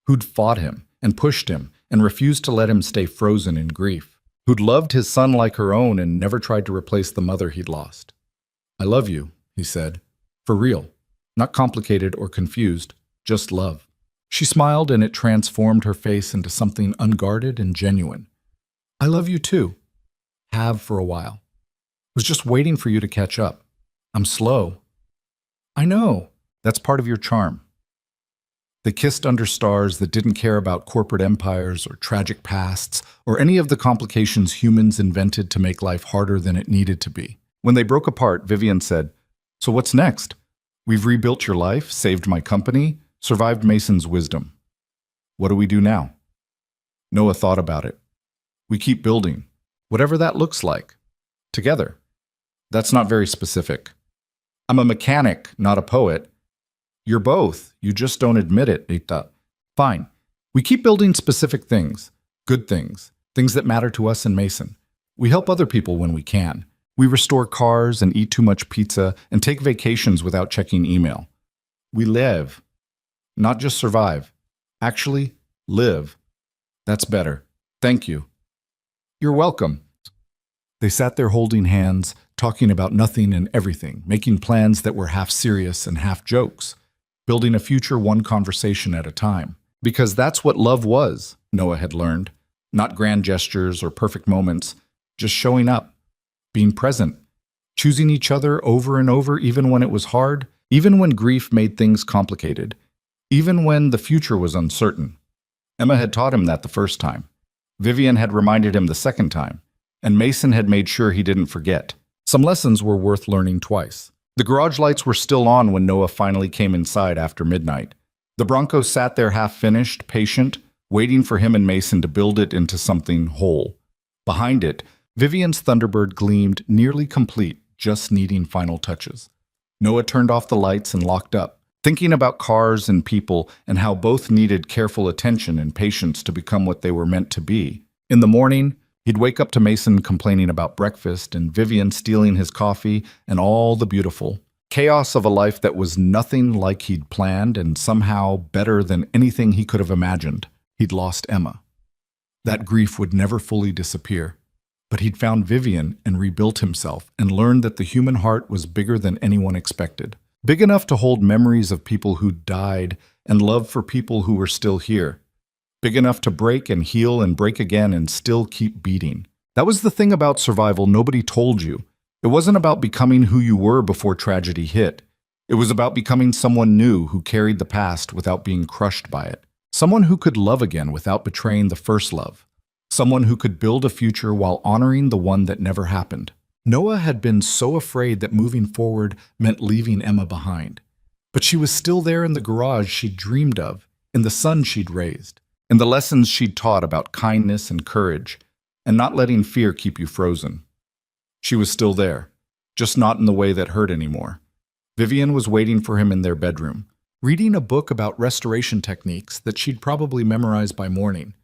Who'd fought him and pushed him and refused to let him stay frozen in grief. Who'd loved his son like her own and never tried to replace the mother he'd lost. I love you, he said. For real. Not complicated or confused. Just love. She smiled and it transformed her face into something unguarded and genuine. I love you too. Have for a while. Was just waiting for you to catch up. I'm slow. I know. That's part of your charm. They kissed under stars that didn't care about corporate empires or tragic pasts or any of the complications humans invented to make life harder than it needed to be. When they broke apart, Vivian said, So what's next? We've rebuilt your life, saved my company, survived Mason's wisdom. What do we do now? Noah thought about it. We keep building, whatever that looks like. Together. That's not very specific. I'm a mechanic, not a poet. You're both. You just don't admit it, Rita. Fine. We keep building specific things. Good things. Things that matter to us and Mason. We help other people when we can. We restore cars and eat too much pizza and take vacations without checking email. We live. Not just survive. Actually, live. That's better. Thank you. You're welcome. They sat there holding hands, talking about nothing and everything, making plans that were half serious and half jokes, building a future one conversation at a time. Because that's what love was, Noah had learned. Not grand gestures or perfect moments, just showing up, being present, choosing each other over and over even when it was hard, even when grief made things complicated, even when the future was uncertain. Emma had taught him that the first time. Vivian had reminded him the second time. And Mason had made sure he didn't forget. Some lessons were worth learning twice. The garage lights were still on when Noah finally came inside after midnight. The Bronco sat there half-finished, patient, waiting for him and Mason to build it into something whole. Behind it, Vivian's Thunderbird gleamed, nearly complete, just needing final touches. Noah turned off the lights and locked up, thinking about cars and people and how both needed careful attention and patience to become what they were meant to be. In the morning, he'd wake up to Mason complaining about breakfast and Vivian stealing his coffee and all the beautiful chaos of a life that was nothing like he'd planned and somehow better than anything he could have imagined. He'd lost Emma. That grief would never fully disappear. But he'd found Vivian and rebuilt himself and learned that the human heart was bigger than anyone expected. Big enough to hold memories of people who died and love for people who were still here. Big enough to break and heal and break again and still keep beating. That was the thing about survival nobody told you. It wasn't about becoming who you were before tragedy hit. It was about becoming someone new who carried the past without being crushed by it. Someone who could love again without betraying the first love. Someone who could build a future while honoring the one that never happened. Noah had been so afraid that moving forward meant leaving Emma behind. But she was still there in the garage she'd dreamed of, in the son she'd raised. And the lessons she'd taught about kindness and courage, and not letting fear keep you frozen. She was still there, just not in the way that hurt anymore. Vivian was waiting for him in their bedroom, reading a book about restoration techniques that she'd probably memorized by morning.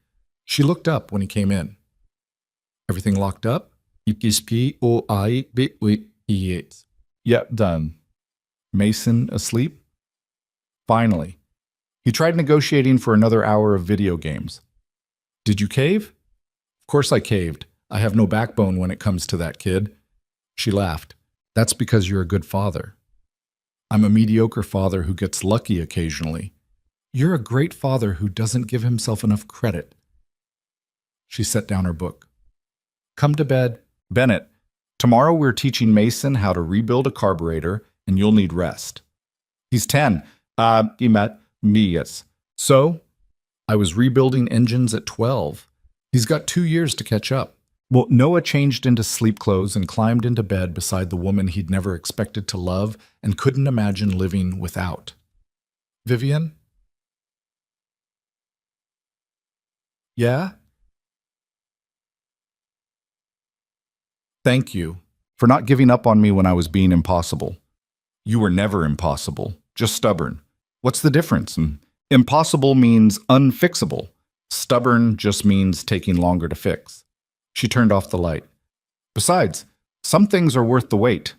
She looked up when he came in. Everything locked up? Yep, done. Mason asleep? Finally. He tried negotiating for another hour of video games. Did you cave? Of course I caved. I have no backbone when it comes to that kid. She laughed. That's because you're a good father. I'm a mediocre father who gets lucky occasionally. You're a great father who doesn't give himself enough credit. She set down her book. Come to bed. Bennett, tomorrow we're teaching Mason how to rebuild a carburetor, and you'll need rest. He's 10. He met me, yes. So? I was rebuilding engines at 12. He's got 2 years to catch up. Well, Noah changed into sleep clothes and climbed into bed beside the woman he'd never expected to love and couldn't imagine living without. Vivian? Yeah? Thank you for not giving up on me when I was being impossible. You were never impossible, just stubborn. What's the difference? Impossible means unfixable. Stubborn just means taking longer to fix. She turned off the light. Besides, some things are worth the wait.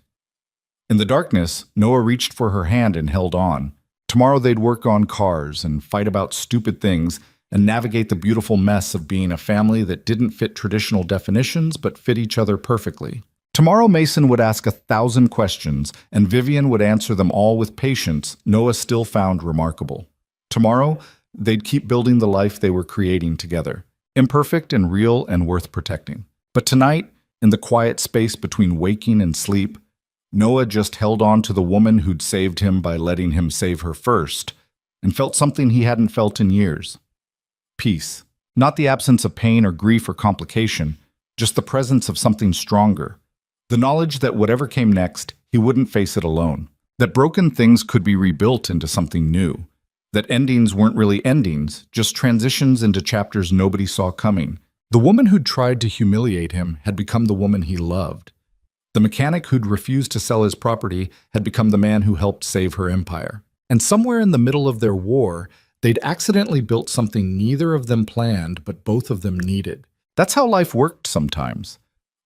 In the darkness, Noah reached for her hand and held on. Tomorrow they'd work on cars and fight about stupid things and navigate the beautiful mess of being a family that didn't fit traditional definitions but fit each other perfectly. Tomorrow Mason would ask 1,000 questions, and Vivian would answer them all with patience Noah still found remarkable. Tomorrow, they'd keep building the life they were creating together, imperfect and real and worth protecting. But tonight, in the quiet space between waking and sleep, Noah just held on to the woman who'd saved him by letting him save her first, and felt something he hadn't felt in years. Peace. Not the absence of pain or grief or complication, just the presence of something stronger. The knowledge that whatever came next, he wouldn't face it alone. That broken things could be rebuilt into something new. That endings weren't really endings, just transitions into chapters nobody saw coming. The woman who'd tried to humiliate him had become the woman he loved. The mechanic who'd refused to sell his property had become the man who helped save her empire. And somewhere in the middle of their war, they'd accidentally built something neither of them planned, but both of them needed. That's how life worked sometimes.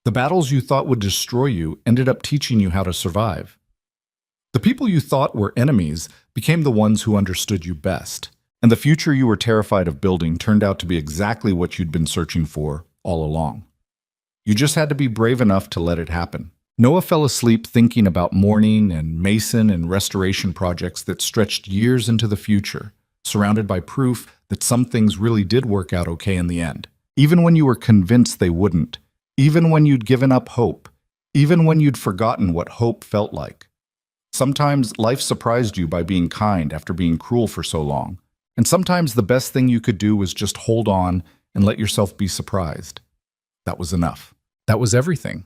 The battles you thought would destroy you ended up teaching you how to survive. The people you thought were enemies became the ones who understood you best. And the future you were terrified of building turned out to be exactly what you'd been searching for all along. You just had to be brave enough to let it happen. Noah fell asleep thinking about mourning and Mason and restoration projects that stretched years into the future, surrounded by proof that some things really did work out okay in the end, even when you were convinced they wouldn't, even when you'd given up hope, even when you'd forgotten what hope felt like. Sometimes life surprised you by being kind after being cruel for so long, and sometimes the best thing you could do was just hold on and let yourself be surprised. That was enough. That was everything.